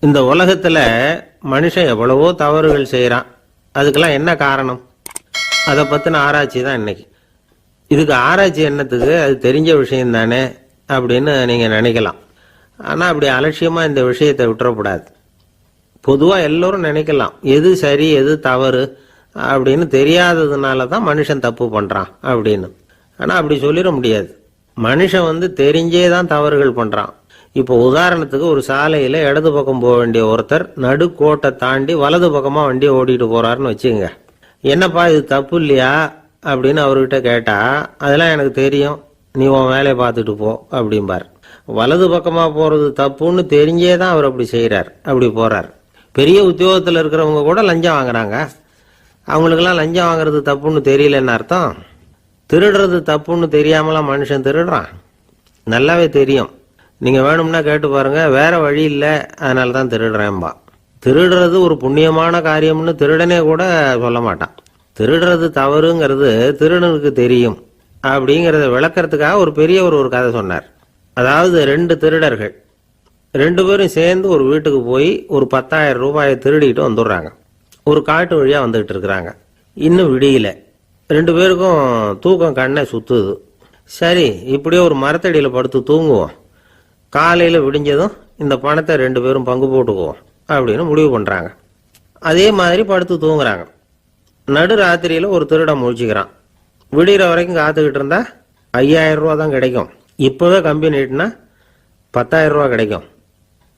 இந்த உலகத்துல மனுஷன் எவ்வளவோ தவறுகள் செய்யறான். அதுக்கெல்லாம் என்ன காரணம்? அதை பத்தின ஆராய்ச்சி தான் இன்னைக்கு. இதுக்கு ஆராய்ச்சி என்னத்துக்கு? அது தெரிஞ்ச விஷயம் தானே அப்படின்னு நீங்க நினைக்கலாம். ஆனா அப்படி அலட்சியமா இந்த விஷயத்தை விட்டுறக்கூடாது. பொதுவா எல்லோரும் நினைக்கலாம் எது சரி எது தவறு அப்படின்னு தெரியாததுனால தான் மனுஷன் தப்பு பண்றான் அப்படின்னு. ஆனா அப்படி சொல்லிட முடியாது. மனுஷன் தெரிஞ்சே தான் தவறுகள் பண்றான். இப்போ உதாரணத்துக்கு ஒரு சாலையில இடது பக்கம் போக வேண்டிய ஒருத்தர் நடுக்கோட்டை தாண்டி வலது பக்கமா வண்டியை ஓடிட்டு போறாருன்னு வச்சுங்க. என்னப்பா இது தப்பு இல்லையா அப்படின்னு அவர்கிட்ட கேட்டா, அதெல்லாம் எனக்கு தெரியும், நீ உன் வேலையை பார்த்துட்டு போ அப்படிம்பார். வலது பக்கமா போறது தப்புன்னு தெரிஞ்சே தான் அவர் அப்படி செய்யறார், அப்படி போறார். பெரிய உத்தியோகத்தில் இருக்கிறவங்க கூட லஞ்சம் வாங்குறாங்க. அவங்களுக்கெல்லாம் லஞ்சம் வாங்குறது தப்புன்னு தெரியலன்னு அர்த்தம். திருடுறது தப்புன்னு தெரியாமலாம் மனுஷன் திருடுறான். நல்லாவே தெரியும். நீங்க வேணும்னா கேட்டு பாருங்க, வேற வழி இல்லை அதனால தான் திருடுறேன்பா. திருடுறது ஒரு புண்ணியமான காரியம்னு திருடனே கூட சொல்ல மாட்டான். திருடுறது தவறுங்கிறது திருடனுக்கு தெரியும் அப்படிங்கிறத விளக்கறதுக்காக ஒரு பெரியவர் ஒரு கதை சொன்னார். அதாவது 2 திருடர்கள் 2 பேரும் சேர்ந்து ஒரு வீட்டுக்கு போய் ஒரு 10,000 ரூபாயை திருடிட்டு வந்துடுறாங்க. ஒரு காட்டு வழியா வந்துகிட்டு இருக்கிறாங்க. இன்னும் விடியல. 2 பேருக்கும் தூக்கம் கண்ணை சுத்துது. சரி, இப்படியே ஒரு மரத்தடியில படுத்து தூங்குவோம், காலையில விடிஞ்சதும் இந்த பணத்தை 2 பேரும் பங்கு போட்டுக்குவோம் அப்படின்னு முடிவு பண்றாங்க. அதே மாதிரி படுத்து தூங்குறாங்க. நடு ராத்திரியில ஒரு திருடன் முழிச்சுக்கிறான். விடிகிற வரைக்கும் காத்துக்கிட்டு இருந்தா 5,000 ரூபா தான் கிடைக்கும், இப்பவே கம்பி நீட்டினா 10,000 ரூபா கிடைக்கும்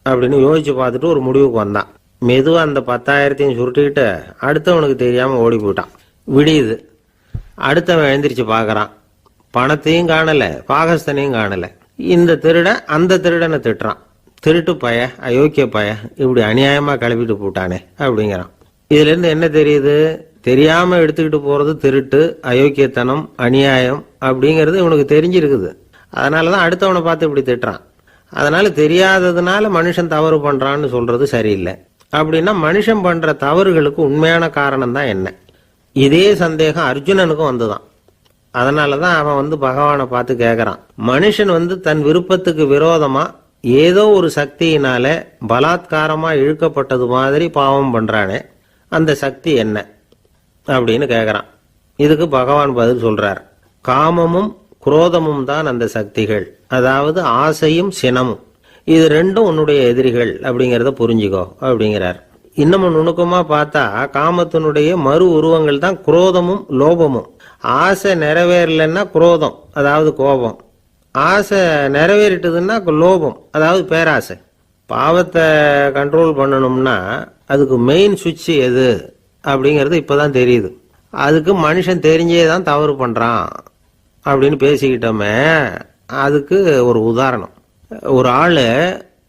அப்படின்னு யோசிச்சு பார்த்துட்டு ஒரு முடிவுக்கு வந்தான். மெதுவா அந்த 10,000த்தையும் சுருட்டிக்கிட்டு அடுத்தவனுக்கு தெரியாம ஓடி போயிட்டான். விடியுது. அடுத்தவன் எழுந்திரிச்சு பாக்குறான். பணத்தையும் காணல, பாகஸ்தனையும் காணல. இந்த திருடன் அந்த திருடனை திட்டுறான். திருட்டு பய, அயோக்கிய பய, இப்படி அநியாயமா கிளப்பிட்டு போட்டானே அப்படிங்கிறான். இதுல இருந்து என்ன தெரியுது? தெரியாம எடுத்துக்கிட்டு போறது திருட்டு, அயோக்கியத்தனம், அநியாயம் அப்படிங்கிறது இவனுக்கு தெரிஞ்சிருக்குது. அதனாலதான் அடுத்தவனை பார்த்து இப்படி திட்டுறான். அதனால தெரியாததுனால மனுஷன் தவறு பண்றான்னு சொல்றது சரியில்லை. அப்படின்னா மனுஷன் பண்ற தவறுகளுக்கு உண்மையான காரணம் தான் என்ன? இதே சந்தேகம் அர்ஜுனனுக்கும் வந்துதான். அதனாலதான் அவன் பகவானை பார்த்து கேட்கறான். மனுஷன் தன் விருப்பத்துக்கு விரோதமா ஏதோ ஒரு சக்தியினால பலாத்காரமா இழுக்கப்பட்டது மாதிரி பாவம் பண்றானே, அந்த சக்தி என்ன அப்படின்னு கேட்கறான். இதுக்கு பகவான் பதில் சொல்றார். காமமும் குரோதமும் தான் அந்த சக்திகள், அதாவது ஆசையும் சினமும். இது 2ம் உன்னுடைய எதிரிகள் அப்படிங்கிறத புரிஞ்சுக்கோ அப்படிங்கிறார். இன்னமும் நுணுக்கமா பார்த்தா காமத்தினுடைய மறு உருவங்கள் தான் குரோதமும் லோபமும். ஆசை நிறைவேறலன்னா குரோதம், அதாவது கோபம். ஆசை நிறைவேறிட்டதுன்னா லோபம், அதாவது பேராசை. பாவத்தை கண்ட்ரோல் பண்ணணும்னா அதுக்கு மெயின் சுவிட்ச் எது அப்படிங்கிறது இப்பதான் தெரியுது. அதுக்கு மனுஷன் தெரிஞ்சே தான் தவறு பண்றான் அப்படின்னு பேசிக்கிட்டோமே. அதுக்கு ஒரு உதாரணம். ஒரு ஆளு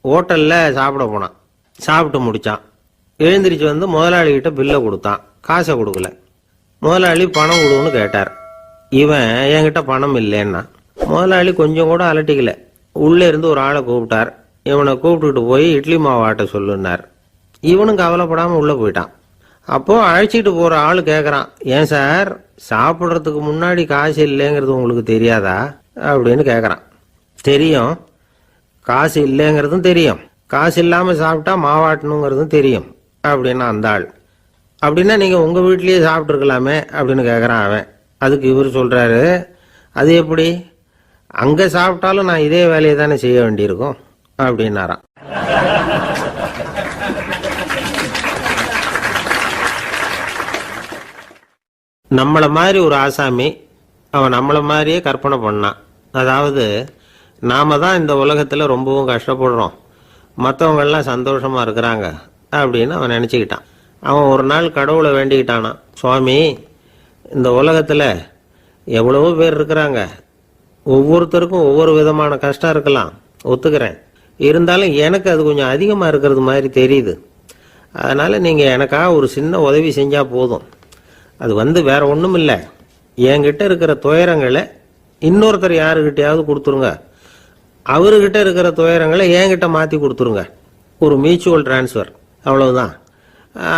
ஹோட்டல்ல சாப்பிட போனான். சாப்பிட்டு முடிச்சான். எழுந்திரிச்சு முதலாளி கிட்ட பில்லை கொடுத்தான். காசை கொடுக்கல. முதலாளி பணம் கொடுன்னு கேட்டார். இவன் என்கிட்ட பணம் இல்லைன்னா. முதலாளி கொஞ்சம் கூட அலட்டிக்கல. உள்ள இருந்து ஒரு ஆளை கூப்பிட்டார். இவனை கூப்பிட்டுட்டு போய் இட்லி மாவு ஆட்ட சொல்லுன்னார். இவனும் கவலைப்படாம உள்ள போயிட்டான். அப்போ அழைச்சிட்டு போற ஆளு கேக்குறான், ஏன் சார் சாப்பிட்றதுக்கு முன்னாடி காசு இல்லைங்கிறது உங்களுக்கு தெரியாதா அப்படின்னு கேக்குறான். தெரியும், காசு இல்லைங்கிறதும் தெரியும், காசு இல்லாம சாப்பிட்டா மாவாட்டணுங்கிறதும் தெரியும் அப்படின்னா அந்த ஆள். அப்படின்னா நீங்க உங்க வீட்லயே சாப்பிட்டு இருக்கலாமே அப்படின்னு கேக்குறான் அவன். அதுக்கு இவர் சொல்றாரு, அது எப்படி, அங்க சாப்பிட்டாலும் நான் இதே வேலையை தானே செய்ய வேண்டியிருக்கும் அப்படின்னாராம். நம்மள மாதிரி ஒரு ஆசாமி அவன் நம்மள மாதிரியே கற்பனை பண்ணான். அதாவது நாம தான் இந்த உலகத்துல ரொம்பவும் கஷ்டப்படுறோம், மற்றவங்க எல்லாம் சந்தோஷமா இருக்கிறாங்க அப்படின்னு அவன் நினைச்சுக்கிட்டான். அவன் ஒரு நாள் கடவுளை வேண்டிக்கிட்டானா, சுவாமி இந்த உலகத்துல எவ்வளவோ பேர் இருக்கிறாங்க, ஒவ்வொருத்தருக்கும் ஒவ்வொரு விதமான கஷ்டம் இருக்கலாம், ஒத்துக்கிறேன். இருந்தாலும் எனக்கு அது கொஞ்சம் அதிகமா இருக்கிறது மாதிரி தெரியுது. அதனால நீங்க எனக்காக ஒரு சின்ன உதவி செஞ்சா போதும். அது வேற ஒண்ணும் இல்லை, என்கிட்ட இருக்கிற துயரங்களை இன்னொருத்தர் யாருக்கிட்டையாவது கொடுத்துருங்க, அவர்கிட்ட இருக்கிற துயரங்களை என்கிட்ட மாத்தி கொடுத்துருங்க. ஒரு மியூச்சுவல் டிரான்ஸ்ஃபர், அவ்வளவுதான்.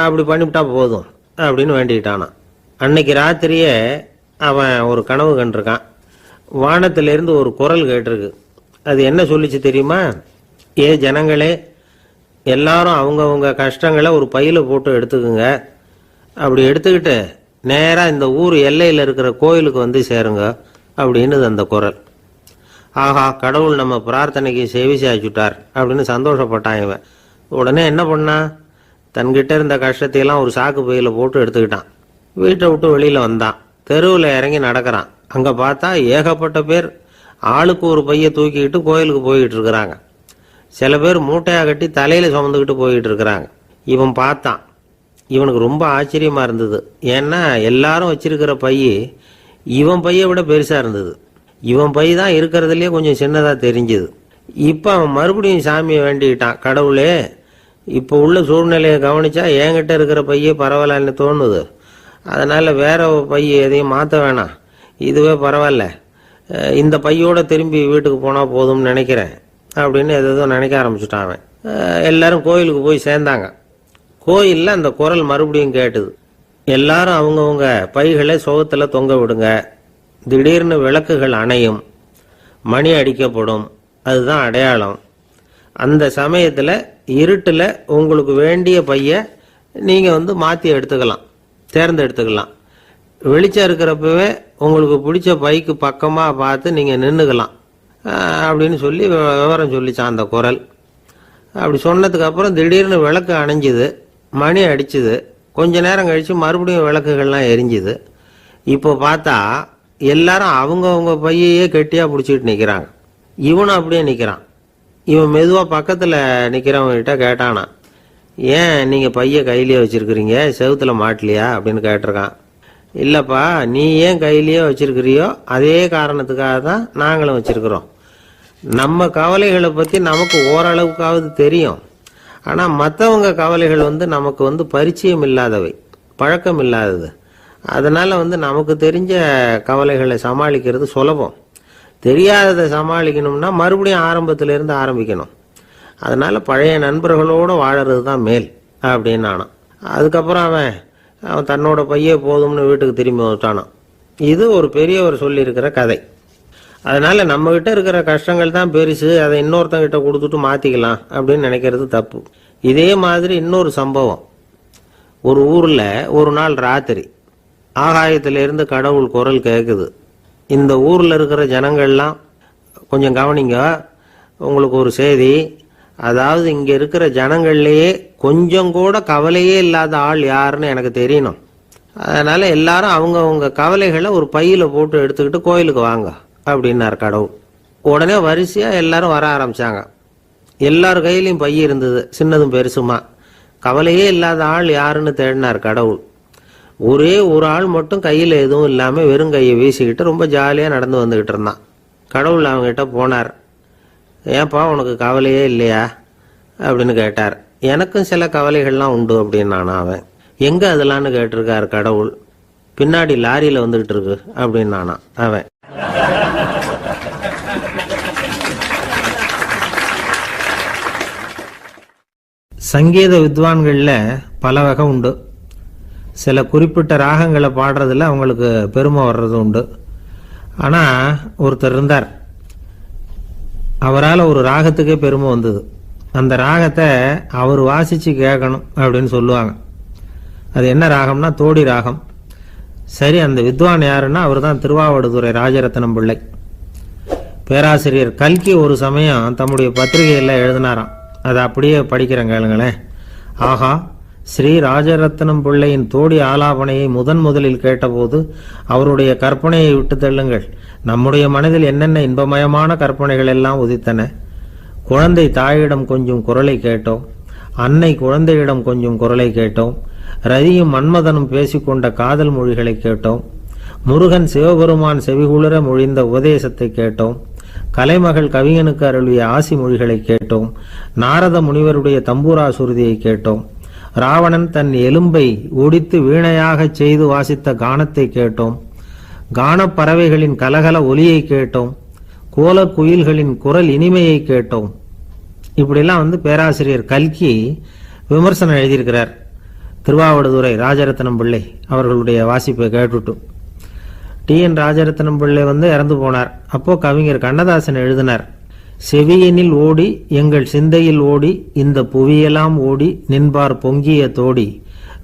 அப்படி பண்ணிவிட்டா போதும் அப்படின்னு வேண்டிக்கிட்டானா. அன்னைக்கு ராத்திரியே அவன் ஒரு கனவு கண்டிருக்கான். வானத்திலிருந்து ஒரு குரல் கேட்டிருக்கு. அது என்ன சொல்லிச்சு தெரியுமா? ஏ ஜனங்களே, எல்லாரும் அவங்கவுங்க கஷ்டங்களை ஒரு பையில போட்டு எடுத்துக்குங்க. அப்படி எடுத்துக்கிட்டு நேராக இந்த ஊர் எல்லையில் இருக்கிற கோயிலுக்கு வந்து சேருங்க அப்படின்னு அந்த குரல். ஆஹா, கடவுள் நம்ம பிரார்த்தனைக்கு செவி சாய்ச்சுட்டார் அப்படின்னு சந்தோஷப்பட்டான் இவன். உடனே என்ன பண்ணான், தன்கிட்ட இருந்த கஷ்டத்தையெல்லாம் ஒரு சாக்கு பையில போட்டு எடுத்துக்கிட்டான். வீட்டை விட்டு வெளியில் வந்தான். தெருவில் இறங்கி நடக்கிறான். அங்கே பார்த்தா ஏகப்பட்ட பேர் ஆளுக்கு ஒரு பையை தூக்கிக்கிட்டு கோயிலுக்கு போய்கிட்டு இருக்கிறாங்க. சில பேர் மூட்டையாக கட்டி தலையில் சுமந்துக்கிட்டு போய்கிட்டு இருக்கிறாங்க. இவன் பார்த்தான். இவனுக்கு ரொம்ப ஆச்சரியமாக இருந்தது. ஏன்னா எல்லாரும் வச்சிருக்கிற பைய இவன் பையை விட பெருசாக இருந்தது. இவன் பை தான் இருக்கிறதுலே கொஞ்சம் சின்னதாக தெரிஞ்சுது. இப்போ அவன் மறுபடியும் சாமியை வேண்டிக்கிட்டான். கடவுளே, இப்போ உள்ள சூழ்நிலையை கவனிச்சா என்கிட்ட இருக்கிற பையே பரவாயில்லன்னு தோணுது. அதனால் வேற பை எதையும் மாற்ற வேணாம், இதுவே பரவாயில்ல, இந்த பையோட திரும்பி வீட்டுக்கு போனால் போதும்னு நினைக்கிறேன் அப்படின்னு எதோ நினைக்க ஆரம்பிச்சுட்டான் அவன். எல்லாரும் கோயிலுக்கு போய் சேர்ந்தாங்க. கோயிலில் அந்த குரல் மறுபடியும் கேட்டுது. எல்லாரும் அவங்கவுங்க பைகளை சுகத்தில் தொங்க விடுங்க. திடீர்னு விளக்குகள் அணையும், மணி அடிக்கப்படும், அதுதான் அடையாளம். அந்த சமயத்தில் இருட்டில் உங்களுக்கு வேண்டிய பைய நீங்கள் மாற்றி எடுத்துக்கலாம், தேர்ந்தெடுத்துக்கலாம். வெளிச்சம் இருக்கிறப்பவே உங்களுக்கு பிடிச்ச பைக்கு பக்கமாக பார்த்து நீங்கள் நின்றுக்கலாம் அப்படின்னு சொல்லி விவரம் சொல்லிச்சான் அந்த குரல். அப்படி சொன்னதுக்கு அப்புறம் திடீர்னு விளக்கு அணைஞ்சுது, மணி அடிச்சுது. கொஞ்ச நேரம் கழித்து மறுபடியும் விளக்குகள்லாம் எரிஞ்சுது. இப்போ பார்த்தா எல்லாரும் அவங்கவுங்க பையையே கெட்டியாக பிடிச்சிட்டு நிற்கிறாங்க. இவனும் அப்படியே நிற்கிறான். இவன் மெதுவாக பக்கத்தில் நிற்கிறவங்கிட்ட கேட்டானா, ஏன் நீங்கள் பைய கையிலேயே வச்சுருக்கிறீங்க, செவுத்துல மாட்டலையா அப்படின்னு கேட்டிருக்கான். இல்லைப்பா, நீ ஏன் கையிலேயே வச்சிருக்கிறியோ அதே காரணத்துக்காக தான் நாங்களும் வச்சிருக்கிறோம். நம்ம கவலைகளை பற்றி நமக்கு ஓரளவுக்காவது தெரியும். ஆனால் மற்றவங்க கவலைகள் நமக்கு பரிச்சயம் இல்லாதவை, பழக்கம் இல்லாதது. அதனால் நமக்கு தெரிஞ்ச கவலைகளை சமாளிக்கிறது சுலபம். தெரியாததை சமாளிக்கணும்னா மறுபடியும் ஆரம்பத்திலேருந்து ஆரம்பிக்கணும். அதனால் பழைய நண்பர்களோடு வாழறது தான் மேல் அப்படின்னு நானான். அதுக்கப்புறம் அவன் தன்னோட பையே போதும்னு வீட்டுக்கு திரும்பி வந்துட்டானான். இது ஒரு பெரியவர் சொல்லியிருக்கிற கதை. அதனால் நம்மகிட்ட இருக்கிற கஷ்டங்கள் தான் பெருசு, அதை இன்னொருத்தங்கிட்ட கொடுத்துட்டு மாற்றிக்கலாம் அப்படின்னு நினைக்கிறது தப்பு. இதே மாதிரி இன்னொரு சம்பவம். ஒரு ஊரில் ஒரு நாள் ராத்திரி ஆகாயத்திலிருந்து கடவுள் குரல் கேட்குது. இந்த ஊரில் இருக்கிற ஜனங்கள்லாம் கொஞ்சம் கவனிங்க, உங்களுக்கு ஒரு செய்தி. அதாவது இங்கே இருக்கிற ஜனங்கள்லேயே கொஞ்சம் கூட கவலையே இல்லாத ஆள் யாருன்னு எனக்கு தெரியணும். அதனால் எல்லாரும் அவங்கவுங்க கவலைகளை ஒரு பையில் போட்டு எடுத்துக்கிட்டு கோயிலுக்கு வாங்க அப்படின்னார் கடவுள். உடனே வரிசையாக எல்லாரும் வர ஆரம்பித்தாங்க. எல்லார் கையிலையும் பை இருந்தது, சின்னதும் பெருசுமா. கவலையே இல்லாத ஆள் யாருன்னு தேடினார் கடவுள். ஒரே ஒரு ஆள் மட்டும் கையில் எதுவும் இல்லாமல் வெறும் கையை வீசிக்கிட்டு ரொம்ப ஜாலியாக நடந்து வந்துக்கிட்டு இருந்தான். கடவுள் அவங்ககிட்ட போனார். ஏன்பா உனக்கு கவலையே இல்லையா அப்படின்னு கேட்டார். எனக்கும் சில கவலைகள்லாம் உண்டு அப்படின்னு அவன். எங்கே அதெல்லாம்னு கேட்டிருக்கார் கடவுள். பின்னாடி லாரியில் வந்துக்கிட்டு இருக்கு அப்படின்னு அவன். சங்கீத வித்வான்களில் பல வகை உண்டு. சில குறிப்பிட்ட ராகங்களை பாடுறதுல அவங்களுக்கு பெருமை வர்றது உண்டு. ஆனால் ஒருத்தர் இருந்தார், அவரால் ஒரு ராகத்துக்கே பெருமை வந்தது. அந்த ராகத்தை அவர் வாசித்து கேட்கணும் அப்படின்னு சொல்லுவாங்க. அது என்ன ராகம்னா தோடி ராகம். சரி, அந்த வித்வான் யாருன்னா அவர் தான் திருவாவடுதுறை ராஜரத்னம் பிள்ளை. பேராசிரியர் கல்கி ஒரு சமயம் தம்முடைய பத்திரிகையில் எழுதினாராம். அதை அப்படியே படிக்கிறேன் கேளுங்களேன். ஆகா, ஸ்ரீ ராஜரத்னம் பிள்ளையின் தோடி ஆலாபனையை முதலில் கேட்டபோது அவருடைய கற்பனையை விட்டு தள்ளுங்கள். நம்முடைய மனதில் என்னென்ன இன்பமயமான கற்பனைகள் எல்லாம் உதித்தன. குழந்தை தாயிடம் கொஞ்சம் குரலை கேட்டோம், அன்னை குழந்தையிடம் கொஞ்சம் குரலை கேட்டோம், ரதியும் மன்மதனும் பேசிக்கொண்ட காதல் மொழிகளை கேட்டோம், முருகன் சிவபெருமான் செவிகுளிர மொழிந்த உபதேசத்தை கேட்டோம், கலைமகள் கவிஞனுக்கு அருளிய ஆசி மொழிகளை கேட்டோம், நாரத முனிவருடைய தம்பூரா சுருதியை கேட்டோம், ராவணன் தன் எலும்பை ஒடித்து வீணையாக செய்து வாசித்த கானத்தை கேட்டோம், கானப் பறவைகளின் கலகல ஒலியை கேட்டோம், கோல குயில்களின் குரல் இனிமையை கேட்டோம். இப்படிலாம் பேராசிரியர் கல்கி விமர்சனம் எழுதியிருக்கிறார். திருவாவடுதுறை ராஜரத்னம் பிள்ளை அவர்களுடைய வாசிப்பை கேட்டுட்டு டி.என். ராஜரத்னம் பிள்ளை இறந்து போனார். அப்போ கவிஞர் கண்ணதாசன் எழுதினார், செவியனில் ஓடி எங்கள் சிந்தையில் ஓடி இந்த புவியெல்லாம் ஓடி நின்பார் பொங்கிய தோடி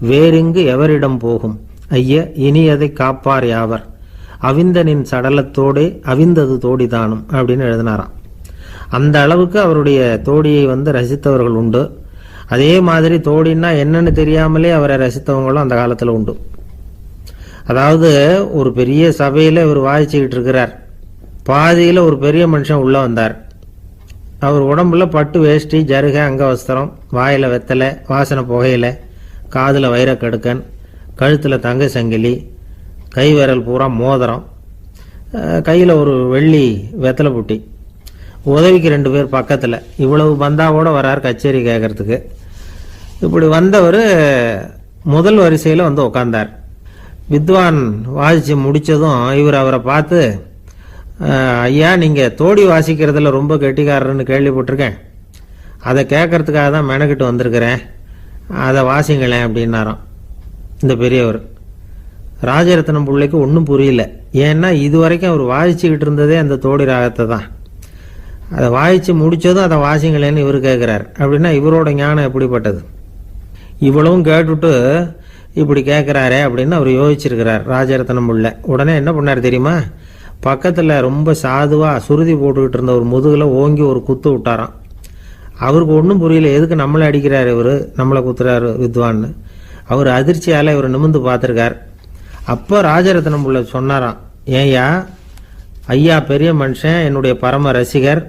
வேறெங்கு எவரிடம் போகும் ஐய இனி அதை காப்பார் யாவர் அவிந்தனின் சடலத்தோடே அவிந்தது தோடிதானும் அப்படின்னு எழுதினாராம். அந்த அளவுக்கு அவருடைய தோடியை ரசித்தவர்கள் உண்டு. அதே மாதிரி தோடின்னா என்னன்னு தெரியாமலே அவரை ரசித்தவங்களும் அந்த காலத்தில் உண்டு. அதாவது ஒரு பெரிய சபையில் இவர் வாய்ச்சிக்கிட்டு இருக்கிறார். பாதியில் ஒரு பெரிய மனுஷன் உள்ள வந்தார். அவர் உடம்புல பட்டு வேஷ்டி, ஜருகை, அங்கவஸ்திரம், வாயில் வெத்தலை, வாசனை புகையில, காதில் வைரக்கடுக்கன், கழுத்தில் தங்க சங்கிலி, கை விரல் பூரா மோதிரம், கையில் ஒரு வெள்ளி வெத்தலை புட்டி, உதவிக்கு 2 பேர் பக்கத்தில். இவ்வளவு பந்தாவோட வரார் கச்சேரி கேட்கறதுக்கு. இப்படி வந்தவர் முதல் வரிசையில் உட்கார்ந்தார். வித்வான் வாசித்து முடித்ததும் இவர் அவரை பார்த்து, ஐயா நீங்கள் தோடி வாசிக்கிறதுல ரொம்ப கெட்டிக்காரர்னு கேள்விப்பட்டிருக்கேன், அதை கேட்கறதுக்காக தான் மெனக்கிட்டு வந்திருக்கிறேன், அதை வாசிங்களேன் அப்படின்னாராம் இந்த பெரியவர். ராஜரத்னம் பிள்ளைக்கு ஒன்றும் புரியல. ஏன்னா இது வரைக்கும் அவர் வாசிச்சுக்கிட்டு இருந்ததே அந்த தோடி ராகத்தை தான். அதை வாசித்து முடித்ததும் அதை வாசிங்களேன்னு இவர் கேட்குறார். அப்படின்னா இவரோட ஞானம் எப்படிப்பட்டது? இவ்வளவும் கேட்டுட்டு இப்படி கேட்குறாரே அப்படின்னு அவர் யோசிச்சிருக்கிறார் ராஜரத்னம் பிள்ளை. உடனே என்ன பண்ணார் தெரியுமா? பக்கத்தில் ரொம்ப சாதுவாக சுருதி போட்டுக்கிட்டு இருந்த ஒரு முதுகில் ஓங்கி ஒரு குத்து விட்டாராம். அவருக்கு ஒன்றும் புரியல, எதுக்கு நம்மளை அடிக்கிறார் இவர், நம்மளை குத்துறாரு வித்வான்னு. அவர் அதிர்ச்சியால் இவர் நிமிர்ந்து பார்த்துருக்கார். அப்போ ராஜரத்னம் பிள்ளை சொன்னாராம், ஏய்யா ஐயா பெரிய மனுஷன், என்னுடைய பரம ரசிகர்,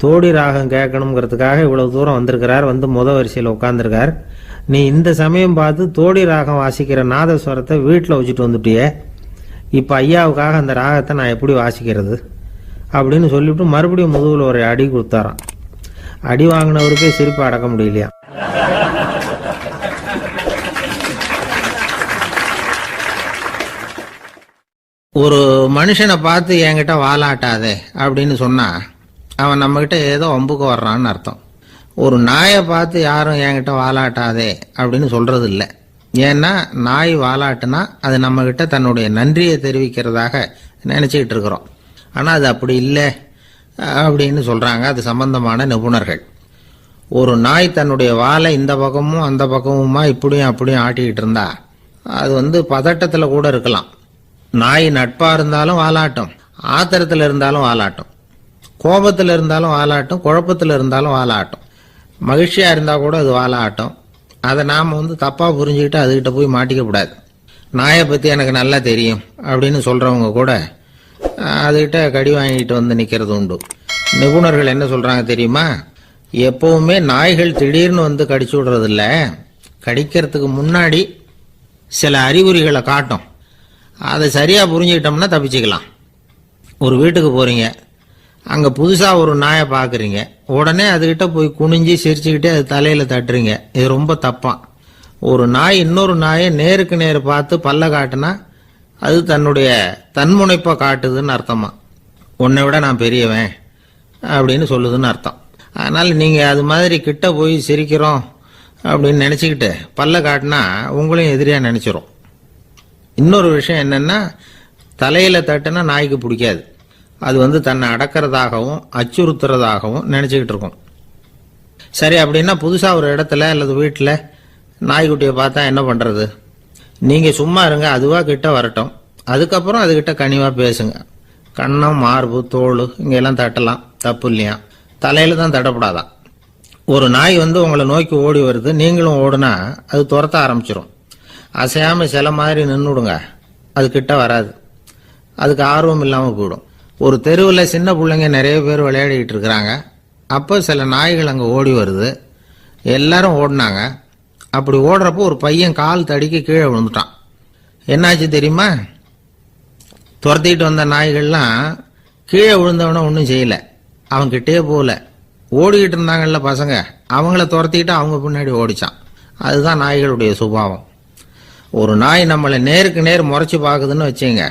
தோடி ராகம் கேட்கணுங்கிறதுக்காக இவ்வளவு தூரம் வந்திருக்கிறார், முத வரிசையில் உட்காந்துருக்கார். நீ இந்த சமயம் பார்த்து தோடி ராகம் வாசிக்கிற நாதஸ்வரத்தை வீட்டில் வச்சுட்டு வந்துட்டிய, இப்போ ஐயாவுக்காக அந்த ராகத்தை நான் எப்படி வாசிக்கிறது அப்படின்னு சொல்லிவிட்டு மறுபடியும் முதுகில் ஒரு அடி கொடுத்தாராம். அடி வாங்கினவருக்கே சிரிப்பு அடக்க முடியலையா. ஒரு மனுஷனை பார்த்து என்கிட்ட வாலாட்டாதே அப்படின்னு சொன்னா அவன் நம்மகிட்ட ஏதோ வம்புக்கு வர்றான்னு அர்த்தம். ஒரு நாயை பார்த்து யாரும் என்கிட்ட வாலாட்டாதே அப்படின்னு சொல்றது இல்லை. ஏன்னா நாய் வாலாட்டுனா அது நம்மகிட்ட தன்னுடைய நன்றியை தெரிவிக்கிறதாக நினைச்சுக்கிட்டு இருக்கிறோம். ஆனால் அது அப்படி இல்லை அப்படின்னு சொல்றாங்க அது சம்பந்தமான நிபுணர்கள். ஒரு நாய் தன்னுடைய வாலை இந்த பக்கமும் அந்த பக்கமுமா இப்படியும் அப்படியும் ஆட்டிக்கிட்டு இருந்தா அது பதட்டத்தில் கூட இருக்கலாம். நாய் நட்பா இருந்தாலும் வாலாட்டும், ஆத்திரத்தில் இருந்தாலும் வாலாட்டும், கோபத்தில் இருந்தாலும் வாலாட்டும், குழப்பத்தில் இருந்தாலும் வாலாட்டும், மகிழ்ச்சியா இருந்தா கூட அது வாலாட்டும். அதை நாம் தப்பா புரிஞ்சுக்கிட்டு அதுகிட்ட போய் மாட்டிக்க கூடாது. நாயை பத்தி எனக்கு நல்லா தெரியும் அப்படின்னு சொல்றவங்க கூட அதுகிட்ட கடி வாங்கிட்டு நிக்கிறது உண்டு. நிபுணர்கள் என்ன சொல்றாங்க தெரியுமா? எப்பவுமே நாய்கள் திடீர்னு கடிச்சு விடுறது இல்ல, கடிக்கிறதுக்கு முன்னாடி சில அறிகுறிகளை காட்டும். அதை சரியா புரிஞ்சுக்கிட்டோம்னா தப்பிச்சுக்கலாம். ஒரு வீட்டுக்கு போறீங்க, அங்க புதுசா ஒரு நாயை பாக்குறீங்க, உடனே அதுகிட்ட போய் குனிஞ்சு சிரிச்சுக்கிட்டே அது தலையில தட்டுறீங்க. இது ரொம்ப தப்பான். ஒரு நாய் இன்னொரு நாயை நேருக்கு நேரு பார்த்து பல்ல காட்டுனா அது தன்னுடைய தன்முனைப்பை காட்டுதுன்னு அர்த்தமா. உன்னை விட நான் பெரியவன் அப்படின்னு சொல்லுதுன்னு அர்த்தம். அதனால நீங்க அது மாதிரி கிட்ட போய் சிரிக்கிறோம் அப்படின்னு நினைச்சுக்கிட்டு பல்ல காட்டினா உங்களையும் எதிரியா நினைச்சிரும். இன்னொரு விஷயம் என்னன்னா, தலையில தட்டுனா நாய்க்கு பிடிக்காது. அது தன்னை அடக்கிறதாகவும் அச்சுறுத்துறதாகவும் நினைச்சுக்கிட்டு இருக்கும். சரி, அப்படின்னா புதுசா ஒரு இடத்துல அல்லது வீட்டில் நாய்க்குட்டியை பார்த்தா என்ன பண்றது? நீங்க சும்மா இருங்க, அதுவா கிட்ட வரட்டும், அதுக்கப்புறம் அதுகிட்ட கனிவா பேசுங்க. கண்ணம், மார்பு, தோல் இங்கெல்லாம் தட்டலாம், தப்பு இல்லையா? தலையில தான் தட்டப்படாதான். ஒரு நாய் உங்களை நோக்கி ஓடி வருது, நீங்களும் ஓடுனா அது துரத்த ஆரம்பிச்சிடும். அசையாம சில மாதிரி நின்றுடுங்க, அது கிட்ட வராது. அதுக்கு ஆர்வம் இல்லாம போயிடும். ஒரு தெருவில் சின்ன பிள்ளைங்க நிறைய பேர் விளையாடிக்கிட்டு இருக்கிறாங்க. அப்போ சில நாய்கள் அங்கே ஓடி வருது. எல்லாரும் ஓடினாங்க. அப்படி ஓடுறப்போ ஒரு பையன் கால் தடிக்க கீழே விழுந்துட்டான். என்னாச்சு தெரியுமா? துரத்திட்டு வந்த நாய்கள்லாம் கீழே விழுந்தவன ஒன்றும் செய்யல, அவன் கிட்டே போகல. ஓடிக்கிட்டு இருந்தாங்கல்ல பசங்க, அவங்கள துரத்திக்கிட்டு அவங்க பின்னாடி ஓடிச்சான். அதுதான் நாய்களுடைய சுபாவம். ஒரு நாய் நம்மளை நேருக்கு நேர் முறைச்சு பார்க்குதுன்னு வச்சுங்க,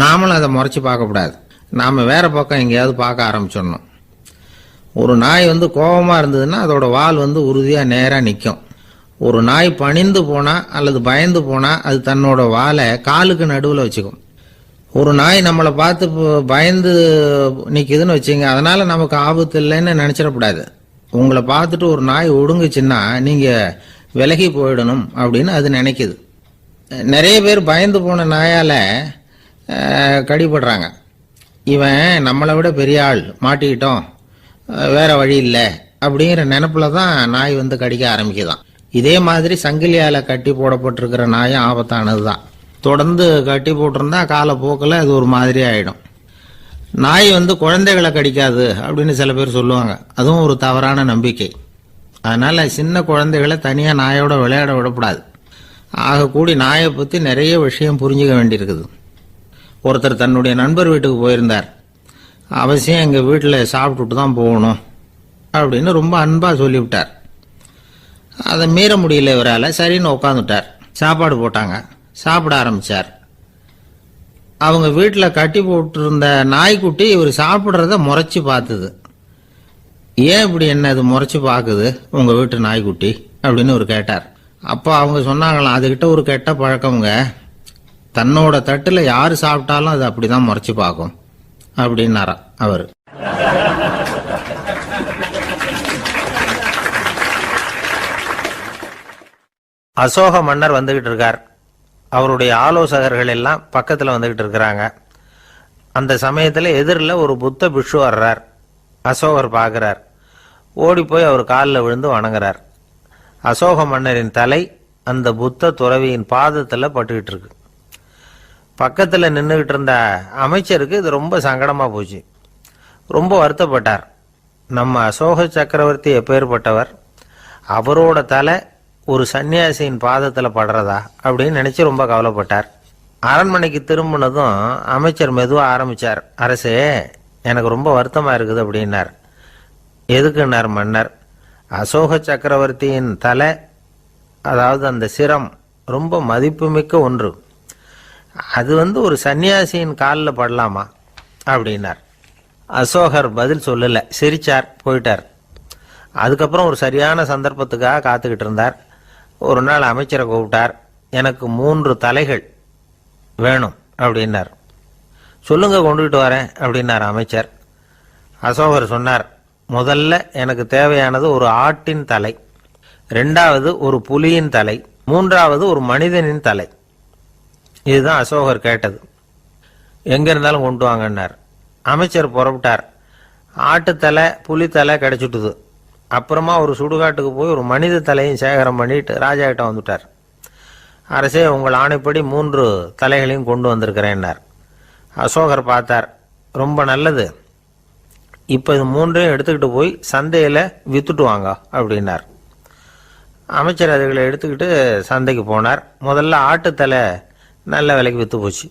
நாமளும் அதை முறைச்சு பார்க்கக்கூடாது. நாம வேற பக்கம் எங்கேயாவது பார்க்க ஆரம்பிச்சிடணும். ஒரு நாய் கோபமா இருந்ததுன்னா அதோட வால் உறுதியா நேரா நிற்கும். ஒரு நாய் பணிந்து போனா அல்லது பயந்து போனா அது தன்னோட வாலை காலுக்கு நடுவில் வச்சுக்கும். ஒரு நாய் நம்மளை பார்த்து பயந்து நிக்குதுன்னு வச்சுங்க, அதனால நமக்கு ஆபத்து இல்லைன்னு நினைச்சிடக்கூடாது. உங்களை பார்த்துட்டு ஒரு நாய் ஒடுங்குச்சுன்னா நீங்க விலகி போயிடணும் அப்படின்னு அது நினைக்குது. நிறைய பேர் பயந்து போன நாயால கடிபடுறாங்க. இவன் நம்மளை விட பெரிய ஆள், மாட்டிக்கிட்டோம், வேற வழி இல்லை அப்படிங்கிற நினைப்புல தான் நாய் வந்து கடிக்க ஆரம்பிக்குதான். இதே மாதிரி சங்கிலியால கட்டி போடப்பட்டிருக்கிற நாயும் ஆபத்தானது தான். தொடர்ந்து கட்டி போட்டிருந்தா காலப்போக்கில் அது ஒரு மாதிரி ஆயிடும். நாய் வந்து குழந்தைகளை கடிக்காது அப்படின்னு சில பேர் சொல்லுவாங்க. அதுவும் ஒரு தவறான நம்பிக்கை. அதனால சின்ன குழந்தைகளை தனியா நாயோட விளையாட விடக்கூடாது. ஆக கூடி நாயை பத்தி நிறைய விஷயம் புரிஞ்சுக்க வேண்டியிருக்குது. ஒருத்தர் தன்னுடைய நண்பர் வீட்டுக்கு போயிருந்தார். அவசியம் எங்க வீட்டில் சாப்பிட்டுட்டு தான் போகணும் அப்படின்னு ரொம்ப அன்பா சொல்லிவிட்டார். அதை மீற முடியல இவரால். சரின்னு உட்காந்துட்டார். சாப்பாடு போட்டாங்க. சாப்பிட ஆரம்பிச்சார். அவங்க வீட்டில் கட்டி போட்டிருந்த நாய்க்குட்டி இவர் சாப்பிட்றத முறைச்சி பார்த்துது. ஏன் இப்படி என்ன இது முறைச்சி பார்க்குது உங்க வீட்டு நாய்க்குட்டி அப்படின்னு அவர் கேட்டார். அப்போ அவங்க சொன்னாங்களாம், அதுகிட்ட ஒரு கெட்ட பழக்கம்ங்க, தன்னோட தட்டுல யாரு சாப்பிட்டாலும் அது அப்படிதான் முறைச்சி பார்க்கும் அப்படின்னாரா அவர். அசோக மன்னர் வந்துகிட்டு இருக்கார். அவருடைய ஆலோசகர்கள் எல்லாம் பக்கத்தில் வந்துகிட்டு இருக்கிறாங்க. அந்த சமயத்தில் எதிரில் ஒரு புத்த பிக்ஷு வர்றார். அசோகர் பார்க்கிறார். ஓடி போய் அவர் காலில் விழுந்து வணங்குறார். அசோக மன்னரின் தலை அந்த புத்த துறவியின் பாதத்தில் பட்டுக்கிட்டு இருக்கு. பக்கத்தில் நின்றுகிட்டு இருந்த அமைச்சருக்கு இது ரொம்ப சங்கடமாக போச்சு. ரொம்ப வருத்தப்பட்டார். நம்ம அசோக சக்கரவர்த்தி எப்பேற்பட்டவர், அவரோட தலை ஒரு சன்னியாசியின் பாதத்தில் படுறதா அப்படின்னு நினைச்சு ரொம்ப கவலைப்பட்டார். அரண்மனைக்கு திரும்பினதும் அமைச்சர் மெதுவாக ஆரம்பிச்சார். அரசே, எனக்கு ரொம்ப வருத்தமா இருக்குது அப்படின்னார். எதுக்குன்னார் மன்னர். அசோக சக்கரவர்த்தியின் தலை, அதாவது அந்த சிரம், ரொம்ப மதிப்புமிக்க ஒன்று. அது ஒரு சன்னியாசியின் காலில் படலாமா அப்படின்னார். அசோகர் பதில் சொல்லல, சிரிச்சார், போயிட்டார். அதுக்கப்புறம் ஒரு சரியான சந்தர்ப்பத்துக்காக காத்துக்கிட்டு இருந்தார். ஒரு நாள் அமைச்சரை கூப்பிட்டார். எனக்கு 3 தலைகள் வேணும் அப்படின்னார். சொல்லுங்க, கொண்டுகிட்டு வரேன் அப்படின்னார் அமைச்சர். அசோகர் சொன்னார், முதல்ல எனக்கு தேவையானது ஒரு ஆட்டின் தலை, 2வது ஒரு புலியின் தலை, 3வது ஒரு மனிதனின் தலை. இதுதான் அசோகர் கேட்டது. எங்க இருந்தாலும் கொண்டு வாங்கன்னார். அமைச்சர் புறப்பட்டார். ஆட்டுத்தலை, புலித்தலை கிடைச்சிட்டுது. அப்புறமா ஒரு சுடுகாட்டுக்கு போய் ஒரு மனித தலையும் சேகரம் பண்ணிட்டு ராஜா கிட்ட வந்துட்டார். அரசே, உங்கள் ஆணைப்படி 3 தலைகளையும் கொண்டு வந்திருக்கிறேன்னார். அசோகர் பார்த்தார். ரொம்ப நல்லது, இப்போ இது 3ஐயும் எடுத்துக்கிட்டு போய் சந்தையில் வித்துட்டு வாங்க அப்படின்னார். அமைச்சர் அதுகளை எடுத்துக்கிட்டு சந்தைக்கு போனார். முதல்ல ஆட்டுத்தலை நல்ல விலைக்கு விற்று போச்சு.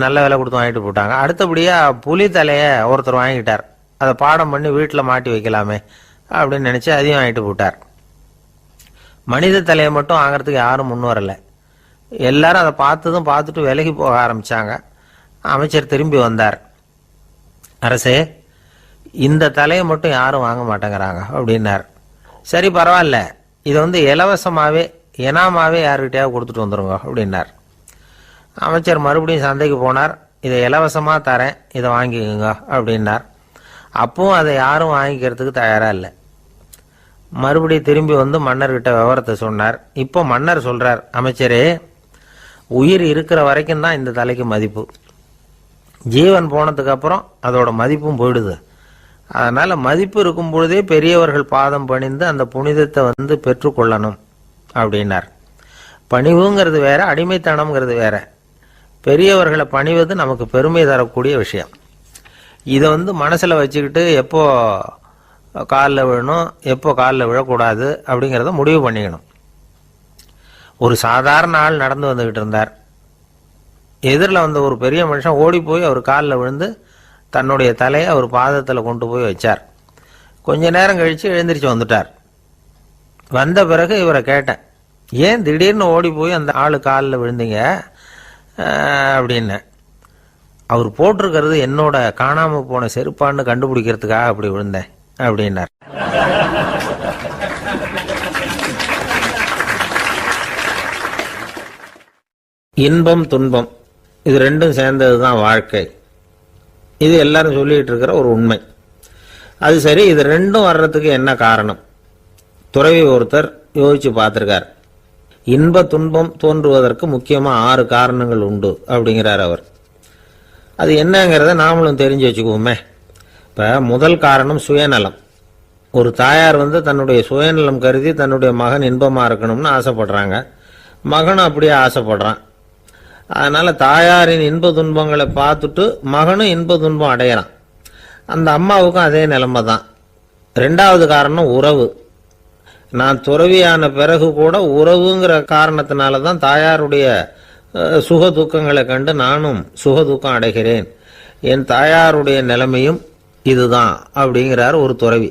நல்ல விலை கொடுத்து வாங்கிட்டு போட்டாங்க. அடுத்தபடியாக புலி தலையை ஒருத்தர் வாங்கிட்டார். அதை பாடம் பண்ணி வீட்டில் மாட்டி வைக்கலாமே அப்படின்னு நினச்சி அதையும் வாங்கிட்டு போட்டார். மனித தலையை மட்டும் வாங்கிறதுக்கு யாரும் முன் வரலை. எல்லாரும் அதை பார்த்துட்டு விலகி போக ஆரம்பித்தாங்க. அமைச்சர் திரும்பி வந்தார். அரசே, இந்த தலையை மட்டும் யாரும் வாங்க மாட்டேங்கிறாங்க அப்படின்னார். சரி, பரவாயில்ல, இதை இலவசமாகவே இனாமாவே யாருக்கிட்டையாவது கொடுத்துட்டு வந்துருங்க அப்படின்னார். அமைச்சர் மறுபடியும் சந்தைக்கு போனார். இதை இலவசமாக தரேன், இதை வாங்கிக்கோங்க அப்படின்னார். அப்பவும் அதை யாரும் வாங்கிக்கிறதுக்கு தயாராக இல்லை. மறுபடியும் திரும்பி மன்னர்கிட்ட விவரத்தை சொன்னார். இப்போ மன்னர் சொல்றார், அமைச்சரே, உயிர் இருக்கிற வரைக்கும் தான் இந்த தலைக்கு மதிப்பு. ஜீவன் போனதுக்கு அப்புறம் அதோட மதிப்பும் போயிடுது. அதனால மதிப்பு இருக்கும் பொழுதே பெரியவர்கள் பாதம் பணிந்து அந்த புனிதத்தை பெற்றுக்கொள்ளணும் அப்படின்னார். பணிவுங்கிறது வேற, அடிமைத்தனம்ங்கிறது வேற. பெரியவர்களை பணிவது நமக்கு பெருமை தரக்கூடிய விஷயம். இதை மனசில் வச்சுக்கிட்டு எப்போ காலில் விழணும், எப்போ காலில் விழக்கூடாது அப்படிங்கிறத முடிவு பண்ணிக்கணும். ஒரு சாதாரண ஆள் நடந்து வந்துக்கிட்டு இருந்தார். எதிரில் ஒரு பெரிய மனுஷன் ஓடி போய் அவர் காலில் விழுந்து தன்னுடைய தலையை அவர் பாதத்தில் கொண்டு போய் வச்சார். கொஞ்ச நேரம் கழித்து எழுந்திரிச்சு வந்துட்டார். வந்த பிறகு இவரை கேட்டேன், ஏன் திடீர்னு ஓடி போய் அந்த ஆளு காலில் விழுந்தீங்க அப்படின்னு. அவர் போட்டிருக்கிறது என்னோட காணாம போன செருப்பான்னு கண்டுபிடிக்கிறதுக்காக அப்படி விழுந்தேன் அப்படின்னார். இன்பம் துன்பம் இது ரெண்டும் சேர்ந்தது தான் வாழ்க்கை. இது எல்லாரும் சொல்லிட்டு இருக்கிற ஒரு உண்மை. அது சரி, இது ரெண்டும் வர்றதுக்கு என்ன காரணம்? துறவி ஒருத்தர் யோசிச்சு பார்த்திருக்கார். இன்ப துன்பம் தோன்றுவதற்கு முக்கியமா 6 காரணங்கள் உண்டு அப்படிங்கிறார் அவர். அது என்னங்கிறத நாமளும் தெரிஞ்சு வச்சுக்குவோமே. இப்ப முதல் காரணம் சுயநலம். ஒரு தாயார் தன்னுடைய சுயநலம் கருதி தன்னுடைய மகன் இன்பமா இருக்கணும்னு ஆசைப்படுறாங்க. மகனும் அப்படியே ஆசைப்படுறான். அதனால தாயாரின் இன்ப துன்பங்களை பார்த்துட்டு மகனும் இன்ப துன்பம் அடையறான். அந்த அம்மாவுக்கும் அதே நிலைமை தான். 2வது காரணம் உறவு. நான் துறவியான பிறகு கூட உறவுங்கிற காரணத்தினால தான் தாயாருடைய சுக துக்கங்களை கண்டு நானும் சுக துக்கம் அடைகிறேன். என் தாயாருடைய நிலைமையும் இதுதான் அப்படிங்கிறார் ஒரு துறவி.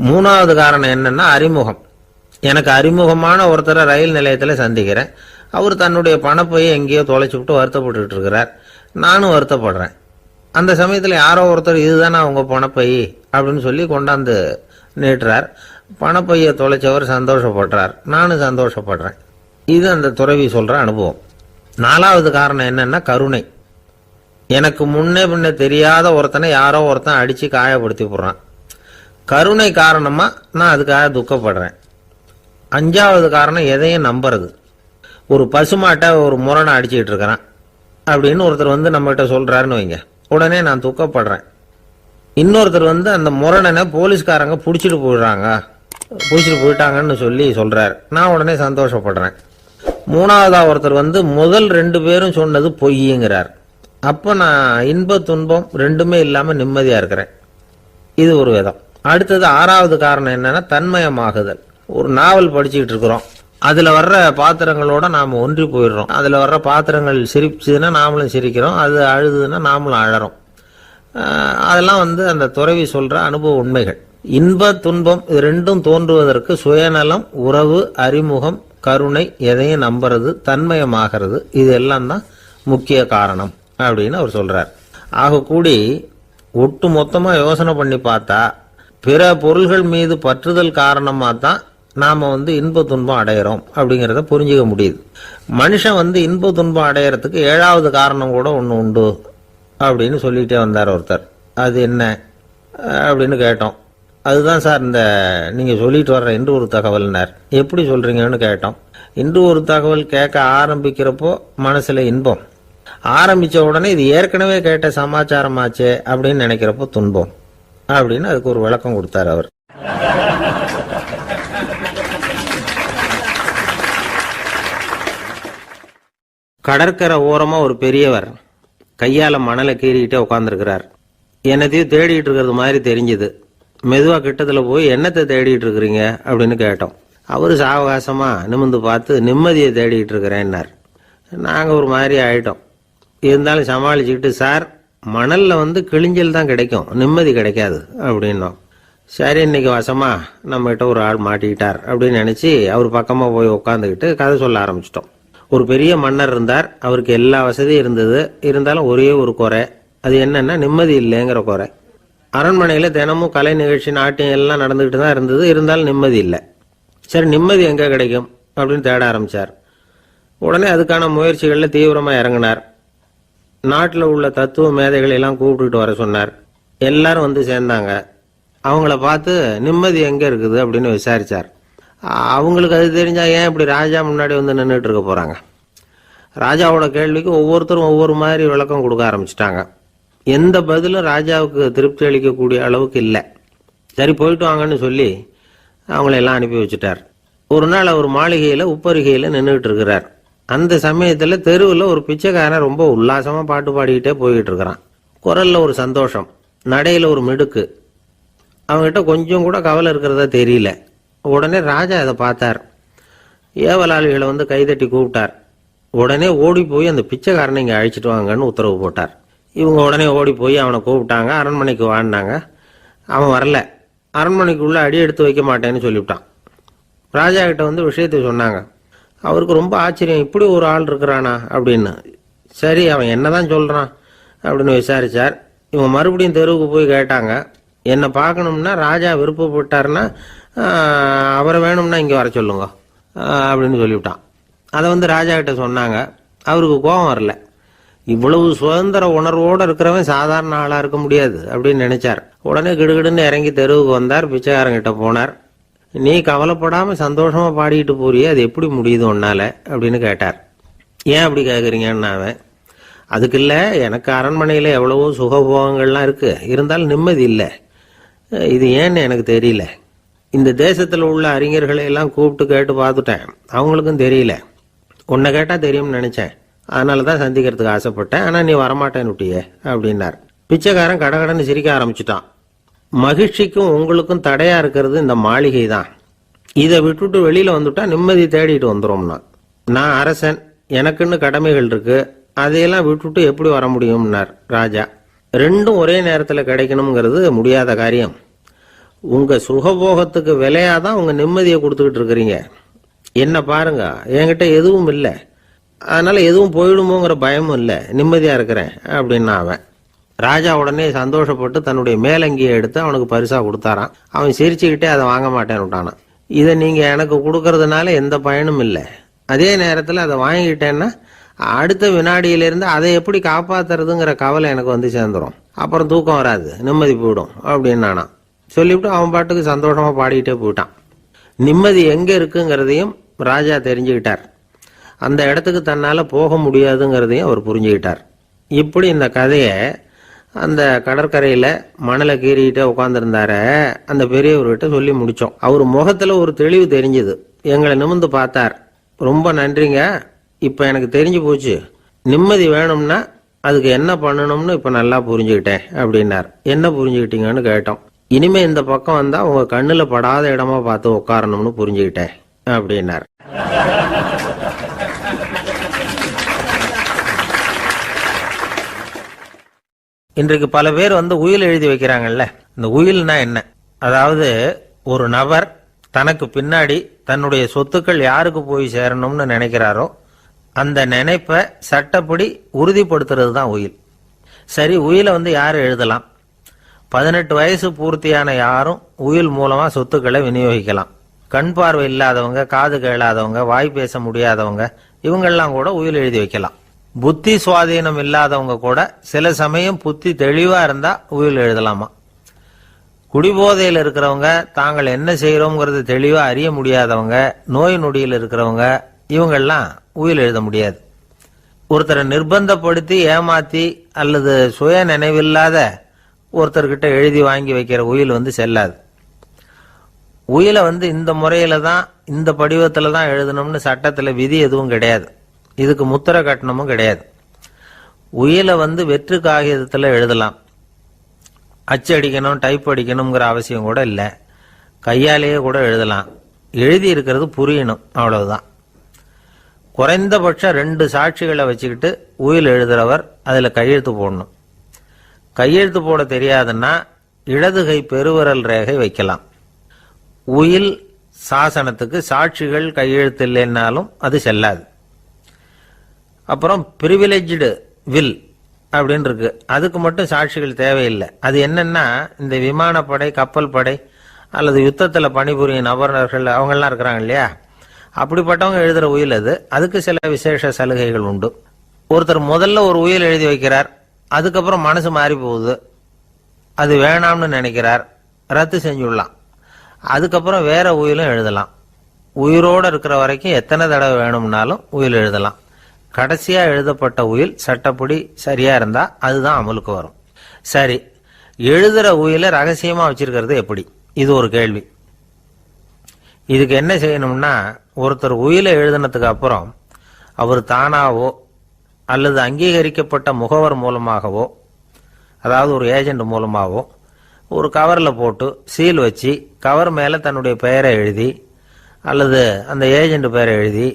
3வது காரணம் என்னன்னா அறிமுகம். எனக்கு அறிமுகமான ஒருத்தரை ரயில் நிலையத்தில் சந்திக்கிறேன். அவர் தன்னுடைய பணப்பையை எங்கேயோ தொலைச்சு விட்டு வருத்தப்பட்டு இருக்கிறார். நானும் வருத்தப்படுறேன். அந்த சமயத்தில் யாரோ ஒருத்தர் இதுதானே அவங்க பணப்பை அப்படின்னு சொல்லி கொண்டாந்து நீட்டுறார். பணப்பையை தொலைச்சவர் சந்தோஷப்படுறார். நானும் சந்தோஷப்படுறேன். இது அந்த துறவி சொல்ற அனுபவம். 4வது காரணம் என்னன்னா கருணை. எனக்கு முன்னே பின்ன தெரியாத ஒருத்தனை யாரோ ஒருத்தன் அடிச்சு காயப்படுத்தி போடுறான். கருணை காரணமா நான் அதுக்காக துக்கப்படுறேன். 5வது காரணம் எதையும் நம்புறது. ஒரு பசுமாட்டை ஒரு முரணை அடிச்சுக்கிட்டு இருக்கிறான் அப்படின்னு ஒருத்தர் நம்மகிட்ட சொல்றாருன்னு வைங்க, உடனே நான் துக்கப்படுறேன். இன்னொருத்தர் அந்த முரணனை போலீஸ்காரங்க பிடிச்சிட்டு போயிட்டாங்கன்னு சொல்லி சொல்றாரு. நான் உடனே சந்தோஷப்படுறேன். 3வதா ஒருத்தர் முதல் 2 பேரும் சொன்னது பொய்யுங்கிறார். அப்ப நான் இன்ப துன்பம் ரெண்டுமே இல்லாம நிம்மதியா இருக்கிறேன். இது ஒரு விதம். அடுத்தது 6வது காரணம் என்னன்னா தன்மயமாகுதல். ஒரு நாவல் படிச்சுக்கிட்டு இருக்கிறோம். அதுல வர்ற பாத்திரங்களோட நாம ஒன்றி போயிடுறோம். அதுல வர்ற பாத்திரங்கள் சிரிச்சுதுன்னா நாமளும் சிரிக்கிறோம், அது அழுதுன்னா நாமளும் அழறோம். அதெல்லாம் அந்த துறவி சொல்ற அனுபவ உண்மைகள். இன்ப துன்பம் இது ரெண்டும் தோன்றுவதற்கு சுயநலம், உறவு, அறிமுகம், கருணை, எதையும் நம்புறது, தன்மயமாகிறது, இது எல்லாம் தான் முக்கிய காரணம் அப்படின்னு அவர் சொல்றார். ஆக கூடி ஒட்டு மொத்தமா யோசனை பண்ணி பார்த்தா பிற பொருள்கள் மீது பற்றுதல் காரணமா தான் நாம இன்ப துன்பம் அடையிறோம் அப்படிங்கிறத புரிஞ்சுக்க முடியுது. மனுஷன் இன்ப துன்பம் அடையறதுக்கு 7வது காரணம் கூட ஒன்று உண்டு அப்படின்னு சொல்லிட்டே வந்தார் ஒருத்தர். அது என்ன அப்படின்னு கேட்டோம். அதுதான் சார் இந்த நீங்க சொல்லிட்டு வர்ற இன்று ஒரு தகவல்னார். எப்படி சொல்றீங்கன்னு கேட்டோம். இன்று ஒரு தகவல் கேட்க ஆரம்பிக்கிறப்போ மனசுல இன்பம், ஆரம்பிச்ச உடனே இது ஏற்கனவே கேட்ட சமாச்சாரமாச்சே அப்படின்னு நினைக்கிறப்போ துன்பம் அப்படின்னு அதுக்கு ஒரு விளக்கம் கொடுத்தார் அவர். கடற்கரை ஓரமா ஒரு பெரியவர் கையால மணலை கீறிக்கிட்டே உட்காந்துருக்கிறார். என்னத்தையும் தேடிட்டு இருக்கிறது மாதிரி தெரிஞ்சுது. மெதுவா கிட்டத்துல போய் என்னத்தை தேடிட்டு இருக்கிறீங்க அப்படின்னு கேட்டோம். அவரு சாவகாசமா நிமிந்து பார்த்து நிம்மதியை தேடிட்டு இருக்கிறேன்னார். நாங்க ஒரு மாதிரி ஆயிட்டோம். இருந்தாலும் சமாளிச்சுக்கிட்டு, சார் மணல்ல கிழிஞ்சல் தான் கிடைக்கும், நிம்மதி கிடைக்காது அப்படின்னோம். சரி, இன்னைக்கு வசமா நம்மகிட்ட ஒரு ஆள் மாட்டிக்கிட்டார் அப்படின்னு நினைச்சு அவர் பக்கமா போய் உட்காந்துக்கிட்டு கதை சொல்ல ஆரம்பிச்சிட்டோம். ஒரு பெரிய மன்னர் இருந்தார். அவருக்கு எல்லா வசதியும் இருந்தது. இருந்தாலும் ஒரே ஒரு குறை. அது என்னன்னா நிம்மதி இல்லைங்கிற குறை. அரண்மனையில தினமும் கலை நிகழ்ச்சி, நாட்டியம் எல்லாம் நடந்துகிட்டு தான் இருந்தது. இருந்தாலும் நிம்மதி இல்லை. சரி, நிம்மதி எங்க கிடைக்கும் அப்படின்னு தேட ஆரம்பிச்சார். உடனே அதுக்கான முயற்சிகள்ல தீவிரமா இறங்கினார். நாட்டில் உள்ள தத்துவ மேதைகள் எல்லாம் கூப்பிட்டுட்டு வர சொன்னார். எல்லாரும் சேர்ந்தாங்க. அவங்கள பார்த்து நிம்மதி எங்க இருக்குது அப்படின்னு விசாரிச்சார். அவங்களுக்கு அது தெரிஞ்சா ஏன் இப்படி ராஜா முன்னாடி நின்றுட்டு இருக்க போறாங்க? ராஜாவோட கேள்விக்கு ஒவ்வொருத்தரும் ஒவ்வொரு மாதிரி விளக்கம் கொடுக்க ஆரம்பிச்சிட்டாங்க. எந்த பதிலும் ராஜாவுக்கு திருப்தி அளிக்கக்கூடிய அளவுக்கு இல்லை. சரி, போயிட்டு வாங்கன்னு சொல்லி அவங்கள எல்லாம் அனுப்பி வச்சுட்டார். ஒரு நாள் அவர் மாளிகையில உப்பருகையில நின்றுட்டு இருக்கிறார். அந்த சமயத்துல தெருவில் ஒரு பிச்சைக்காரன் ரொம்ப உல்லாசமா பாட்டு பாடிக்கிட்டே போய்கிட்டு இருக்கிறான். குரல்ல ஒரு சந்தோஷம், நடையில ஒரு மிடுக்கு. அவங்ககிட்ட கொஞ்சம் கூட கவலை இருக்கிறதா தெரியல. உடனே ராஜா அதை பார்த்தார். ஏவலாளிகளை கைதட்டி கூப்பிட்டார். உடனே ஓடி போய் அந்த பிச்சைக்காரனை இங்க அழைச்சிட்டு வாங்கன்னு உத்தரவு போட்டார். இவங்க உடனே ஓடி போய் அவனை கூப்பிட்டாங்க. அரண்மனைக்கு வாழ்ந்தாங்க. அவன் வரல. அரண்மனைக்குள்ள அடி எடுத்து வைக்க மாட்டேன்னு சொல்லிவிட்டான். ராஜா கிட்ட விஷயத்தை சொன்னாங்க. அவருக்கு ரொம்ப ஆச்சரியம், இப்படி ஒரு ஆள் இருக்கிறானா அப்படின்னு. சரி, அவன் என்னதான் சொல்றான் அப்படின்னு விசாரிச்சார். இவங்க மறுபடியும் தெருவுக்கு போய் கேட்டாங்க. என்னை பார்க்கணும்னா ராஜா விருப்பப்பட்டாருன்னா அவரை வேணும்னா இங்கே வர சொல்லுங்க அப்படின்னு சொல்லிவிட்டான். அதை ராஜா கிட்ட சொன்னாங்க. அவருக்கு கோபம் வரல. இவ்வளவு சுதந்திர உணர்வோடு இருக்கிறவன் சாதாரண ஆளா இருக்க முடியாது அப்படின்னு நினைச்சார். உடனே கிடுகிடுன்னு இறங்கி தெருவுக்கு வந்தார். பிச்சைக்காரங்கிட்ட போனார். நீ கவலைப்படாம சந்தோஷமா பாடிட்டு போறியே, அது எப்படி முடியுது உன்னால அப்படின்னு கேட்டார். ஏன் அப்படி கேட்குறீங்கன்னு அவன், அதுக்கு இல்லை, எனக்கு அரண்மனையில் எவ்வளவோ சுகபோகங்கள்லாம் இருக்கு, இருந்தாலும் நிம்மதி இல்லை. இது ஏன்னு எனக்கு தெரியல. இந்த தேசத்தில் உள்ள அறிஞர்களை எல்லாம் கூப்பிட்டு கேட்டு பார்த்துட்டேன், அவங்களுக்கும் தெரியல. உன்னை கேட்டால் தெரியும்னு நினைச்சேன், அதனால தான் சந்திக்கிறதுக்கு ஆசைப்பட்டேன். ஆனால் நீ வரமாட்டேன்னு விட்டியே அப்படின்னார். பிச்சைக்காரன் கடகடன்னு சிரிக்க ஆரம்பிச்சுட்டான். மகிழ்ச்சிக்கும் உங்களுக்கும் தடையா இருக்கிறது இந்த மாளிகை தான். இதை விட்டுட்டு வெளியில வந்துட்டா நிம்மதி தேடிட்டு வந்துடும்னா. நான் அரசன், எனக்குன்னு கடமைகள் இருக்கு, அதையெல்லாம் விட்டுட்டு எப்படி வர முடியும்னார் ராஜா. ரெண்டும் ஒரே நேரத்தில் கிடைக்கணுங்கிறது முடியாத காரியம். உங்க சுகபோகத்துக்கு விலையாதான் உங்க நிம்மதியை கொடுத்துக்கிட்டு இருக்கிறீங்க. என்ன பாருங்க, என்கிட்ட எதுவும் இல்லை, அதனால எதுவும் போயிடுமோங்கிற பயமும் இல்லை, நிம்மதியா இருக்கிறேன் அப்படின்னா அவன். ராஜா உடனே சந்தோஷப்பட்டு தன்னுடைய மேலங்கியை எடுத்து அவனுக்கு பரிசா கொடுத்தாரான். அவன் சிரிச்சுக்கிட்டே அதை வாங்க மாட்டேன்னு விட்டானான். இதை நீங்க எனக்கு கொடுக்கறதுனால எந்த பயனும் இல்லை, அதே நேரத்தில் அதை வாங்கிட்டேன்னா அடுத்த வினாடியிலிருந்து அதை எப்படி காப்பாத்துறதுங்கிற கவலை எனக்கு வந்து சேர்ந்துடும், அப்புறம் தூக்கம் வராது, நிம்மதி போயிடும் அப்படின்னானா. சொல்லிவிட்டு அவன் பாட்டுக்கு சந்தோஷமா பாடிக்கிட்டே போயிட்டான். நிம்மதி எங்க இருக்குங்கிறதையும் ராஜா தெரிஞ்சுக்கிட்டார். அந்த இடத்துக்கு தன்னால போக முடியாதுங்கிறதையும் அவர் புரிஞ்சுக்கிட்டார். இப்படி இந்த கதையை அந்த கடற்கரையில மணலை கீறிக்கிட்டே உட்காந்துருந்தார அந்த பெரியவர்கிட்ட சொல்லி முடிச்சோம். அவர் முகத்துல ஒரு தெளிவு தெரிஞ்சது. எங்களை நிமிர்ந்து பார்த்தார். ரொம்ப நன்றிங்க, இப்ப எனக்கு தெரிஞ்சு போச்சு, நிம்மதி வேணும்னா அதுக்கு என்ன பண்ணணும்னு இப்ப நல்லா புரிஞ்சுக்கிட்டேன் அப்படின்னார். என்ன புரிஞ்சுக்கிட்டீங்கன்னு கேட்டோம். இனிமே இந்த பக்கம் வந்தா உங்க கண்ணுல படாத இடமா பார்த்து உட்காரணும்னு புரிஞ்சுக்கிட்டேன் அப்படின்னார். இன்றைக்கு பல பேர் உயில் எழுதி வைக்கிறாங்கல்ல. இந்த உயில்னா என்ன? அதாவது ஒரு நபர் தனக்கு பின்னாடி தன்னுடைய சொத்துக்கள் யாருக்கு போய் சேரணும்னு நினைக்கிறாரோ அந்த நினைப்பை சட்டப்படி உறுதிப்படுத்துறது தான் உயில். சரி, உயிலை யாரு எழுதலாம்? 18 வயசு பூர்த்தியான யாரும் உயில் மூலமா சொத்துக்களை விநியோகிக்கலாம். கண் பார்வை இல்லாதவங்க, காது கேளாதவங்க, வாய் பேச முடியாதவங்க, இவங்கெல்லாம் கூட உயில் எழுதி வைக்கலாம். புத்தி சுவாதீனம் இல்லாதவங்க கூட சில சமயம் புத்தி தெளிவா இருந்தா உயில் எழுதலாமா. குடிபோதையில் இருக்கிறவங்க, தாங்கள் என்ன செய்யறோங்கிறது தெளிவா அறிய முடியாதவங்க, நோய் நொடியில் இருக்கிறவங்க, இவங்கெல்லாம் உயில் எழுத முடியாது. ஒருத்தரை நிர்பந்தப்படுத்தி ஏமாத்தி அல்லது சுய நினைவில்லாத ஒருத்தர்கிட்ட எழுதி வாங்கி வைக்கிற உயில் செல்லாது. உயிலை இந்த முறையில தான், இந்த படிவத்துல தான் எழுதணும்னு சட்டத்துல விதி எதுவும் கிடையாது. இதுக்கு முத்திரை கட்டணமும் கிடையாது. உயிலை வெற்று காகிதத்துல எழுதலாம். அச்சடிக்கணும், டைப் அடிக்கணுங்கிற அவசியம் கூட இல்லை. கையாலேயே கூட எழுதலாம். எழுதி இருக்கிறது புரியணும், அவ்வளவுதான். குறைந்தபட்சம் 2 சாட்சிகளை வச்சுக்கிட்டு உயில் எழுதுறவர் அதுல கையெழுத்து போடணும். கையெழுத்து போட தெரியாதுன்னா இடது கை பெருவிரல் ரேகை வைக்கலாம். உயில் சாசனத்துக்கு சாட்சிகள் கையெழுத்து இல்லைன்னாலும் அது செல்லாது. அப்புறம் பிரிவிலேஜ்டு வில் அப்படின்னு இருக்கு, அதுக்கு மட்டும் சாட்சிகள் தேவையில்லை. அது என்னன்னா, இந்த விமானப்படை, கப்பல் படை அல்லது யுத்தத்துல பணிபுரியும் நபர்கள் அவங்கெல்லாம் இருக்கிறாங்க இல்லையா, அப்படிப்பட்டவங்க எழுதுற உயில் அது. அதுக்கு சில விசேஷ சலுகைகள் உண்டு. ஒருத்தர் முதல்ல ஒரு உயில் எழுதி வைக்கிறார், அதுக்கப்புறம் மனசு மாறி போகுது, அது வேணாம்னு நினைக்கிறார், ரத்து செஞ்சுடலாம். அதுக்கப்புறம் வேற உயிலும் எழுதலாம். உயிரோடு இருக்கிற வரைக்கும் எத்தனை தடவை வேணும்னாலும் உயில் எழுதலாம். கடைசியா எழுதப்பட்ட உயில் சட்டப்படி சரியா இருந்தா அதுதான் அமலுக்கு வரும். சரி, எழுதுற உயில ரகசியமா வச்சிருக்கிறது எப்படி? இது ஒரு கேள்வி. இதுக்கு என்ன செய்யணும்னா, ஒருத்தர் உயில எழுதினதுக்கு அப்புறம் அவர் தானாவோ அல்லது அங்கீகரிக்கப்பட்ட முகவர் மூலமாகவோ, அதாவது ஒரு ஏஜென்ட் மூலமாகவோ, ஒரு கவரில் போட்டு சீல் வச்சு கவர் மேலே தன்னுடைய பெயரை எழுதி அல்லது அந்த ஏஜென்ட் பெயரை எழுதி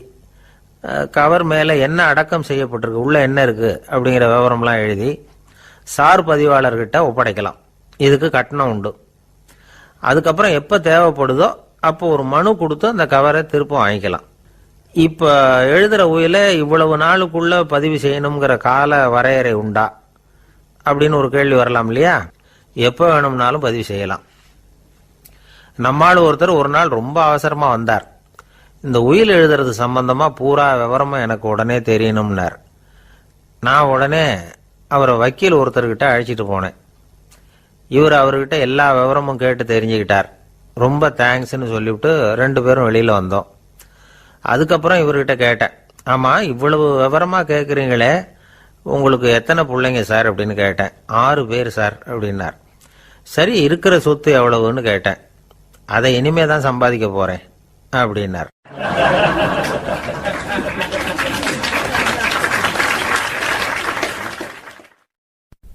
கவர் மேலே என்ன அடக்கம் செய்யப்பட்டிருக்கு, உள்ள என்ன இருக்கு அப்படிங்கிற விவரம்லாம் எழுதி சார் பதிவாளர்கிட்ட ஒப்படைக்கலாம். இதுக்கு கட்டணம் உண்டு. அதுக்கப்புறம் எப்போ தேவைப்படுதோ அப்போ ஒரு மனு கொடுத்து அந்த கவரை திரும்ப வாங்கிக்கலாம். இப்போ எழுதுற உயில இவ்வளவு நாளுக்குள்ள பதிவு செய்யணுங்கிற கால வரையறை உண்டா அப்படின்னு ஒரு கேள்வி வரலாம் இல்லையா? எப்போ வேணும்னாலும் பதிவு செய்யலாம். நம்மால் ஒருத்தர் ஒரு நாள் ரொம்ப அவசரமா வந்தார். இந்த உயில் எழுதுறது சம்பந்தமா பூரா விவரமா எனக்கு உடனே தெரியணும்னார். நான் உடனே அவரை வக்கீல் ஒருத்தர்கிட்ட அழைச்சிட்டு போனேன். இவர் அவர்கிட்ட எல்லா விவரமும் கேட்டு தெரிஞ்சுக்கிட்டார். ரொம்ப தேங்க்ஸ்ன்னு சொல்லிவிட்டு 2 பேரும் வெளியில வந்தோம். அதுக்கப்புறம் இவர்கிட்ட கேட்டேன், ஆமா இவ்வளவு விவரமா கேட்குறீங்களே, உங்களுக்கு எத்தனை பிள்ளைங்க சார் அப்படின்னு கேட்டேன். 6 பேர் சார் அப்படின்னார். சரி, இருக்கிற சொத்து எவ்வளவுன்னு கேட்டேன். அதை இனிமே தான் சம்பாதிக்க போறேன் அப்படின்னார்.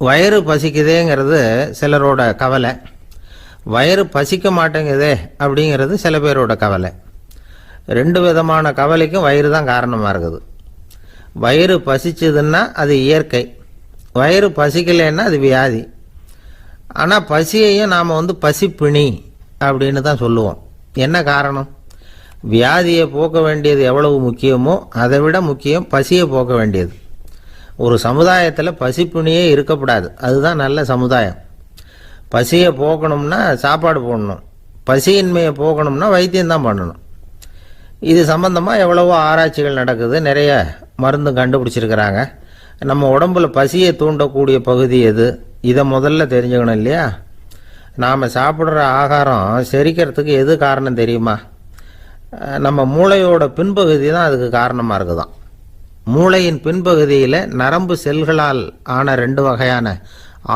வயிறு பசிக்குதேங்கிறது சிலரோட கவலை, வயிறு பசிக்க மாட்டேங்குதே அப்படிங்கிறது சில பேரோட கவலை. 2 விதமான கவலைக்கும் வயிறு தான் காரணமாக இருக்குது. வயிறு பசிச்சதுன்னா அது இயற்கை, வயிறு பசிக்கலைன்னா அது வியாதி. ஆனால் பசியையும் நாம் பசிப்பிணி அப்படின்னு தான் சொல்லுவோம். என்ன காரணம்? வியாதியை போக்க வேண்டியது எவ்வளவு முக்கியமோ அதை விட முக்கியம் பசியை போக்க வேண்டியது. ஒரு சமுதாயத்தில் பசிப்பிணியே இருக்கக்கூடாது, அதுதான் நல்ல சமுதாயம். பசியை போக்கணும்னா சாப்பாடு போடணும், பசியின்மையை போக்கணும்னா வைத்தியம்தான் பண்ணணும். இது சம்பந்தமாக எவ்வளவோ ஆராய்ச்சிகள் நடக்குது, நிறைய மருந்து கண்டுபிடிச்சிருக்கிறாங்க. நம்ம உடம்புல பசியை தூண்டக்கூடிய பகுதி எது, இதை முதல்ல தெரிஞ்சுக்கணும் இல்லையா? நாம் சாப்பிட்ற ஆகாரம் செரிக்கிறதுக்கு எது காரணம் தெரியுமா? நம்ம மூளையோட பின்பகுதி தான் அதுக்கு காரணமாக இருக்குதாம். மூளையின் பின்பகுதியில் நரம்பு செல்களால் ஆன 2 வகையான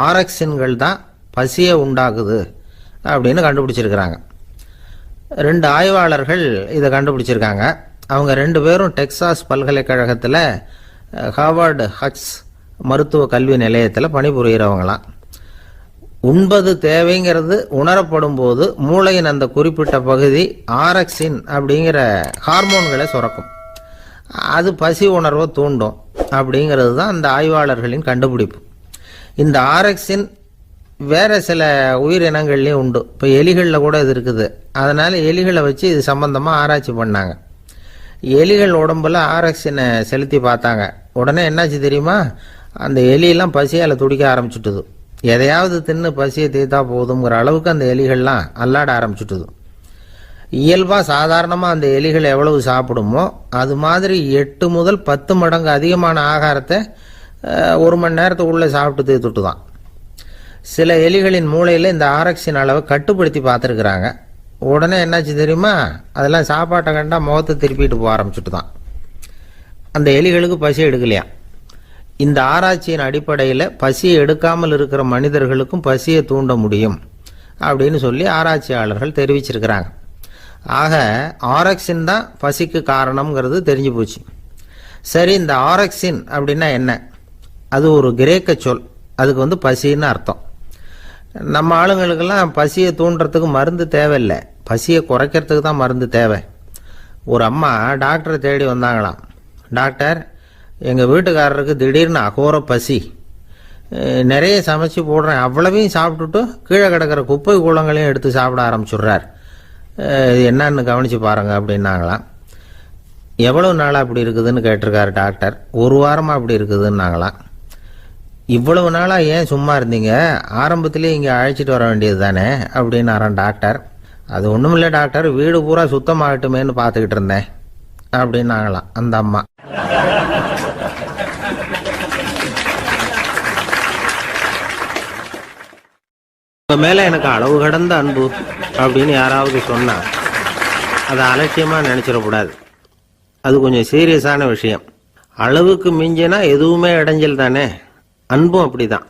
ஆரக்சின்கள் தான் பசியை உண்டாக்குது அப்படின்னு கண்டுபிடிச்சிருக்கிறாங்க. 2 ஆய்வாளர்கள் இதை கண்டுபிடிச்சிருக்காங்க. அவங்க 2 பேரும் டெக்சாஸ் பல்கலைக்கழகத்தில் ஹார்வர்டு ஹக்ஸ் மருத்துவ கல்வி நிலையத்தில் பணிபுரிகிறவங்களாம். உண்பது தேவைங்கிறது உணரப்படும் போது மூளையின் அந்த குறிப்பிட்ட பகுதி ஆரக்சின் அப்படிங்கிற ஹார்மோன்களை சுரக்கும். அது பசி உணர்வை தூண்டும் அப்படிங்கிறது தான் அந்த ஆய்வாளர்களின் கண்டுபிடிப்பு. இந்த ஆரக்சின் வேற சில உயிரினங்கள்லேயும் உண்டு. இப்போ எலிகளில் கூட இது இருக்குது. அதனால் எலிகளை வச்சு இது சம்பந்தமாக ஆராய்ச்சி பண்ணாங்க. எலிகள் உடம்புல ஆரக்சினை செலுத்தி பார்த்தாங்க. உடனே என்னாச்சு தெரியுமா? அந்த எலியெல்லாம் பசியால் துடிக்க ஆரம்பிச்சுட்டுது. எதையாவது தின்னு பசியை தீர்த்தா போதுங்கிற அளவுக்கு அந்த எலிகள்லாம் அல்லாட ஆரம்பிச்சுட்டுது. இயல்பாக சாதாரணமாக அந்த எலிகள் எவ்வளவு சாப்பிடுமோ அது மாதிரி 8 முதல் 10 மடங்கு அதிகமான ஆகாரத்தை 1 மணி நேரத்துக்குள்ளே சாப்பிட்டு தீர்த்துட்டு தான். சில எலிகளின் மூளையில் இந்த ஆரக்சின் அளவை கட்டுப்படுத்தி பார்த்துருக்குறாங்க. உடனே என்னாச்சு தெரியுமா? அதெல்லாம் சாப்பாட்டை கண்டா முகத்தை திருப்பிட்டு போக ஆரம்பிச்சுட்டு தான். அந்த எலிகளுக்கு பசி எடுக்கலையாம். இந்த ஆராய்ச்சியின் அடிப்படையில் பசியை எடுக்காமல் இருக்கிற மனிதர்களுக்கும் பசியை தூண்ட முடியும் அப்படின்னு சொல்லி ஆராய்ச்சியாளர்கள் தெரிவிச்சிருக்கிறாங்க. ஆக ஆரக்சின் தான் பசிக்கு காரணம்ங்கிறது தெரிஞ்சு போச்சு. சரி, இந்த ஆரக்சின் அப்படின்னா என்ன? அது ஒரு கிரேக்க சொல். அதுக்கு பசின்னு அர்த்தம். நம்ம ஆளுங்களுக்கெல்லாம் பசியை தூண்டுறதுக்கு மருந்து தேவையில்லை, பசியை குறைக்கிறதுக்கு தான் மருந்து தேவை. ஒரு அம்மா டாக்டரை தேடி வந்தாங்களாம். டாக்டர், எங்கள் வீட்டுக்காரருக்கு திடீர்னு அகோர பசி, நிறைய சமைச்சு போடுறேன், அவ்வளவையும் சாப்பிட்டுட்டு கீழே கிடக்கிற குப்பை கூலங்களையும் எடுத்து சாப்பிட ஆரம்பிச்சுடுறார், இது என்னன்னு கவனித்து பாருங்க அப்படின்னாங்களாம். எவ்வளவு நாளாக அப்படி இருக்குதுன்னு கேட்டிருக்காரு டாக்டர். 1 வாரமாக அப்படி இருக்குதுன்னாங்களாம். இவ்வளவு நாளாக ஏன் சும்மா இருந்தீங்க, ஆரம்பத்திலே இங்கே அழைச்சிட்டு வர வேண்டியது தானே அப்படின்னாரான் டாக்டர். அது ஒன்றுமில்லை டாக்டர், வீடு பூரா சுத்தமாகட்டுமேன்னு பார்த்துக்கிட்டு இருந்தேன் அப்படின்னாங்களாம் அந்த அம்மா. உங்க மேல எனக்கு அளவு கடந்த அன்பு அப்படின்னு யாராவது சொன்னா அதை அலட்சியமா நினைச்சிடக்கூடாது. அது கொஞ்சம் சீரியஸான விஷயம். அளவுக்கு மிஞ்சினா எதுவுமே இடைஞ்சல் தானே. அன்பும் அப்படிதான்.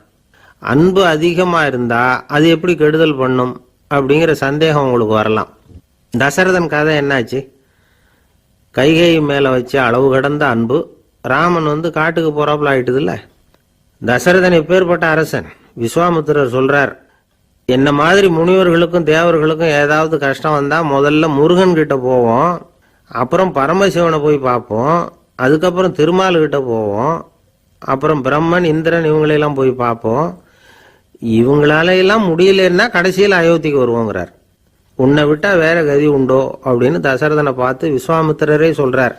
அன்பு அதிகமா இருந்தா அது எப்படி கெடுதல் பண்ணும் அப்படிங்கிற சந்தேகம் உங்களுக்கு வரலாம். தசரதன் கதை என்னாச்சு? கைகேயி மேல வச்ச அளவு கடந்த அன்பு ராமன் காட்டுக்கு போறாப்புல ஆயிட்டுதுல்ல. தசரதன் எப்பேற்பட்ட அரசன். விஸ்வாமித்திரர் சொல்றார், என்ன மாதிரி முனிவர்களுக்கும் தேவர்களுக்கும் ஏதாவது கஷ்டம் வந்தா முதல்ல முருகன் கிட்ட போவோம், அப்புறம் பரமசிவனை போய் பார்ப்போம், அதுக்கப்புறம் திருமால் கிட்ட போவோம், அப்புறம் பிரம்மன் இந்திரன் இவங்களெல்லாம் போய் பார்ப்போம், இவங்களால எல்லாம் முடியலன்னா கடைசியில் அயோத்திக்கு வருவோங்கிறார். உன்னை விட்டா வேற கதி உண்டோ அப்படின்னு தசரதனை பார்த்து விஸ்வாமித்திரரே சொல்றார்.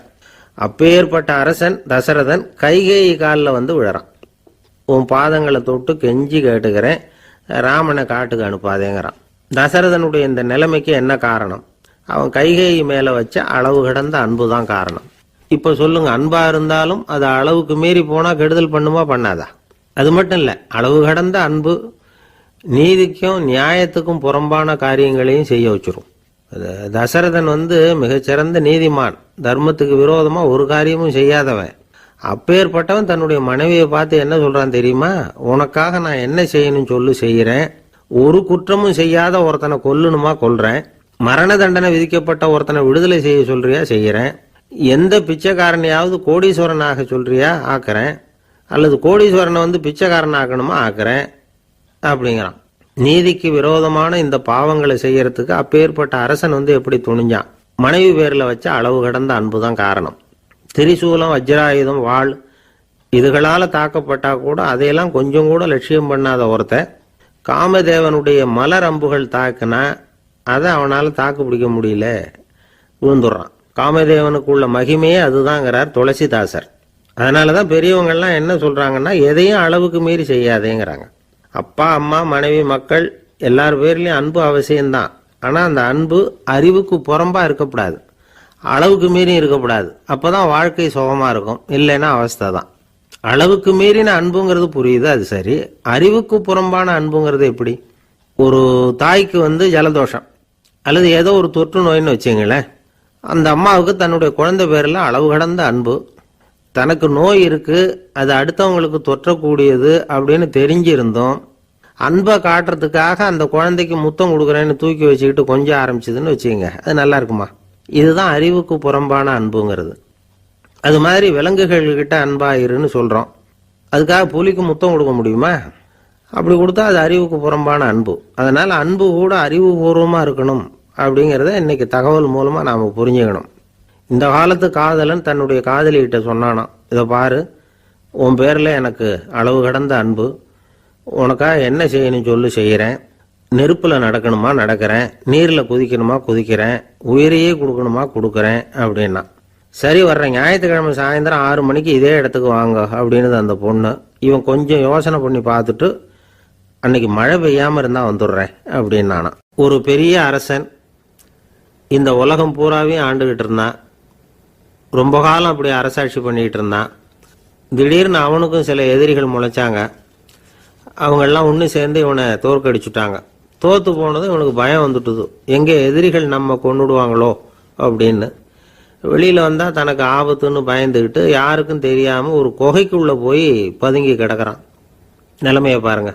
அப்பேற்பட்ட அரசன் தசரதன் கைகேயி காலில் விழறான். உன் பாதங்களை தொட்டு கெஞ்சி கேட்டுக்கிறேன், ராமனை காட்டுக்கு அனுப்பாதேங்கிறான். தசரதனுடைய இந்த நிலைமைக்கு என்ன காரணம்? அவன் கைகேயி மேல வச்ச அளவு கடந்த அன்பு தான் காரணம். இப்ப சொல்லுங்க, அன்பா இருந்தாலும் அது அளவுக்கு மீறி போனா கெடுதல் பண்ணுமா பண்ணாதா? அது மட்டும் இல்ல, அளவு கடந்த அன்பு நீதிக்கும் நியாயத்துக்கும் புறம்பான காரியங்களையும் செய்ய வச்சிரும். தசரதன் மிகச்சிறந்த நீதிமான், தர்மத்துக்கு விரோதமா ஒரு காரியமும் செய்யாதவன். அப்பேற்பட்டவன் தன்னுடைய மனைவியை பார்த்து என்ன சொல்றான் தெரியுமா? உனக்காக நான் என்ன செய்யணும் சொல்லு, செய்யறேன். ஒரு குற்றமும் செய்யாத ஒருத்தனை கொல்லணுமா, கொல்றேன். மரண தண்டனை விதிக்கப்பட்ட ஒருத்தனை விடுதலை செய்ய சொல்றியா, செய்யறேன். எந்த பிச்சைக்காரனையாவது கோடீஸ்வரனாக சொல்றியா, ஆக்குறேன். அல்லது கோடீஸ்வரனை பிச்சைக்காரன் ஆக்கணுமா, ஆக்குறேன் அப்படிங்கிறான். நீதிக்கு விரோதமான இந்த பாவங்களை செய்யறதுக்கு அப்பேற்பட்ட அரசன் எப்படி துணிஞ்சான்? மனைவி பேர்ல வச்ச அளவு கடந்த அன்புதான் காரணம். திரிசூலம், வஜ்ராயுதம், வாள் இதுகளால தாக்கப்பட்டா கூட அதையெல்லாம் கொஞ்சம் கூட லட்சியம் பண்ணாத ஒருத்தன் காமதேவனுடைய மலர் அம்புகள் தாக்குனா அதை அவனால தாக்கு பிடிக்க முடியல, விழுந்துடுறான். காமதேவனுக்குள்ள மகிமையே அதுதாங்கிறார் துளசிதாசர். அதனாலதான் பெரியவங்கள்லாம் என்ன சொல்றாங்கன்னா, எதையும் அளவுக்கு மீறி செய்யாதேங்கிறாங்க. அப்பா, அம்மா, மனைவி, மக்கள் எல்லார் பேர்லயும் அன்பு அவசியம்தான். ஆனா அந்த அன்பு அறிவுக்கு புறம்பா இருக்கக்கூடாது, அளவுக்கு மீறி இருக்கக்கூடாது. அப்பதான் வாழ்க்கை சுகமா இருக்கும். இல்லைன்னா அவஸ்தை தான். அளவுக்கு மீறின அன்புங்கிறது புரியுது, அது சரி. அறிவுக்கு புறம்பான அன்புங்கிறது எப்படி? ஒரு தாய்க்கு ஜலதோஷம் அல்லது ஏதோ ஒரு தொற்று நோயின்னு வச்சுங்களேன். அந்த அம்மாவுக்கு தன்னுடைய குழந்தை பேர்ல அளவு கடந்த அன்பு. தனக்கு நோய் இருக்கு, அது அடுத்தவங்களுக்கு தொற்றக்கூடியது அப்படின்னு தெரிஞ்சிருந்தோம் அன்பை காட்டுறதுக்காக அந்த குழந்தைக்கு முத்தம் கொடுக்குறேன்னு தூக்கி வச்சுக்கிட்டு கொஞ்சம் ஆரம்பிச்சதுன்னு வச்சுக்கோங்க, அது நல்லா இருக்குமா? இதுதான் அறிவுக்கு புறம்பான அன்புங்கிறது. அது மாதிரி விலங்குகள்கிட்ட அன்பாயிருன்னு சொல்றோம். அதுக்காக புலிக்கு முத்தம் கொடுக்க முடியுமா? அப்படி கொடுத்தா அது அறிவுக்கு புறம்பான அன்பு. அதனால அன்பு கூட அறிவுபூர்வமா இருக்கணும் அப்படிங்கிறத இன்னைக்கு தகவல் மூலமா நாம புரிஞ்சுக்கணும். இந்த காலத்து காதலன் தன்னுடைய காதலிகிட்ட சொன்னானாம், இதை பாரு, உன் பேர்ல எனக்கு அளவு கடந்த அன்பு. உனக்காக என்ன செய்யணும் சொல்லு, செய்யறேன். நெருப்புல நடக்கணுமா, நடக்கிறேன். நீர்ல குதிக்கணுமா, குதிக்கிறேன். உயிரையே கொடுக்கணுமா, கொடுக்கறேன் அப்படின்னா. சரி, வர்ற ஞாயிற்றுக்கிழமை சாயந்தரம் 6 மணிக்கு இதே இடத்துக்கு வாங்க அப்படின்னு அந்த பொண்ணு. இவன் கொஞ்சம் யோசனை பண்ணி பார்த்துட்டு, அன்னைக்கு மழை பெய்யாம இருந்தா வந்துடுறேன் அப்படின்னானா. ஒரு பெரிய அரசன் இந்த உலகம் பூராவையும் ஆண்டுகிட்டு இருந்தான். ரொம்ப காலம் அப்படி அரசாட்சி பண்ணிக்கிட்டு இருந்தான். திடீர்னு அவனுக்கும் சில எதிரிகள் முளைச்சாங்க. அவங்கெல்லாம் ஒன்று சேர்ந்து இவனை தோற்கடிச்சுட்டாங்க. தோத்து போனதும் இவனுக்கு பயம் வந்துட்டுது, எங்கே எதிரிகள் நம்ம கொண்டுடுவாங்களோ அப்படின்னு. வெளியில் வந்தால் தனக்கு ஆபத்துன்னு பயந்துக்கிட்டு யாருக்கும் தெரியாமல் ஒரு குகைக்குள்ளே போய் பதுங்கி கிடக்கிறான். நிலைமையை பாருங்க.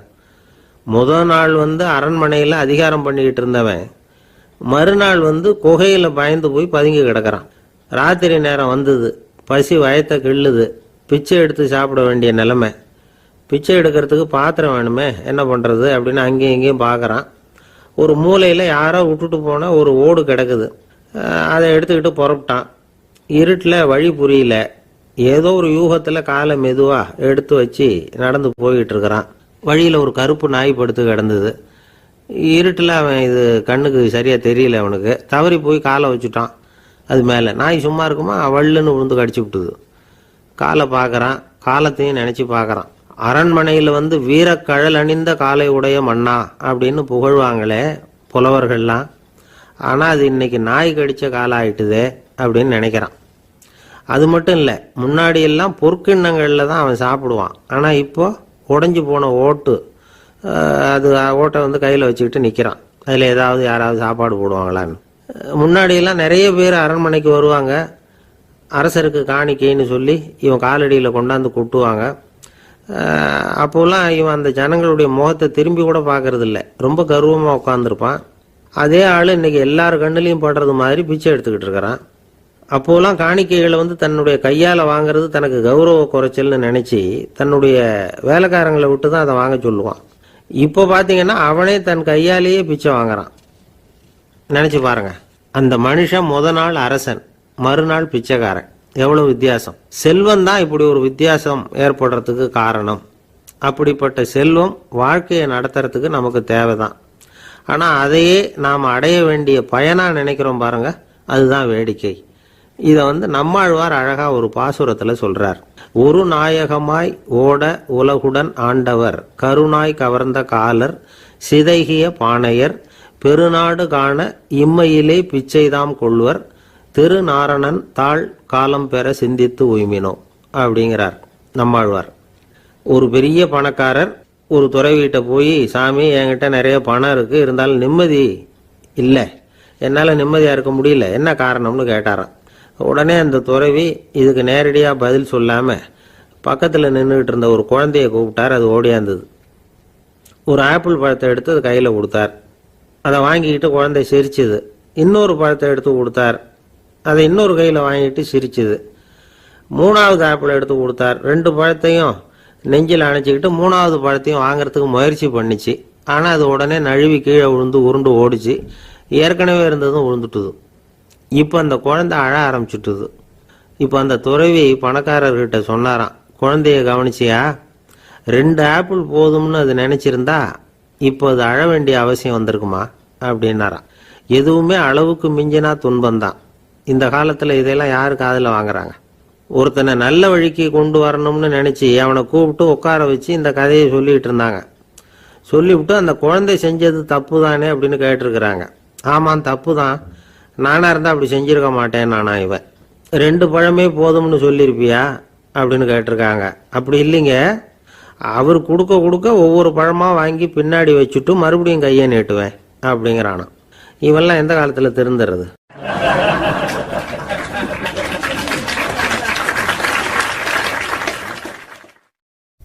முதல் நாள் அரண்மனையில் அதிகாரம் பண்ணிக்கிட்டு இருந்தவன் மறுநாள் குகையில் பயந்து போய் பதுங்கி கிடக்கிறான். ராத்திரி நேரம் வந்தது, பசி வயத்தை கிள்ளுது, பிச்சை எடுத்து சாப்பிட வேண்டிய நிலைமை. பிச்சை எடுக்கிறதுக்கு பாத்திரம் வேணுமே, என்ன பண்ணுறது அப்படின்னு அங்கேயும் இங்கேயும் பார்க்குறான். ஒரு மூலையில் யாரோ விட்டுட்டு போன ஒரு ஓடு கிடக்குது. அதை எடுத்துக்கிட்டு புறப்பட்டான். இருட்டில் வழி புரியல. ஏதோ ஒரு யூகத்தில் காலை மெதுவாக எடுத்து வச்சு நடந்து போய்கிட்டு இருக்கிறான். வழியில் ஒரு கருப்பு நாய் படுத்து கிடந்தது. இருட்டில் அவன் இது கண்ணுக்கு சரியாக தெரியல. அவனுக்கு தவறி போய் காலை வச்சுட்டான். அது மேலே நாய் சும்மா இருக்குமா, வள்ளுன்னு விழுந்து கடிச்சு விட்டுது. காலை பார்க்குறான், காலத்தையும் நினச்சி பார்க்குறான். அரண்மனையில் வீரக்கழல் அணிந்த காலை உடைய மன்னா அப்படின்னு புகழ்வாங்களே புலவர்கள்லாம். ஆனால் அது இன்னைக்கு நாய் கடித்த காலம் ஆயிட்டுதே அப்படின்னு நினைக்கிறான். அது மட்டும் இல்லை, முன்னாடி எல்லாம் பொற்கிண்ணங்களில் தான் அவன் சாப்பிடுவான். ஆனால் இப்போ உடஞ்சி போன ஓட்டு, அது ஓட்டை கையில் வச்சுக்கிட்டு நிற்கிறான். அதில் ஏதாவது யாராவது சாப்பாடு போடுவாங்களான்னு. முன்னாடியெல்லாம் நிறைய பேர் அரண்மனைக்கு வருவாங்க. அரசருக்கு காணிக்கைன்னு சொல்லி இவன் காலடியில் கொண்டாந்து கொட்டுவாங்க. அப்போலாம் இவன் அந்த ஜனங்களுடைய முகத்தை திரும்பி கூட பார்க்கறது இல்லை, ரொம்ப கர்வமாக உட்காந்துருப்பான். அதே ஆள் இன்னைக்கு எல்லார் கண்ணுலையும் படுறது மாதிரி பிச்சை எடுத்துக்கிட்டு இருக்கிறான். அப்போலாம் காணிக்கைகளை தன்னுடைய கையால் வாங்குறது தனக்கு கௌரவ குறைச்சல்னு நினச்சி தன்னுடைய வேலைக்காரங்களை விட்டு தான் அதை வாங்க சொல்லுவான். இப்போ பார்த்தீங்கன்னா அவனே தன் கையாலேயே பிச்சை வாங்குறான். நினச்சி பாருங்க, அந்த மனுஷன் நாள் அரசன், மறுநாள் பிச்சைக்காரன். எவ்வளவு வித்தியாசம்! செல்வம் தான் இப்படி ஒரு வித்தியாசம் ஏற்படுறதுக்கு காரணம். அப்படிப்பட்ட செல்வம் வாழ்க்கையை நடத்துறதுக்கு நமக்கு தேவைதான். ஆனால் அதையே நாம் அடைய வேண்டிய பயனா நினைக்கிறோம் பாருங்க, அதுதான் வேடிக்கை. இதை நம்மாழ்வார் அழகா ஒரு பாசுரத்தில் சொல்றார். ஒரு நாயகமாய் ஓட உலகுடன் ஆண்டவர், கருணாய் கவர்ந்த காலர், சிதைகிய பானையர், பெருநாடு காண இம்மையிலே பிச்சைதாம் கொள்வர், திருநாரணன் தாழ் காலம் பெற சிந்தித்து உய்மினோ அப்படிங்கிறார் நம்மாழ்வார். ஒரு பெரிய பணக்காரர் ஒரு துறவிகிட்ட போய், சாமி என்கிட்ட நிறைய பணம் இருக்கு, இருந்தாலும் நிம்மதி இல்லை, என்னால் நிம்மதியாக இருக்க முடியல, என்ன காரணம்னு கேட்டாராம். உடனே அந்த துறவி இதுக்கு நேரடியாக பதில் சொல்லாமல் பக்கத்தில் நின்றுக்கிட்டு இருந்த ஒரு குழந்தைய கூப்பிட்டார். அது ஓடியாந்தது. ஒரு ஆப்பிள் பழத்தை எடுத்து அது கையில் கொடுத்தார். அதை வாங்கிக்கிட்டு குழந்தை சிரிச்சுது. இன்னொரு பழத்தை எடுத்து கொடுத்தார். அதை இன்னொரு கையில் வாங்கிட்டு சிரிச்சுது. மூணாவது ஆப்பிள் எடுத்து கொடுத்தார். 2 பழத்தையும் நெஞ்சில் அணைச்சிக்கிட்டு 3வது பழத்தையும் வாங்கிறதுக்கு முயற்சி பண்ணிச்சு. ஆனால் அது உடனே நழுவி கீழே விழுந்து உருண்டு ஓடிச்சு. ஏற்கனவே இருந்ததும் விழுந்துட்டுது. இப்போ அந்த குழந்தை அழ ஆரம்பிச்சுட்டுது. இப்போ அந்த துறவி பணக்காரர்கிட்ட சொன்னாராம், குழந்தைய கவனிச்சியா, 2 ஆப்பிள் போதும்னு அது நினைச்சிருந்தா இப்போ அது அழ வேண்டிய அவசியம் வந்திருக்குமா அப்படின்னாராம். எதுவுமே அளவுக்கு மிஞ்சினா துன்பம்தான். இந்த காலத்தில் இதெல்லாம் யாரு காதில் வாங்குறாங்க? ஒருத்தனை நல்ல வழிக்கு கொண்டு வரணும்னு நினைச்சு அவனை கூப்பிட்டு உட்கார வச்சு இந்த கதையை சொல்லிட்டு இருந்தாங்க. சொல்லிவிட்டு அந்த குழந்தை செஞ்சது தப்பு தானே அப்படின்னு கேட்டிருக்கிறாங்க. ஆமாம், தப்பு தான், நானா இருந்தா அப்படி செஞ்சிருக்க மாட்டேன் நானா இவன். 2 பழமே போதும்னு சொல்லியிருப்பியா அப்படின்னு கேட்டிருக்காங்க. அப்படி இல்லைங்க, அவர் கொடுக்க கொடுக்க ஒவ்வொரு பழமா வாங்கி பின்னாடி வச்சுட்டு மறுபடியும் கையை நீட்டுவேன் அப்படிங்கிறானா. இவெல்லாம் எந்த காலத்துல திருந்துறது?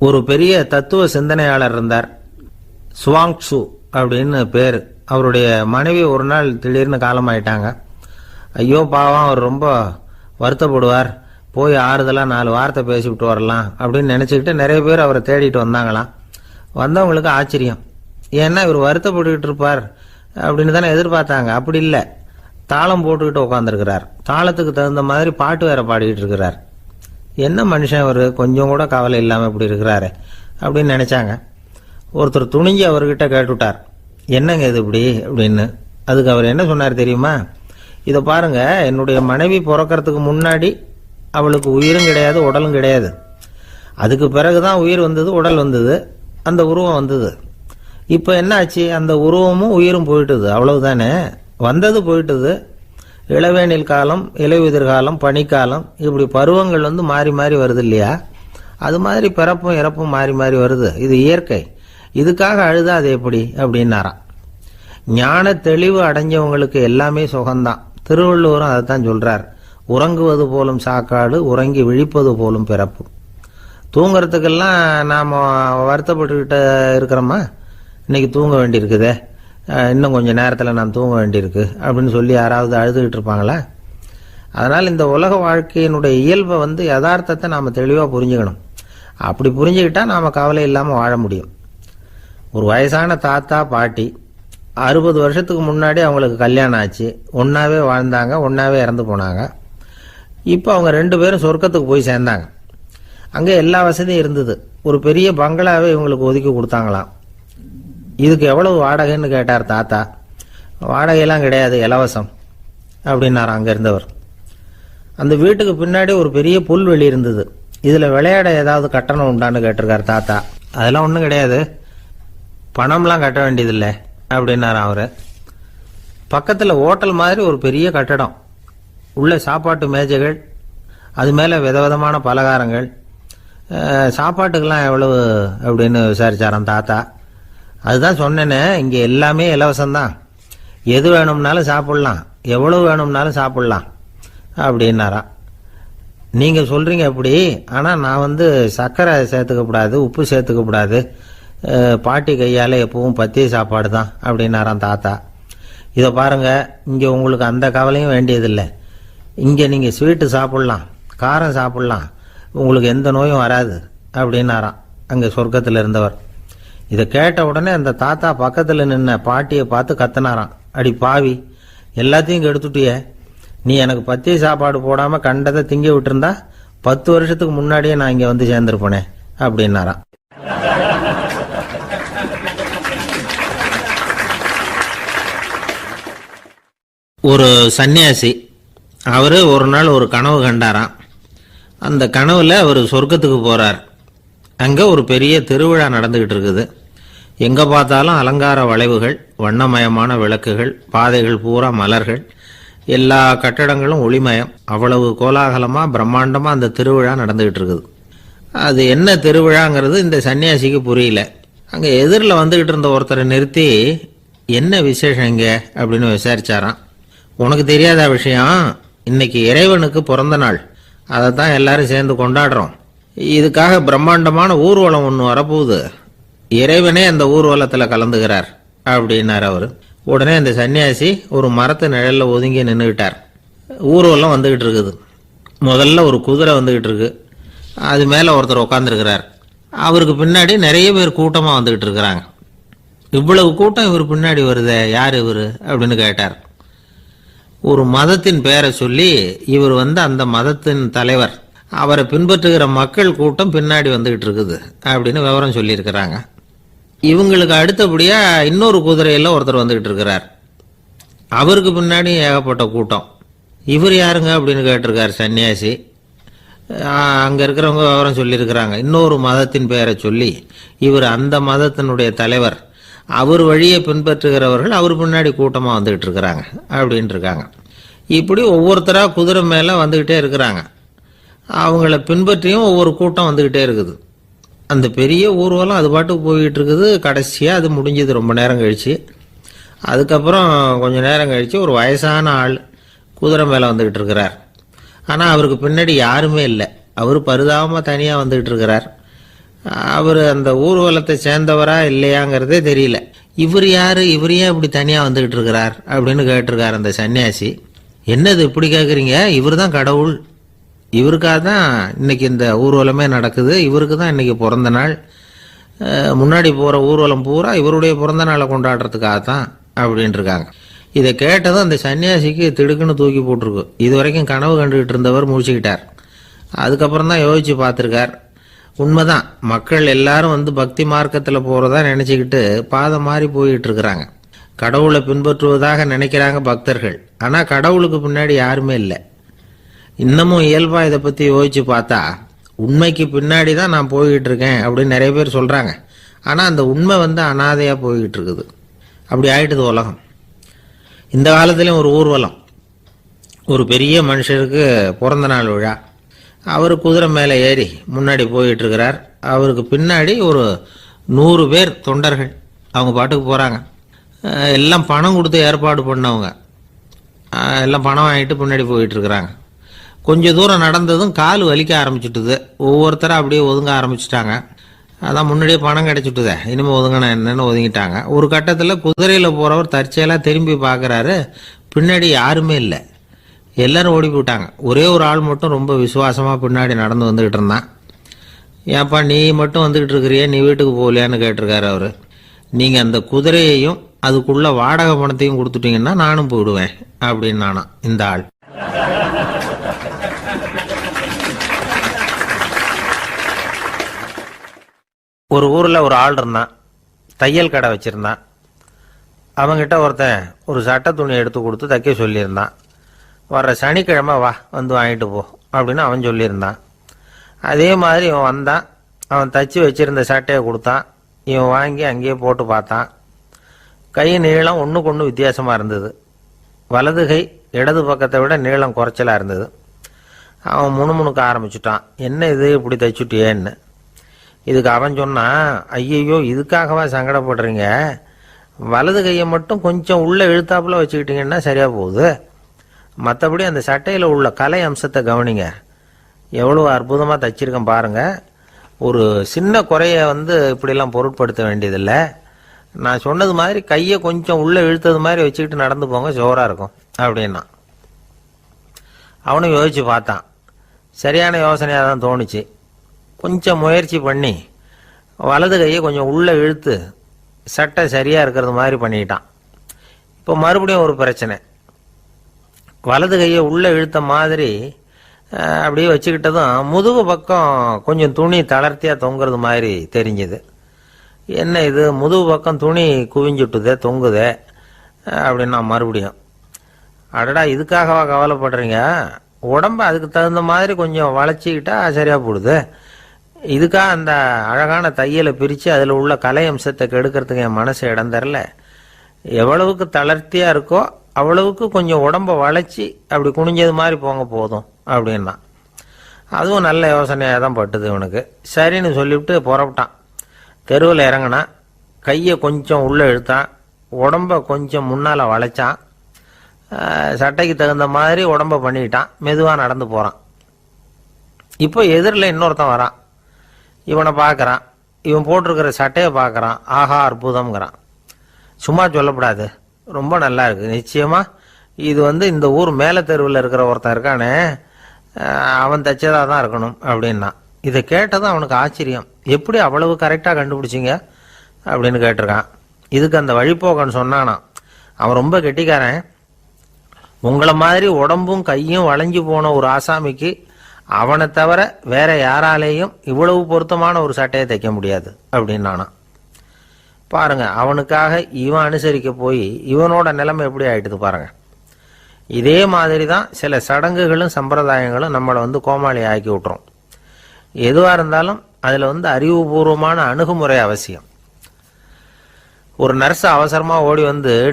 ஒரு பெரிய தத்துவ சிந்தனையாளர் இருந்தார், சுவாங்சு அப்படின்னு பேரு. அவருடைய மனைவி ஒரு நாள் திடீர்னு காலமாயிட்டாங்க. ஐயோ பாவம், அவர் ரொம்ப வருத்தப்படுவார், போய் ஆறுதலாக 4 வார்த்தை பேசிவிட்டு வரலாம் அப்படின்னு நினச்சிக்கிட்டு நிறைய பேர் அவரை தேடிட்டு வந்தாங்களாம். வந்தவங்களுக்கு ஆச்சரியம். ஏன்னா இவர் வருத்தப்பட்டுக்கிட்டு இருப்பார் அப்படின்னு தானே எதிர்பார்த்தாங்க. அப்படி இல்லை, தாளம் போட்டுக்கிட்டு உட்காந்துருக்கிறார். தாளத்துக்கு தகுந்த மாதிரி பாட்டு வேற பாடிக்கிட்டு இருக்கிறார். என்ன மனுஷன் அவர், கொஞ்சம் கூட கவலை இல்லாமல் இப்படி இருக்கிறாரு அப்படின்னு நினைச்சாங்க. ஒருத்தர் துணிஞ்சு அவர்கிட்ட கேட்டுவிட்டார், என்னங்க இது இப்படி அப்படின்னு. அதுக்கு அவர் என்ன சொன்னார் தெரியுமா? இதை பாருங்க, என்னுடைய மனைவி பிறக்கிறதுக்கு முன்னாடி அவளுக்கு உயிரும் கிடையாது, உடலும் கிடையாது. அதுக்கு பிறகுதான் உயிர் வந்தது, உடல் வந்தது, அந்த உருவம் வந்தது. இப்போ என்ன ஆச்சு? அந்த உருவமும் உயிரும் போயிட்டுது, அவ்வளவுதானே. வந்தது போயிட்டுது. இளவேனில் காலம், இலையுதிர் காலம், பனிக்காலம், இப்படி பருவங்கள் மாறி மாறி வருது இல்லையா? அது மாதிரி பிறப்பும் இறப்பும் மாறி மாறி வருது. இது இயற்கை. இதுக்காக அழுதா அது எப்படி அப்படின்னாராம். ஞான தெளிவு அடைஞ்சவங்களுக்கு எல்லாமே சுகம்தான். திருவள்ளுவரும் அதைத்தான் சொல்றார், உறங்குவது போலும் சாக்காடு, உறங்கி விழிப்பது போலும் பிறப்பு. தூங்குறதுக்கெல்லாம் நாம் வருத்தப்பட்டுக்கிட்ட இருக்கிறோமா? இன்னைக்கு தூங்க வேண்டியிருக்குதே, இன்னும் கொஞ்சம் நேரத்தில் நான் தூங்க வேண்டியிருக்கு அப்படின்னு சொல்லி யாராவது அழுதுகிட்டு இருப்பாங்களா? அதனால் இந்த உலக வாழ்க்கையினுடைய இயல்பை யதார்த்தத்தை நாம் தெளிவாக புரிஞ்சுக்கணும். அப்படி புரிஞ்சுக்கிட்டா நாம் கவலை இல்லாமல் வாழ முடியும். ஒரு வயசான தாத்தா பாட்டி 60 வருஷத்துக்கு முன்னாடி அவங்களுக்கு கல்யாணம் ஆச்சு. ஒன்றாவே வாழ்ந்தாங்க, ஒன்றாவே இறந்து போனாங்க. இப்போ அவங்க 2 பேரும் சொர்க்கத்துக்கு போய் சேர்ந்தாங்க. அங்கே எல்லா வசதியும் இருந்தது. ஒரு பெரிய பங்களாவே இவங்களுக்கு ஒதுக்கி கொடுத்தாங்களாம். இதுக்கு எவ்வளவு வாடகைன்னு கேட்டார் தாத்தா. வாடகையெல்லாம் கிடையாது, இலவசம் அப்படின்னார் அங்கே இருந்தவர். அந்த வீட்டுக்கு பின்னாடி ஒரு பெரிய புல்வெளி இருந்தது. இதில் விளையாட ஏதாவது கட்டணம் உண்டான்னு கேட்டிருக்கார் தாத்தா. அதெல்லாம் ஒன்றும் கிடையாது, பணம்லாம் கட்ட வேண்டியதில்லை அப்படின்னார் அவர். பக்கத்தில் ஹோட்டல் மாதிரி ஒரு பெரிய கட்டடம், உள்ள சாப்பாட்டு மேஜைகள், அது மேலே விதவிதமான பலகாரங்கள். சாப்பாட்டுக்கெல்லாம் எவ்வளவு அப்படின்னு விசாரிச்சாராம் தாத்தா. அதுதான் சொன்னேனே, இங்கே எல்லாமே இலவசம்தான், எது வேணும்னாலும் சாப்பிட்லாம், எவ்வளவு வேணும்னாலும் சாப்பிட்லாம் அப்படின்னாராம். நீங்கள் சொல்கிறீங்க அப்படி, ஆனால் நான் சர்க்கரை சேர்த்துக்கக்கூடாது, உப்பு சேர்த்துக்கக்கூடாது, பாட்டி கையால் எப்பவும் பத்திய சாப்பாடு தான் அப்படின்னாராம் தாத்தா. இதை பாருங்க, இங்கே உங்களுக்கு அந்த கவலையும் வேண்டியதில்லை. இங்கே நீங்கள் ஸ்வீட்டு சாப்பிட்லாம், காரம் சாப்பிட்லாம், உங்களுக்கு எந்த நோயும் வராது அப்படின்னாராம் அங்கே சொர்க்கத்தில் இருந்தவர். இதை கேட்ட உடனே அந்த தாத்தா பக்கத்தில் நின்ன பாட்டியை பார்த்து கத்தினாராம், அடி பாவி, எல்லாத்தையும் கெடுத்துட்டிய, நீ எனக்கு பத்திய சாப்பாடு போடாமல் கண்டதை திங்க விட்டுருந்தா 10 வருஷத்துக்கு முன்னாடியே நான் இங்கே சேர்ந்துருப்பேனே அப்படின்னாராம். ஒரு சன்னியாசி, அவர் ஒரு நாள் ஒரு கனவு கண்டாராம். அந்த கனவுல அவர் சொர்க்கத்துக்கு போறார். அங்கே ஒரு பெரிய திருவிழா நடந்துகிட்டு இருக்குது. எங்கே பார்த்தாலும் அலங்கார வளைவுகள், வண்ணமயமான விளக்குகள், பாதைகள் பூரா மலர்கள், எல்லா கட்டடங்களும் ஒளிமயம். அவ்வளவு கோலாகலமா பிரம்மாண்டமா அந்த திருவிழா நடந்துகிட்டு இருக்குது. அது என்ன திருவிழாங்கிறது இந்த சன்னியாசிக்கு புரியல. அங்க எதிரில் வந்துகிட்டு இருந்த ஒருத்தரை நிறுத்தி, என்ன விசேஷம் இங்க அப்படின்னு விசாரிச்சாராம். உனக்கு தெரியாத விஷயம், இன்னைக்கு இறைவனுக்கு பிறந்த நாள், அதை தான் எல்லாரும் சேர்ந்து கொண்டாடுறோம். இதுக்காக பிரம்மாண்டமான ஊர்வலம் ஒன்று வரப்போகுது, இறைவனே அந்த ஊர்வலத்தில் கலந்துகிறார் அப்படின்னார் அவர். உடனே அந்த சன்னியாசி ஒரு மரத்து நிழல்ல ஒதுங்கி நின்றுக்கிட்டார். ஊர்வலம் வந்துகிட்டு இருக்குது. முதல்ல ஒரு குதிரை வந்துகிட்டு இருக்கு, அது மேலே ஒருத்தர் உட்காந்துருக்கிறார். அவருக்கு பின்னாடி நிறைய பேர் கூட்டமாக வந்துகிட்டு இருக்கிறாங்க. இவ்வளவு கூட்டம் இவர் பின்னாடி வருதே, யார் இவர் அப்படின்னு கேட்டார். ஒரு மதத்தின் பெயரை சொல்லி, இவர் அந்த மதத்தின் தலைவர், அவரை பின்பற்றுகிற மக்கள் கூட்டம் பின்னாடி வந்துகிட்டு இருக்குது அப்படின்னு விவரம் சொல்லியிருக்கிறாங்க. இவங்களுக்கு அடுத்தபடியா இன்னொரு குதிரையில் ஒருத்தர் வந்துகிட்டு இருக்கிறார். அவருக்கு பின்னாடி ஏகப்பட்ட கூட்டம். இவர் யாருங்க அப்படின்னு கேட்டிருக்கார் சன்னியாசி. அங்கே இருக்கிறவங்க விவரம் சொல்லியிருக்கிறாங்க. இன்னொரு மதத்தின் பெயரை சொல்லி, இவர் அந்த மதத்தினுடைய தலைவர், அவர் வழியை பின்பற்றுகிறவர்கள் அவர் பின்னாடி கூட்டமாக வந்துகிட்டு இருக்கிறாங்க அப்படின்ட்டு இருக்காங்க. இப்படி ஒவ்வொருத்தராக குதிரை மேலே வந்துக்கிட்டே இருக்கிறாங்க. அவங்கள பின்பற்றியும் ஒவ்வொரு கூட்டம் வந்துக்கிட்டே இருக்குது. அந்த பெரிய ஊர்வலம் அது பாட்டுக்கு போய்கிட்டு இருக்குது. கடைசியாக அது முடிஞ்சது ரொம்ப நேரம் கழிச்சு. அதுக்கப்புறம் கொஞ்சம் நேரம் கழித்து ஒரு வயசான ஆள் குதிரை மேலே வந்துக்கிட்டு இருக்கிறார். ஆனால் அவருக்கு பின்னாடி யாருமே இல்லை. அவர் பரிதாபமாக தனியாக வந்துக்கிட்டு இருக்கிறார். அவர் அந்த ஊர்வலத்தை சேர்ந்தவரா இல்லையாங்கிறதே தெரியல. இவர் யாரு, இவர் ஏன் இப்படி தனியாக வந்துக்கிட்டு இருக்கிறார் அப்படின்னு கேட்டிருக்கார் அந்த சன்னியாசி. என்னது இப்படி கேட்குறீங்க, இவர் தான் கடவுள், இவருக்காக தான் இன்னைக்கு இந்த ஊர்வலமே நடக்குது, இவருக்கு தான் இன்னைக்கு பிறந்த நாள், முன்னாடி போகிற ஊர்வலம் பூரா இவருடைய பிறந்த நாளை கொண்டாடுறதுக்காக தான் அப்படின்ட்டு இருக்காங்க. இதை கேட்டதும் அந்த சன்னியாசிக்கு திடுக்குன்னு தூக்கி போட்டிருக்கு. இது வரைக்கும் கனவு கண்டுகிட்டு இருந்தவர் முடிச்சுக்கிட்டார். அதுக்கப்புறம் தான் யோசிச்சு பார்த்துருக்கார். உண்மைதான், மக்கள் எல்லாரும் பக்தி மார்க்கத்தில் போகிறதா நினச்சிக்கிட்டு பாதை மாறி போயிட்டு இருக்கிறாங்க. கடவுளை பின்பற்றுவதாக நினைக்கிறாங்க பக்தர்கள். ஆனால் கடவுளுக்கு பின்னாடி யாருமே இல்லை. இன்னமும் இயல்பாக இதை பற்றி யோசிச்சு பார்த்தா, உண்மைக்கு பின்னாடி தான் நான் போய்கிட்டு இருக்கேன் அப்படின்னு நிறைய பேர் சொல்கிறாங்க. ஆனால் அந்த உண்மை அனாதையாக போய்கிட்டு இருக்குது. அப்படி ஆயிட்டுது உலகம். இந்த காலத்துலேயும் ஒரு ஊர்வலம், ஒரு பெரிய மனுஷருக்கு பிறந்த நாள் விழா. அவர் குதிரை மேலே ஏறி முன்னாடி போயிட்டு இருக்கிறார். அவருக்கு பின்னாடி ஒரு 100 பேர் தொண்டர்கள் அவங்க பாட்டுக்கு போகிறாங்க. எல்லாம் பணம் கொடுத்து ஏற்பாடு பண்ணவங்க. எல்லாம் பணம் வாங்கிட்டு பின்னாடி போயிட்டு இருக்கிறாங்க. கொஞ்சம் தூரம் நடந்ததும் கால் வலிக்க ஆரம்பிச்சுட்டுது. ஒவ்வொருத்தரும் அப்படியே ஒதுங்க ஆரம்பிச்சுட்டாங்க. அதான் முன்னாடியே பணம் கிடைச்சிட்டுதே, இனிமேல் ஒதுங்கினா என்னன்னு ஒதுங்கிட்டாங்க. ஒரு கட்டத்தில் குதிரையில் போகிறவர் தற்செயலாக திரும்பி பார்க்குறாரு, பின்னாடி யாருமே இல்லை, எல்லாரும் ஓடி போயிட்டாங்க. ஒரே ஒரு ஆள் மட்டும் ரொம்ப விசுவாசமாக பின்னாடி நடந்து வந்துக்கிட்டு இருந்தான். ஏன்ப்பா நீ மட்டும் வந்துக்கிட்டு இருக்கிறியே, நீ வீட்டுக்கு போகலையான்னு கேட்டிருக்காரு அவர். நீங்கள் அந்த குதிரையையும் அதுக்குள்ள வாடகை பணத்தையும் கொடுத்துட்டீங்கன்னா நானும் போயிடுவேன் அப்படின்னு நானா இந்த ஆள். ஒரு ஊரில் ஒரு ஆள் இருந்தான், தையல் கடை வச்சுருந்தான். அவங்கிட்ட ஒருத்தன் ஒரு சட்டை துணி எடுத்து கொடுத்து தைக்க சொல்லியிருந்தான். வர்ற சனிக்கிழமை வா வாங்கிட்டு போ அப்படின்னு அவன் சொல்லியிருந்தான். அதே மாதிரி இவன் வந்தான். அவன் தச்சு வச்சிருந்த சட்டையை கொடுத்தான். இவன் வாங்கி அங்கேயே போட்டு பார்த்தான். கை நீளம் ஒன்றுக்கு ஒன்று வித்தியாசமாக இருந்தது. வலது கை இடது பக்கத்தை விட நீளம் குறைச்சலாக இருந்தது. அவன் முணுமுணுக்க ஆரம்பிச்சுட்டான், என்ன இது இப்படி தைச்சுட்டியேன்னு. இதுக்கு அவன் சொன்னான், ஐயையோ இதுக்காகவா சங்கடப்படுறீங்க, வலது கையை மட்டும் கொஞ்சம் உள்ளே இழுத்தாப்புல வச்சுக்கிட்டீங்கன்னா சரியாக போகுது, மற்றபடி அந்த சட்டையில் உள்ள கலை அம்சத்தை கவனிங்க, எவ்வளோ அற்புதமாக தைச்சிருக்கேன் பாருங்கள், ஒரு சின்ன குறைய இப்படிலாம் பொருட்படுத்த வேண்டியதில்லை, நான் சொன்னது மாதிரி கையை கொஞ்சம் உள்ளே இழுத்தது மாதிரி வச்சுக்கிட்டு நடந்து போங்க, ஜோராக இருக்கும் அப்படின்னா. அவனும் யோசித்து பார்த்தான். சரியான யோசனையாக தான் தோணுச்சு. கொஞ்சம் முயற்சி பண்ணி வலது கையை கொஞ்சம் உள்ளே இழுத்து சட்டை சரியாக இருக்கிறது மாதிரி பண்ணிக்கிட்டான். இப்போ மறுபடியும் ஒரு பிரச்சனை. வலது கையை உள்ளே இழுத்த மாதிரி அப்படியே வச்சுக்கிட்டதும் முதுகு பக்கம் கொஞ்சம் துணி தளர்த்தியாக தொங்குறது மாதிரி தெரிஞ்சுது. என்ன இது முதுகு பக்கம் துணி குவிஞ்சுட்டுதே தொங்குதே அப்படின்னா மறுபடியும், அடடா இதுக்காகவா கவலைப்படுறீங்க, உடம்பு அதுக்கு தகுந்த மாதிரி கொஞ்சம் வளைச்சிக்கிட்டா சரியாக போடுது, இதுக்காக அந்த அழகான தையலை பிரித்து அதில் உள்ள கலை அம்சத்தை கெடுக்கிறதுக்கு என் மனசு இடம் தரல, எவ்வளவுக்கு தளர்த்தியாக இருக்கோ அவ்வளவுக்கு கொஞ்சம் உடம்ப வளைச்சி அப்படி குனிஞ்சது மாதிரி போங்க போதும் அப்படின்னா. அதுவும் நல்ல யோசனையாக தான் பட்டுது இவனுக்கு. சரின்னு சொல்லிவிட்டு புறப்பட்டான். தெருவில் இறங்கினான். கையை கொஞ்சம் உள்ளே இழுத்தான். உடம்ப கொஞ்சம் முன்னால் வளைச்சான். சட்டைக்கு தகுந்த மாதிரி உடம்ப பண்ணிக்கிட்டான். மெதுவாக நடந்து போகிறான். இப்போ எதிரில் இன்னொருத்தன் வரான். இவனை பார்க்குறான். இவன் போட்டிருக்கிற சட்டையை பார்க்குறான். ஆஹா அற்புதம்ங்கிறான். சும்மா சொல்லக்கூடாது, ரொம்ப நல்லா இருக்குது. நிச்சயமாக இது இந்த ஊர் மேலே தெருவில் இருக்கிற ஒருத்தன் இருக்கானே, அவன் தைச்சதாக தான் இருக்கணும் அப்படின்னா. இதை கேட்டதும் அவனுக்கு ஆச்சரியம். எப்படி அவ்வளவு கரெக்டாக கண்டுபிடிச்சிங்க அப்படின்னு கேட்டிருக்கான். இதுக்கு அந்த வழிபோக்கன்னு சொன்னானா, அவன் ரொம்ப கெட்டிக்காரன். உங்களை மாதிரி உடம்பும் கையும் வளைஞ்சு போன ஒரு ஆசாமிக்கு அவனை தவிர வேற யாராலேயும் இவ்வளவு பொருத்தமான ஒரு சட்டையை தைக்க முடியாது அப்படின்னானா. பாருங்க, அவனுக்காக இவன் அனுசரிக்க போய் இவனோட நிலைமை எப்படி ஆயிட்டுது பாருங்க. இதே மாதிரி தான் சில சடங்குகளும் சம்பிரதாயங்களும் நம்மளை கோமாளி ஆக்கி விட்டுரும். எதுவாக இருந்தாலும் அதில் அறிவுபூர்வமான அணுகுமுறை அவசியம். ஒரு நர்ஸ் அவசரமாக ஓடி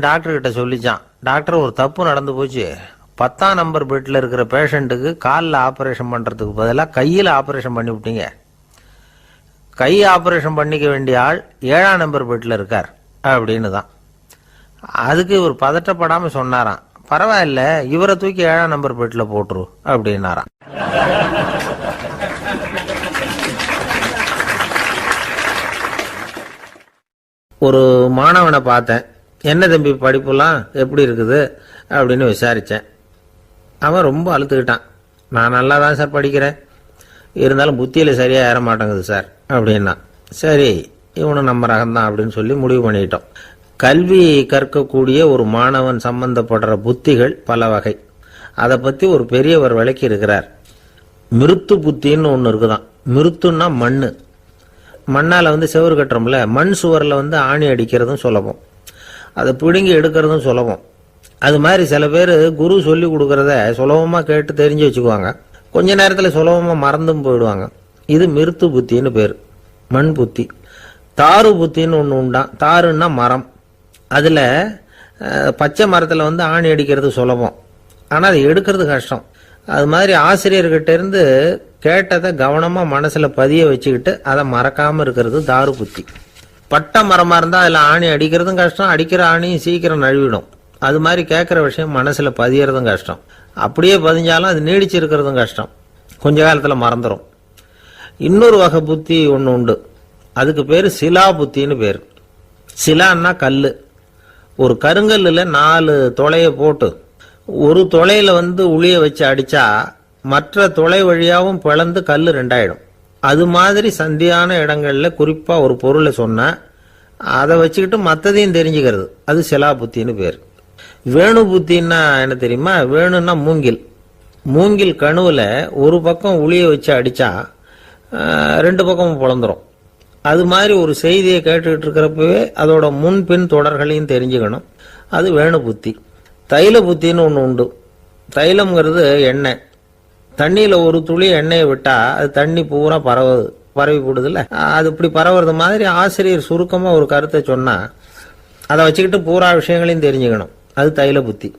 டாக்டர்கிட்ட சொல்லிச்சான், டாக்டர் ஒரு தப்பு நடந்து போச்சு. 10ஆம் நம்பர் பெட்டில் இருக்கிற பேஷண்ட்டுக்கு காலில் ஆப்ரேஷன் பண்ணுறதுக்கு பதிலாக கையில் ஆப்ரேஷன் பண்ணி விட்டீங்க. கை ஆப்ரேஷன் பண்ணிக்க வேண்டிய ஆள் 7ஆம் நம்பர் பெட்டில் இருக்கார் அப்படின்னு தான். அதுக்கு இவர் பதட்டப்படாமல் சொன்னாராம், பரவாயில்ல இவரை தூக்கி 7ஆம் நம்பர் பெட்டில் போட்டுரு அப்படின்னாராம். ஒரு மாணவனை பார்த்தேன். என்ன தம்பி படிப்புலாம் எப்படி இருக்குது அப்படின்னு விசாரித்தேன். அவன் ரொம்ப அழுத்துக்கிட்டான். நான் நல்லா தான் சார் படிக்கிறேன், இருந்தாலும் புத்தியில் சரியாக ஏற மாட்டேங்குது சார் அப்படின்னா. சரி, இவனும் நம்ம ரகம்தான் அப்படின்னு சொல்லி முடிவு பண்ணிட்டோம். கல்வி கற்கக்கூடிய ஒரு மாணவன் சம்பந்தப்படுற புத்திகள் பல வகை. அதை பற்றி ஒரு பெரியவர் விளக்கி இருக்கிறார். மிருத்து புத்தின்னு ஒன்று இருக்குதான். மிருத்துன்னா மண்ணு. மண்ணால் செவுறு கட்டுறோம்ல, மண் சுவரில் ஆணி அடிக்கிறதும் சுலபம், அதை பிடுங்கி எடுக்கிறதும் சுலபம். அது மாதிரி சில பேர் குரு சொல்லி கொடுக்கறத சுலபமாக கேட்டு தெரிஞ்சு வச்சுக்குவாங்க. கொஞ்ச நேரத்தில் சுலபமாக மறந்தும் போயிடுவாங்க. இது மிருத்து புத்தின்னு பேர், மண் புத்தி. தாரு புத்தின்னு ஒன்று உண்டான். தாருன்னா மரம். அதில் பச்சை மரத்தில் ஆணி அடிக்கிறது சுலபம், ஆனால் அதை எடுக்கிறது கஷ்டம். அது மாதிரி ஆசிரியர்கிட்ட இருந்து கேட்டதை கவனமாக மனசில் பதிய வச்சுக்கிட்டு அதை மறக்காமல் இருக்கிறது தாரு புத்தி. பட்டை மரமாக இருந்தால் அதில் ஆணி அடிக்கிறதும் கஷ்டம், அடிக்கிற ஆணியும் சீக்கிரம் நழுவிடும். அது மாதிரி கேட்குற விஷயம் மனசில் பதியறதும் கஷ்டம். அப்படியே பதிஞ்சாலும் அது நீடிச்சு இருக்கிறதும் கஷ்டம், கொஞ்ச காலத்தில் மறந்துடும். இன்னொரு வகை புத்தி ஒன்று உண்டு. அதுக்கு பேர் சிலா புத்தின்னு பேர். சிலான்னா கல். ஒரு கருங்கல்லில் 4 துளையை போட்டு ஒரு துளையில உளிய வச்சு அடிச்சா மற்ற துளை வழியாகவும் பிளந்து கல் 2ஆயிடும். அது மாதிரி சந்தியான இடங்கள்ல குறிப்பா ஒரு பொருளை சொன்னா அதை வச்சுக்கிட்டு மற்றதையும் தெரிஞ்சுக்கிறது, அது சிலா புத்தின்னு பேர். வேணு புத்தின்னா என்ன தெரியுமா? வேணுன்னா மூங்கில். மூங்கில் கணுவில் ஒரு பக்கம் உளிய வச்சு அடிச்சா 2 பக்கமும் பிளந்துரும். அது மாதிரி ஒரு செய்தியை கேட்டுக்கிட்டு இருக்கிறப்பவே அதோட முன்பின் தொடர்களையும் தெரிஞ்சுக்கணும், அது வேணு புத்தி. தைல புத்தின்னு ஒன்று உண்டு. தைலம்ங்கிறது எண்ணெய். தண்ணியில் ஒரு துளி எண்ணெயை விட்டா அது தண்ணி பூரா பரவி போடுதுல்ல, அது இப்படி பரவுறது மாதிரி ஆசிரியர் சுருக்கமாக ஒரு கருத்தை சொன்னா அதை வச்சுக்கிட்டு பூரா விஷயங்களையும் தெரிஞ்சுக்கணும், அது தைல புத்தி.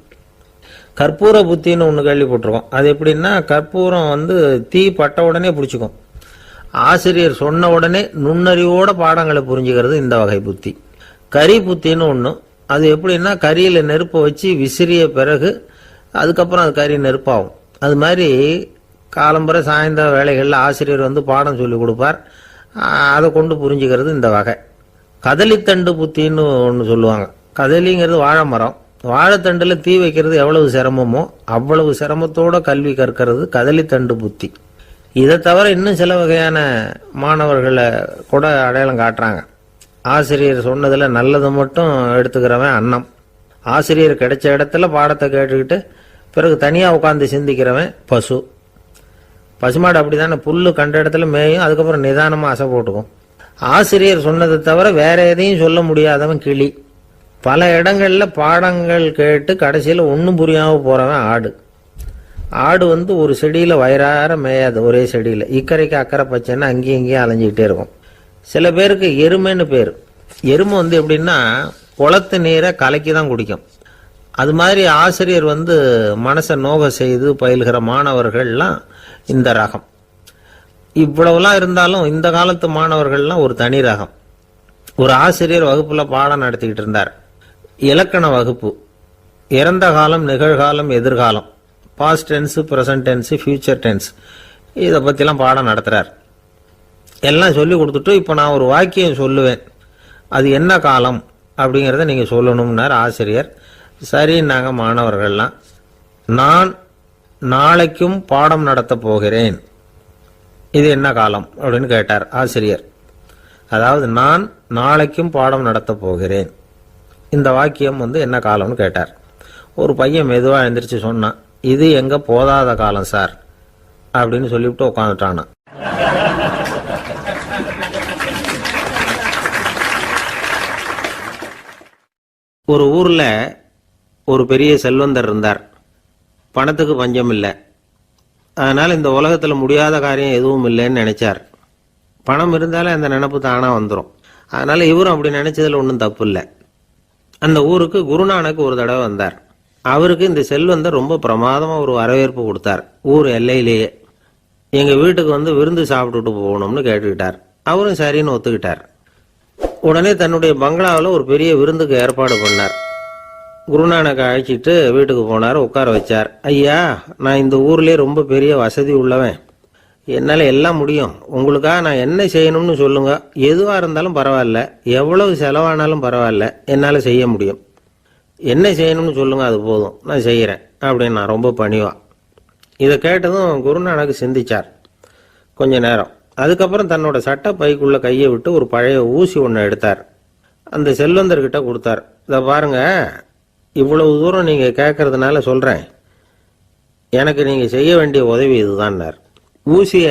கற்பூர புத்தின்னு ஒன்று கேள்விப்பட்டிருக்கோம். அது எப்படின்னா, கற்பூரம் தீ பட்ட உடனே பிடிச்சிக்கும். ஆசிரியர் சொன்ன உடனே நுண்ணறிவோட பாடங்களை புரிஞ்சுக்கிறது இந்த வகை புத்தி. கரி புத்தின்னு ஒன்று. அது எப்படின்னா, கரியில் நெருப்பை வச்சு விசிறிய பிறகு அதுக்கப்புறம் அது கறி நெருப்பாகும். அது மாதிரி காலம்புற சாயந்தர வேலைகளில் ஆசிரியர் பாடம் சொல்லி கொடுப்பார், அதை கொண்டு புரிஞ்சுக்கிறது இந்த வகை. கதலித்தண்டு புத்தின்னு ஒன்று சொல்லுவாங்க. கதலிங்கிறது வாழை மரம். வாழைத்தண்டில் தீ வைக்கிறது எவ்வளவு சிரமமோ அவ்வளவு சிரமத்தோட கல்வி கற்கிறது கதலித்தண்டு புத்தி. இதை தவிர இன்னும் சில வகையான மாணவர்களை கூட அடையாளம் காட்டுறாங்க. ஆசிரியர் சொன்னதில் நல்லது மட்டும் எடுத்துக்கிறவன் அன்னம். ஆசிரியர் கிடைச்ச இடத்துல பாடத்தை கேட்டுக்கிட்டு பிறகு தனியாக உட்காந்து சிந்திக்கிறவன் பசு. பசுமாடு அப்படி தானே, புல்லு கண்ட இடத்துல மேயும், அதுக்கப்புறம் நிதானமாக அசை போட்டுக்கும். ஆசிரியர் சொன்னதை தவிர வேற எதையும் சொல்ல முடியாதவன் கிளி. பல இடங்களில் பாடங்கள் கேட்டு கடைசியில் ஒன்றும் புரியாமல் போகிறவன் ஆடு. ஆடு ஒரு செடியில் வயிறார மேயாது, ஒரே செடியில் இக்கரைக்கு அக்கறை பச்சைன்னு அங்கேயும் இங்கேயும் அலைஞ்சிக்கிட்டே இருக்கும். சில பேருக்கு எருமைன்னு பேர். எருமை எப்படின்னா குளத்து நீரை கலக்கி தான் குடிக்கும். அது மாதிரி ஆசிரியர் மனசை நோக செய்து பயில்கிற மாணவர்கள்லாம் இந்த ரகம். இவ்வளவுலாம் இருந்தாலும் இந்த காலத்து மாணவர்கள்லாம் ஒரு தனி ரகம். ஒரு ஆசிரியர் வகுப்புல பாடம் நடத்திக்கிட்டு இருந்தார். இலக்கண வகுப்பு. இறந்த காலம், நிகழ்காலம், எதிர்காலம், past tense, present tense, future tense, இதை பற்றிலாம் பாடம் நடத்துகிறார். எல்லாம் சொல்லி கொடுத்துட்டு இப்போ நான் ஒரு வாக்கியம் சொல்லுவேன், அது என்ன காலம் அப்படிங்கிறத நீங்கள் சொல்லணும்னார் ஆசிரியர். சரின்னாங்க மாணவர்கள்லாம். நான் நாளைக்கும் பாடம் நடத்தப் போகிறேன், இது என்ன காலம் அப்படின்னு கேட்டார் ஆசிரியர். அதாவது நான் நாளைக்கும் பாடம் நடத்தப் போகிறேன், இந்த வாக்கியம் என்ன காலம்னு கேட்டார். ஒரு பையன் மெதுவாக எழுந்திரிச்சு சொன்னான், இது எங்க போதாத காலம் சார் அப்படின்னு சொல்லிவிட்டு உட்காந்துட்டானா. ஒரு ஊர்ல ஒரு பெரிய செல்வந்தர் இருந்தார். பணத்துக்கு பஞ்சம் இல்லை. அதனால இந்த உலகத்துல முடியாத காரியம் எதுவும் இல்லைன்னு நினைச்சார். பணம் இருந்தாலே அந்த நினைப்பு தானா வந்துடும். அதனால இவரும் அப்படி நினைச்சதுல ஒன்றும் தப்பு இல்லை. அந்த ஊருக்கு குருநானக் ஒரு தடவை வந்தார். அவருக்கு இந்த செல்வந்தர் ரொம்ப பிரமாதமா ஒரு வரவேற்பு கொடுத்தார். ஊர் எல்லையிலேயே எங்க வீட்டுக்கு விருந்து சாப்பிட்டுட்டு போகணும்னு கேட்டுக்கிட்டார். அவரும் சரின்னு ஒத்துக்கிட்டார். உடனே தன்னுடைய பங்களாவில் ஒரு பெரிய விருந்துக்கு ஏற்பாடு பண்ணார். குருநானக் அழைச்சிட்டு வீட்டுக்கு போனார், உட்கார வச்சார். ஐயா, நான் இந்த ஊர்லயே ரொம்ப பெரிய வசதி உள்ளவன், என்னால் எல்லாம் முடியும். உங்களுக்காக நான் என்ன செய்யணும்னு சொல்லுங்க, எதுவாக இருந்தாலும் பரவாயில்ல, எவ்வளவு செலவானாலும் பரவாயில்ல, என்னால் செய்ய முடியும். என்ன செய்யணும்னு சொல்லுங்க, அது போதும், நான் செய்கிறேன் அப்படின்னு நான் ரொம்ப பணிவா. இதை கேட்டதும் குருநானக் சிந்திச்சார் கொஞ்ச நேரம். அதுக்கப்புறம் தன்னோட சட்ட பைக்குள்ள கையை விட்டு ஒரு பழைய ஊசி ஒன்று எடுத்தார். அந்த செல்வந்தர்கிட்ட கொடுத்தார். இதை பாருங்க, இவ்வளவு தூரம் நீங்க கேட்கறதுனால சொல்றேன், எனக்கு நீங்க செய்ய வேண்டிய உதவி இதுதான்னார். ஊசிய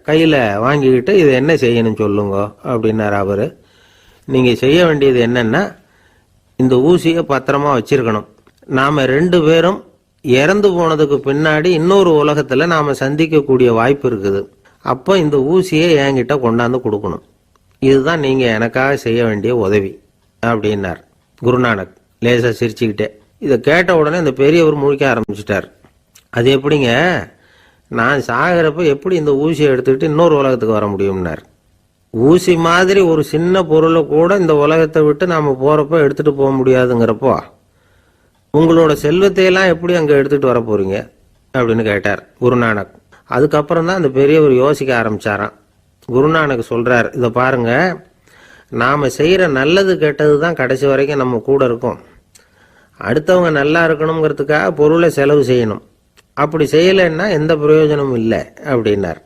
கையில வாங்கிக்கிட்டு இதை என்ன செய்யணும் சொல்லுங்க அப்படின்னார் அவரு. நீங்க செய்ய வேண்டியது என்னன்னா, இந்த ஊசியை பத்திரமா வச்சிருக்கணும். நாம 2 பேரும் இறந்து போனதுக்கு பின்னாடி இன்னொரு உலகத்துல நாம சந்திக்கக்கூடிய வாய்ப்பு இருக்குது. அப்போ இந்த ஊசியை என்கிட்ட கொண்டாந்து கொடுக்கணும். இதுதான் நீங்க எனக்காக செய்ய வேண்டிய உதவி அப்படின்னார் குருநானக் லேசா சிரிச்சுக்கிட்டே. இதை கேட்ட உடனே இந்த பெரியவர் முழிக்க ஆரம்பிச்சிட்டார். அது எப்படிங்க, நான் சாகிறப்ப எப்படி இந்த ஊசியை எடுத்துக்கிட்டு இன்னொரு உலகத்துக்கு வர முடியும்னார். ஊசி மாதிரி ஒரு சின்ன பொருளை கூட இந்த உலகத்தை விட்டு நாம போறப்ப எடுத்துட்டு போக முடியாதுங்கிறப்போ உங்களோட செல்வத்தையெல்லாம் எப்படி அங்க எடுத்துட்டு வர போறீங்க அப்படின்னு கேட்டார் குருநானக். அதுக்கப்புறம் தான் அந்த பெரியவர் யோசிக்க ஆரம்பிச்சாராம். குருநானக் சொல்றார், இதை பாருங்க, நாம செய்யற நல்லது கெட்டது தான் கடைசி வரைக்கும் நம்ம கூட இருக்கும். அடுத்தவங்க நல்லா இருக்கணுங்கிறதுக்காக பொருளை செலவு செய்யணும். அப்படி செய்யலைன்னா எந்த பிரயோஜனமும் இல்லை அப்படின்னார்.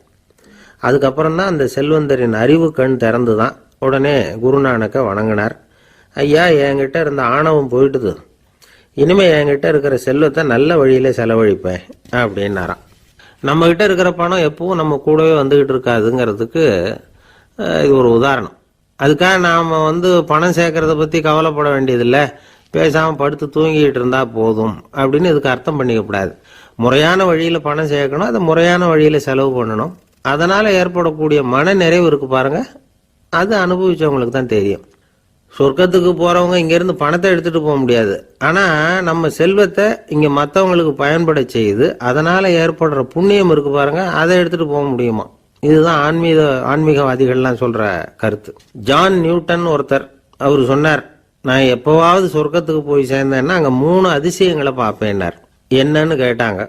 அதுக்கப்புறம் தான் அந்த செல்வந்தரின் அறிவு கண் திறந்துதான். உடனே குருநானக்கை வணங்கினார். ஐயா, என்கிட்ட இருந்த ஆணவம் போயிட்டுது, இனிமே என்கிட்ட இருக்கிற செல்வத்தை நல்ல வழியில செலவழிப்பேன் அப்படின்னாராம். நம்ம கிட்ட இருக்கிற பணம் எப்பவும் நம்ம கூடவே வந்துகிட்டு இருக்காதுங்கிறதுக்கு இது ஒரு உதாரணம். அதுக்காக நாம பணம் சேர்க்கறத பத்தி கவலைப்பட வேண்டியதில்லை, பேசாம படுத்து தூங்கிட்டு இருந்தா போதும் அப்படின்னு இதுக்கு அர்த்தம் பண்ணிக்க கூடாது. முறையான வழியில பணம் சேர்க்கணும், அதை முறையான வழியில செலவு பண்ணணும். அதனால ஏற்படக்கூடிய மன நிறைவு இருக்கு பாருங்க, அது அனுபவிச்சவங்களுக்கு தான் தெரியும். சொர்க்கத்துக்கு போறவங்க இங்க இருந்து பணத்தை எடுத்துட்டு போக முடியாது. ஆனா நம்ம செல்வத்தை இங்க மற்றவங்களுக்கு பயன்பட செய்து அதனால ஏற்படுற புண்ணியம் இருக்கு பாருங்க, அதை எடுத்துட்டு போக முடியுமா. இதுதான் ஆன்மீகவாதிகள்லாம் சொல்ற கருத்து. ஜான் நியூட்டன் ஒருத்தர், அவர் சொன்னார், நான் எப்பவாவது சொர்க்கத்துக்கு போய் சேர்ந்தேன்னா அங்க 3 அதிசயங்களை பார்ப்பேன்னார். என்னன்னு கேட்டாங்க.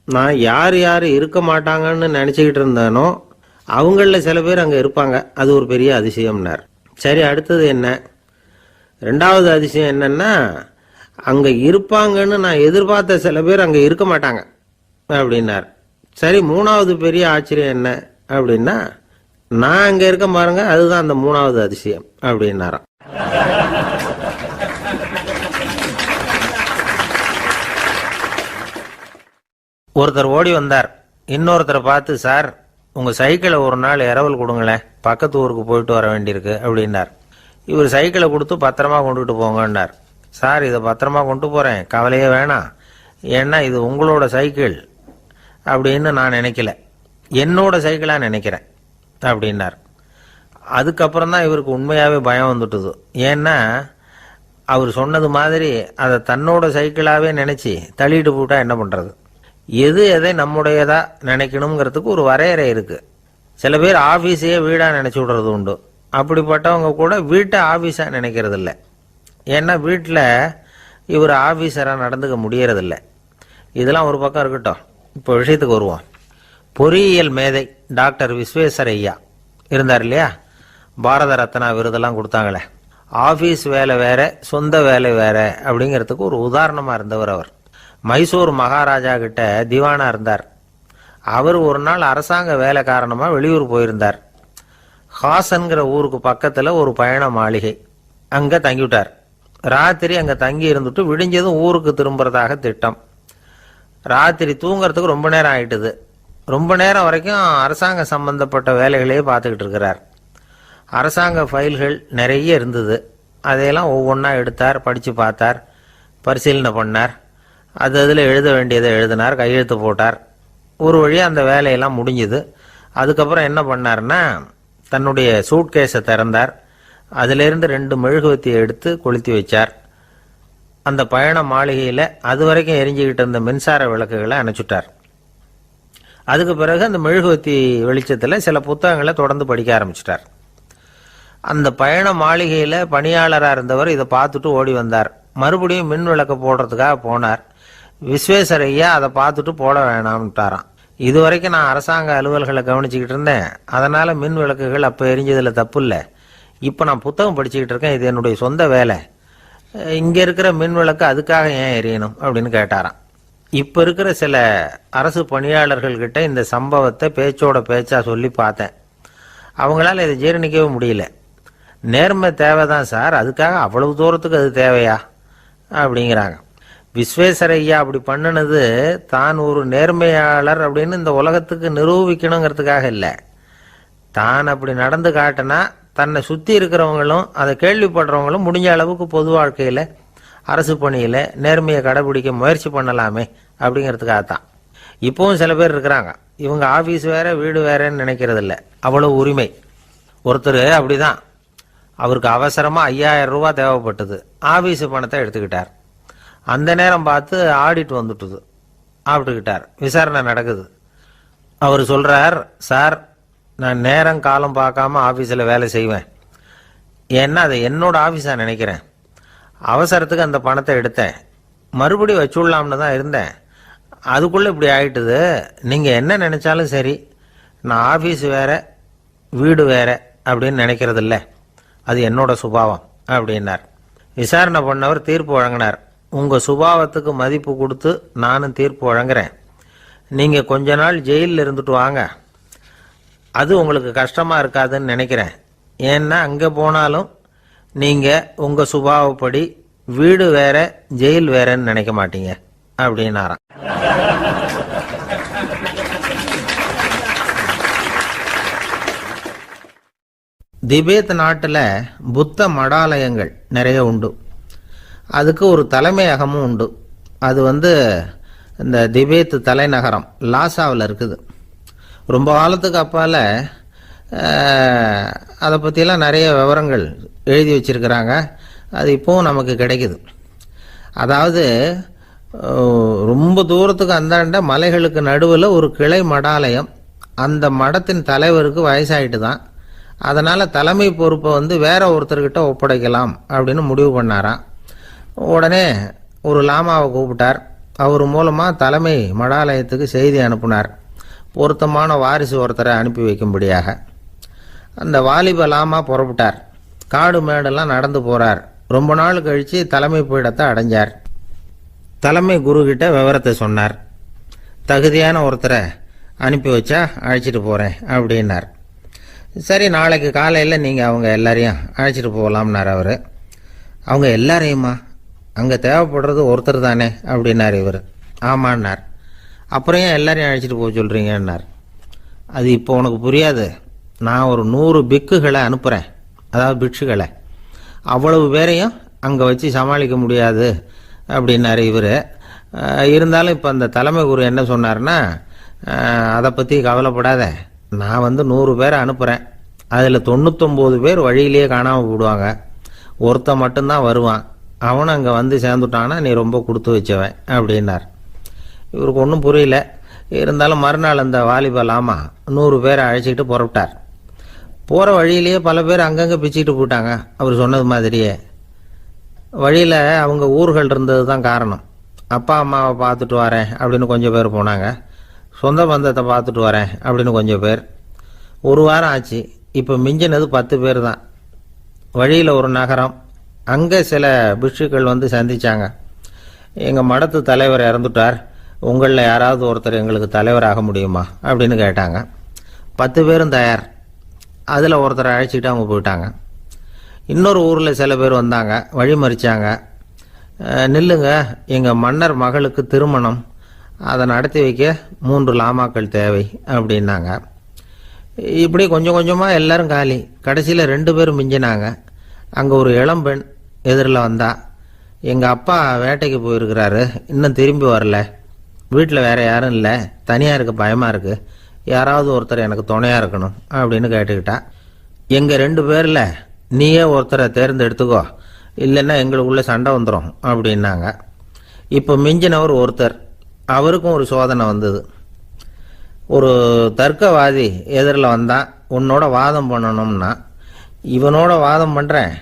நான் யார் யார் இருக்க மாட்டாங்கன்னு நினைச்சுக்கிட்டு இருந்தேனோ அவங்கள சில பேர் அங்க இருப்பாங்க, அது ஒரு பெரிய அதிசயம்னார். சரி, அடுத்தது என்ன? 2வது அதிசயம் என்னன்னா, அங்க இருப்பாங்கன்னு நான் எதிர்பார்த்த சில பேர் அங்க இருக்க மாட்டாங்க அப்படின்னார். சரி, 3வது பெரிய ஆச்சரியம் என்ன அப்படின்னா, நான் அங்க இருக்க பாருங்க, அதுதான் அந்த 3வது அதிசயம் அப்படின்னாராம். ஒருத்தர் ஓடி வந்தார். இன்னொருத்தரை பார்த்து, சார், உங்க சைக்கிளை ஒரு நாள் இரவல் கொடுங்களேன், பக்கத்து ஊருக்கு போயிட்டு வர வேண்டியிருக்கு அப்படின்னார். இவர் சைக்கிளை கொடுத்து பத்திரமா கொண்டுகிட்டு போங்கன்னார். சார், இதை பத்திரமா கொண்டு போறேன், கவலையே வேணாம், ஏன்னா இது உங்களோட சைக்கிள் அப்படின்னு நான் நினைக்கல, என்னோட சைக்கிளா நினைக்கிறேன் அப்படின்னார். அதுக்கப்புறம் தான் இவருக்கு உண்மையாவே பயம் வந்துட்டுது. ஏன்னா அவர் சொன்னது மாதிரி அதை தன்னோட சைக்கிளாவே நினைச்சு தள்ளிட்டு போட்டா என்ன பண்றது? எது எதை நம்முடையதா நினைக்கணுங்கிறதுக்கு ஒரு வரையறை இருக்கு. சில பேர் ஆபீஸையே வீடா நினைச்சு விடுறது உண்டு. அப்படிப்பட்டவங்க கூட வீட்டை ஆபீஸா நினைக்கிறது இல்லை. ஏன்னா வீட்டில் இவர் ஆபீஸரா நடந்துக்க முடியறதில்ல. இதெல்லாம் ஒரு பக்கம் இருக்கட்டும். இப்போ விஷயத்துக்கு வருவோம். பொறியியல் மேதை டாக்டர் விஸ்வேஸ்வரய்யா இருந்தார் இல்லையா, பாரத ரத்னா விருதெல்லாம் கொடுத்தாங்களே. ஆபீஸ் வேலை வேற, சொந்த வேலை வேற அப்படிங்கிறதுக்கு ஒரு உதாரணமா இருந்தவர் அவர். மைசூர் மகாராஜா கிட்ட திவானா இருந்தார். அவர் ஒரு நாள் அரசாங்க வேலை காரணமா வெளியூர் போயிருந்தார். ஹாசன்கிற ஊருக்கு பக்கத்துல ஒரு பயண மாளிகை, அங்க தங்கிவிட்டார். ராத்திரி அங்க தங்கி இருந்துட்டு விடிஞ்சதும் ஊருக்கு திரும்புறதாக திட்டம். ராத்திரி தூங்கறதுக்கு ரொம்ப நேரம் ஆயிட்டுது. ரொம்ப நேரம் வரைக்கும் அரசாங்க சம்பந்தப்பட்ட வேலைகளையே பார்த்துக்கிட்டு இருக்கிறார். அரசாங்க ஃபைல்கள் நிறைய இருந்தது. அதையெல்லாம் ஒவ்வொன்றா எடுத்தார், படித்து பார்த்தார், பரிசீலனை பண்ணார். அதில் எழுத வேண்டியதை எழுதினார், கையெழுத்து போட்டார். ஒரு வழியாக அந்த வேலையெல்லாம் முடிஞ்சுது. அதுக்கப்புறம் என்ன பண்ணார்னா, தன்னுடைய சூட்கேஸை திறந்தார். அதிலிருந்து 2 மெழுகுவத்தியை எடுத்து கொளுத்தி வச்சார். அந்த பயண மாளிகையில் அது வரைக்கும் எரிஞ்சுக்கிட்டு இருந்த மின்சார விளக்குகளை அணைச்சுட்டார். அதுக்கு பிறகு அந்த மெழுகுவத்தி வெளிச்சத்தில் சில புத்தகங்களை தொடர்ந்து படிக்க ஆரம்பிச்சிட்டார். அந்த பயண மாளிகையில் பணியாளராக இருந்தவர் இதை பார்த்துட்டு ஓடி வந்தார். மறுபடியும் மின் விளக்க போடுறதுக்காக போனார். விஸ்வேஸ்வரய்யா அதை பார்த்துட்டு போட வேணாம்ட்டாராம். இது வரைக்கும் நான் அரசாங்க அலுவல்களை கவனிச்சுக்கிட்டு இருந்தேன், அதனால மின் விளக்குகள் அப்போ எரிஞ்சதில் தப்பு இல்லை. இப்போ நான் புத்தகம் படிச்சுக்கிட்டு இருக்கேன், இது என்னுடைய சொந்த வேலை. இங்கே இருக்கிற மின் விளக்கு அதுக்காக ஏன் எரியணும் அப்படின்னு கேட்டாராம். இப்போ இருக்கிற சில அரசு பணியாளர்கள்கிட்ட இந்த சம்பவத்தை பேச்சோட பேச்சா சொல்லி பார்த்தேன். அவங்களால இதை ஜீரணிக்கவே முடியல. நேர்மை தேவைதான் சார், அதுக்காக அவ்வளவு தூரத்துக்கு அது தேவையா அப்படிங்கிறாங்க. விஸ்வேஸ்வரய்யா அப்படி பண்ணினது தான் ஒரு நேர்மையாளர் அப்படின்னு இந்த உலகத்துக்கு நிரூபிக்கணுங்கிறதுக்காக இல்லை. தான் அப்படி நடந்து காட்டினா தன்னை சுற்றி இருக்கிறவங்களும் அதை கேள்விப்படுறவங்களும் முடிஞ்ச அளவுக்கு பொது வாழ்க்கையில், அரசு பணியில் நேர்மையை கடைபிடிக்க முயற்சி பண்ணலாமே அப்படிங்கிறதுக்காகத்தான். இப்போவும் சில பேர் இருக்கிறாங்க, இவங்க ஆஃபீஸ் வேற வீடு வேறன்னு நினைக்கிறது இல்லை, அவ்வளோ உரிமை. ஒருத்தர் அப்படிதான், அவருக்கு அவசரமாக 5000 ரூபா தேவைப்பட்டது. ஆஃபீஸு பணத்தை எடுத்துக்கிட்டார். அந்த நேரம் பார்த்து ஆடிட் வந்துட்டுது, ஆப்பிட்டுக்கிட்டார். விசாரணை நடக்குது. அவர் சொல்கிறார், சார் நான் நேரம் காலம் பார்க்காம ஆஃபீஸில் வேலை செய்வேன், ஏன்னா அதை என்னோட ஆஃபீஸாக நினைக்கிறேன். அவசரத்துக்கு அந்த பணத்தை எடுத்தேன், மறுபடியும் வச்சுடலாம்னு தான் இருந்தேன், அதுக்குள்ளே இப்படி ஆயிட்டுது. நீங்கள் என்ன நினைச்சாலும் சரி, நான் ஆஃபீஸ் வேற வீடு வேற அப்படின்னு நினைக்கிறது இல்லை, அது என்னோட சுபாவம் அப்படின்னார். விசாரணை பண்ணவர் தீர்ப்பு வழங்கினார். உங்கள் சுபாவத்துக்கு மதிப்பு கொடுத்து நானும் தீர்ப்பு வழங்குறேன். நீங்கள் கொஞ்ச நாள் ஜெயிலில் இருந்துட்டு வாங்க, அது உங்களுக்கு கஷ்டமாக இருக்காதுன்னு நினைக்கிறேன். ஏன்னா அங்கே போனாலும் நீங்கள் உங்கள் சுபாவப்படி வீடு வேற ஜெயில் வேறன்னு நினைக்க மாட்டீங்க அப்படின்னாராம். திபேத் நாட்டில் புத்த மடாலயங்கள் நிறைய உண்டு. அதுக்கு ஒரு தலைமையகமும் உண்டு. அது இந்த திபேத் தலைநகரம் லாசாவில் இருக்குது. ரொம்ப காலத்துக்கு அப்பால் அதை பற்றியெல்லாம் நிறைய விவரங்கள் எழுதி வச்சிருக்கிறாங்க. அது இப்போவும் நமக்கு கிடைக்குது. அதாவது ரொம்ப தூரத்துக்கு அந்தாண்ட மலைகளுக்கு நடுவில் ஒரு கிளை மடாலயம். அந்த மடத்தின் தலைவருக்கு வயசாயிட்டு தான், அதனால் தலைமை பொறுப்பை வேற ஒருத்தர்கிட்ட ஒப்படைக்கலாம் அப்படின்னு முடிவு பண்ணாராம். உடனே ஒரு லாமாவை கூப்பிட்டார். அவர் மூலமாக தலைமை மடாலயத்துக்கு செய்தி அனுப்புனார், பொருத்தமான வாரிசு ஒருத்தரை அனுப்பி வைக்கும்படியாக. அந்த வாலிப லாமா புறப்பட்டார். காடு மேடெல்லாம் நடந்து போகிறார். ரொம்ப நாள் கழித்து தலைமை பீடத்தை அடைஞ்சார். தலைமை குரு கிட்ட விவரத்தை சொன்னார். தகுதியான ஒருத்தரை அனுப்பி வச்சா அழைச்சிட்டு போகிறேன் அப்படின்னார். சரி, நாளைக்கு காலையில் நீங்கள் அவங்க எல்லாரையும் அழைச்சிட்டு போகலாம்னார் அவர். அவங்க எல்லாரையுமா? அங்கே தேவைப்படுறது ஒருத்தர் தானே அப்படின்னார் இவர். ஆமான்னார். அப்புறம் ஏன் எல்லாரையும் அழைச்சிட்டு போக சொல்கிறீங்கன்னார். அது இப்போ உனக்கு புரியாது. நான் ஒரு 100 பிக்குகளை அனுப்புகிறேன், அதாவது பிட்சுகளை. அவ்வளவு பேரையும் அங்கே வச்சு சமாளிக்க முடியாது அப்படின்னாரு இவர். இருந்தாலும் இப்போ அந்த தலைமை குரு என்ன சொன்னார்னா, அதை பற்றி கவலைப்படாத, நான் 100 பேரை அனுப்புகிறேன், அதில் 99 பேர் வழியிலேயே காணாமல் போடுவாங்க, ஒருத்தன் மட்டும்தான் வருவான். அவனும் அங்கே வந்து சேர்ந்துட்டானா நீ ரொம்ப கொடுத்து வச்சவன் அப்படின்னார். இவருக்கு ஒன்றும் புரியல. இருந்தாலும் மறுநாள் அந்த வாலிபல் 100 பேரை அழைச்சிக்கிட்டு புறப்பட்டார். போகிற வழியிலேயே பல பேர் அங்கங்கே பிச்சுக்கிட்டு போயிட்டாங்க. அவர் சொன்னது மாதிரியே வழியில் அவங்க ஊர்கள் இருந்தது தான் காரணம். அப்பா அம்மாவை பார்த்துட்டு வரேன் அப்படின்னு கொஞ்சம் பேர் போனாங்க. சொந்த பந்தத்தை பார்த்துட்டு வரேன் அப்படின்னு கொஞ்சம் பேர். ஒரு வாரம் ஆச்சு. இப்போ மிஞ்சினது 10 பேர் தான். வழியில் ஒரு நகரம். அங்கே சில பிட்சுக்கள் வந்து சந்திச்சாங்க. எங்கள் மடத்து தலைவர் இறந்துட்டார், உங்களில் யாராவது ஒருத்தர் எங்களுக்கு தலைவராக முடியுமா அப்படின்னு கேட்டாங்க. 10 பேரும் தயார். அதில் ஒருத்தரை அழைச்சிக்கிட்டு அவங்க போயிட்டாங்க. இன்னொரு ஊரில் சில பேர் வந்தாங்க, வழி மறிச்சாங்க. நில்லுங்க, எங்கள் மன்னர் மகளுக்கு திருமணம், அதை நடத்தி வைக்க 3 லாமாக்கள் தேவை அப்படின்னாங்க. இப்படி கொஞ்சம் கொஞ்சமாக எல்லாரும் காலி. கடைசியில் 2 பேரும் மிஞ்சினாங்க. அங்கே ஒரு இளம்பெண் எதிரில் வந்தா, எங்கள் அப்பா வேட்டைக்கு போயிருக்கிறாரு, இன்னும் திரும்பி வரல, வீட்டில் வேற யாரும் இல்லை, தனியாக இருக்க பயமாக இருக்குது, யாராவது ஒருத்தர் எனக்கு துணையாக இருக்கணும் அப்படின்னு கேட்டுக்கிட்டா. எங்கள் 2 பேரில் நீயே ஒருத்தரை தேர்ந்தெடுத்துக்கோ, இல்லைன்னா எங்களுக்குள்ளே சண்டை வந்துடும் அப்படின்னாங்க. இப்போ மிஞ்சினவர் ஒருத்தர். அவருக்கும் ஒரு சோதனை வந்தது. ஒரு தர்க்கவாதி எதிரில் வந்தான், உன்னோட வாதம் பண்ணணும்னா. இவனோட வாதம் பண்ணுறேன்,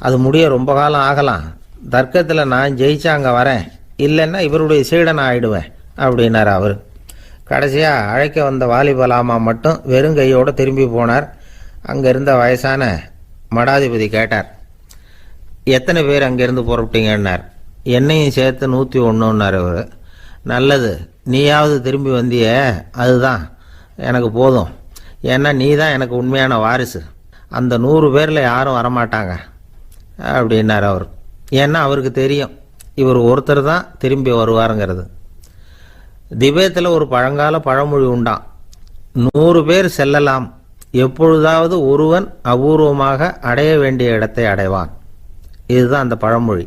அது முடிய ரொம்ப காலம் ஆகலாம், தர்க்கத்தில் நான் ஜெயிச்சா அங்கே வரேன், இல்லைன்னா இவருடைய சீடனை ஆயிடுவேன் அப்படின்னார் அவர். கடைசியாக அழைக்க வந்த வாலிபலாமா மட்டும் வெறும் கையோடு திரும்பி போனார். அங்கே இருந்த வயசான மடாதிபதி கேட்டார், எத்தனை பேர் அங்கேருந்து புறப்பட்டீங்கன்னார். என்னையும் சேர்த்து 101ன்னார் அவர். நல்லது, நீயாவது திரும்பி வந்திய, அதுதான் எனக்கு போதும், ஏன்னா நீ தான் எனக்கு உண்மையான வாரிசு, அந்த 100 பேரில் யாரும் வரமாட்டாங்க அப்படின்னார் அவர். ஏன்னா அவருக்கு தெரியும் இவர் ஒருத்தர் தான் திரும்பி வருவாருங்கிறது. திபேத்தில் ஒரு பழங்கால பழமொழி உண்டாம், 100 பேர் செல்லலாம், எப்பொழுதாவது ஒருவன் அபூர்வமாக அடைய வேண்டிய இடத்தை அடைவான். இதுதான் அந்த பழமொழி.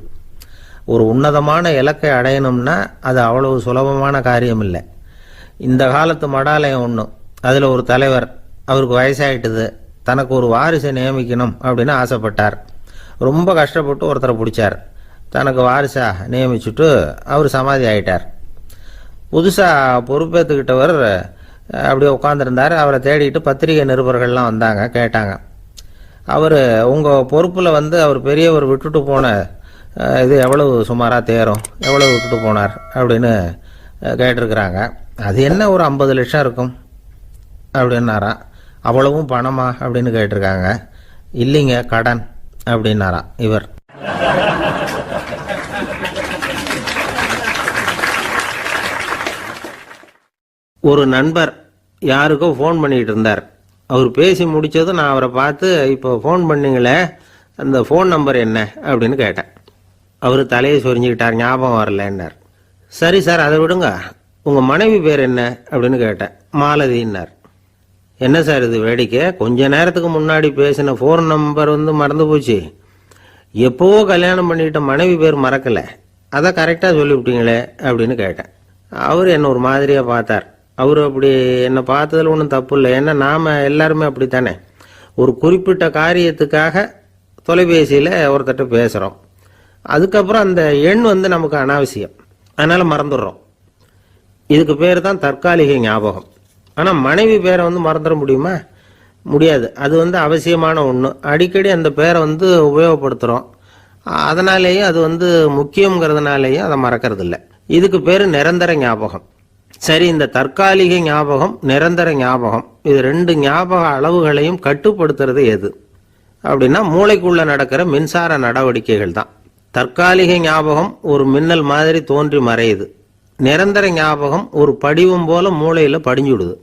ஒரு உன்னதமான இலக்கை அடையணும்னா அது அவ்வளவு சுலபமான காரியம் இல்லை. இந்த காலத்து மடாலயம் ஒன்று, அதில் ஒரு தலைவர், அவருக்கு வயசாயிட்டுது, தனக்கு ஒரு வாரிசை நியமிக்கணும் அப்படின்னு ஆசைப்பட்டார். ரொம்ப கஷ்டப்பட்டு ஒருத்தரை பிடிச்சார், தனக்கு வாரிசாக நியமிச்சுட்டு அவர் சமாதி ஆயிட்டார். புதுசாக பொறுப்பேற்றுக்கிட்டவர் அப்படியே உட்காந்துருந்தார். அவரை தேடிட்டு பத்திரிகை நிருபர்கள்லாம் வந்தாங்க, கேட்டாங்க. அவர் உங்கள் பொறுப்பில் வந்து அவர் பெரியவர் விட்டுட்டு போன இது எவ்வளவு சுமாராக தேரும், எவ்வளவு விட்டுட்டு போனார் அப்படின்னு கேட்டிருக்கிறாங்க. அது என்ன ஒரு 50 லட்சம் இருக்கும் அப்படின்னாராம். அவ்வளவும் பணமா அப்படின்னு கேட்டிருக்காங்க. இல்லைங்க, கடன் அப்படின்னாராம் இவர். ஒரு நண்பர் யாருக்கோ ஃபோன் பண்ணிட்டு இருந்தார். அவர் பேசி முடிச்சதும் நான் அவரை பார்த்து, இப்போ ஃபோன் பண்ணீங்களே, அந்த ஃபோன் நம்பர் என்ன அப்படின்னு கேட்டேன். அவர் தலையை சொரிஞ்சுக்கிட்டார், ஞாபகம் வரலன்னார். சரி சார், அதை விடுங்க, உங்கள் மனைவி பேர் என்ன அப்படின்னு கேட்டேன். மாலதின்னார். என்ன சார் இது வேடிக்கை, கொஞ்ச நேரத்துக்கு முன்னாடி பேசின ஃபோன் நம்பர் வந்து மறந்து போச்சு, எப்போவோ கல்யாணம் பண்ணிட்ட மனைவி பேர் மறக்கலை, அதை கரெக்டாக சொல்லிவிட்டீங்களே அப்படின்னு கேட்டேன். அவர் என்ன ஒரு மாதிரியாக பார்த்தார். அவர் அப்படி என்னை பார்த்ததில் ஒன்றும் தப்பு இல்லை, ஏன்னா நாம் எல்லாருமே அப்படித்தானே, ஒரு குறிப்பிட்ட காரியத்துக்காக தொலைபேசியில் ஒருத்தட்ட பேசுகிறோம், அதுக்கப்புறம் அந்த எண் வந்து நமக்கு அனாவசியம், அதனால் மறந்துடுறோம். இதுக்கு பேர் தான் தற்காலிக ஞாபகம். ஆனால் மனைவி பேரை வந்து மறந்துட முடியுமா? முடியாது. அது வந்து அவசியமான ஒன்று. அடிக்கடி அந்த பேரை வந்து உபயோகப்படுத்துகிறோம், அதனாலேயும் அது வந்து முக்கியங்கிறதுனாலேயும் அதை மறக்கிறது இல்லை. இதுக்கு பேர் நிரந்தர ஞாபகம். சரி, இந்த தற்காலிக ஞாபகம், நிரந்தர ஞாபகம், இது 2 ஞாபக அளவுகளையும் கட்டுப்படுத்துறது எது அப்படின்னா மூளைக்குள்ள நடக்கிற மின்சார நடவடிக்கைகள் தான். தற்காலிக ஞாபகம் ஒரு மின்னல் மாதிரி தோன்றி மறையுது. நிரந்தர ஞாபகம் ஒரு படிவம் போல மூளையில் படிஞ்சுடுது.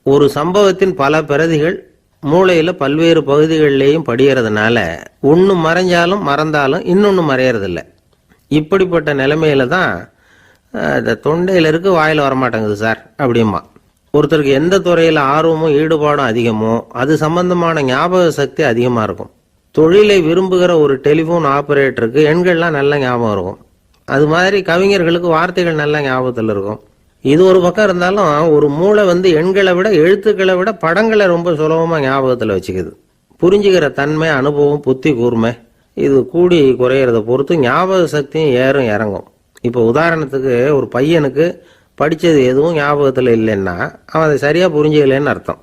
ஒரு சம்பவத்தின் பல பிரதிகள் மூளையில் பல்வேறு பகுதிகளிலேயும் படிகிறதுனால ஒன்று மறைஞ்சாலும் மறந்தாலும் இன்னொன்று மறையறதில்ல. இப்படிப்பட்ட நிலைமையில தான் இந்த தொண்டையில் இருக்கு, வாயில் வரமாட்டேங்குது சார் அப்படிமா. ஒருத்தருக்கு எந்த துறையில் ஆர்வமும் ஈடுபாடும் அதிகமோ அது சம்பந்தமான ஞாபக சக்தி அதிகமாக இருக்கும். தொழிலை விரும்புகிற ஒரு டெலிஃபோன் ஆபரேட்டருக்கு எண்கள்லாம் நல்ல ஞாபகம் இருக்கும். அது மாதிரி கவிஞர்களுக்கு வார்த்தைகள் நல்ல ஞாபகத்தில் இருக்கும். இது ஒரு பக்கம் இருந்தாலும் ஒரு மூளை வந்து எண்களை விட எழுத்துக்களை விட படங்களை ரொம்ப சுலபமாக ஞாபகத்தில் வச்சுக்குது. புரிஞ்சுக்கிற தன்மை, அனுபவம், புத்தி கூர்மை இது கூடி குறையிறத பொறுத்து ஞாபக சக்தியும் ஏறும் இறங்கும். இப்போ உதாரணத்துக்கு ஒரு பையனுக்கு படித்தது எதுவும் ஞாபகத்தில் இல்லைன்னா அவன் அதை சரியாக புரிஞ்சுக்கலன்னு அர்த்தம்.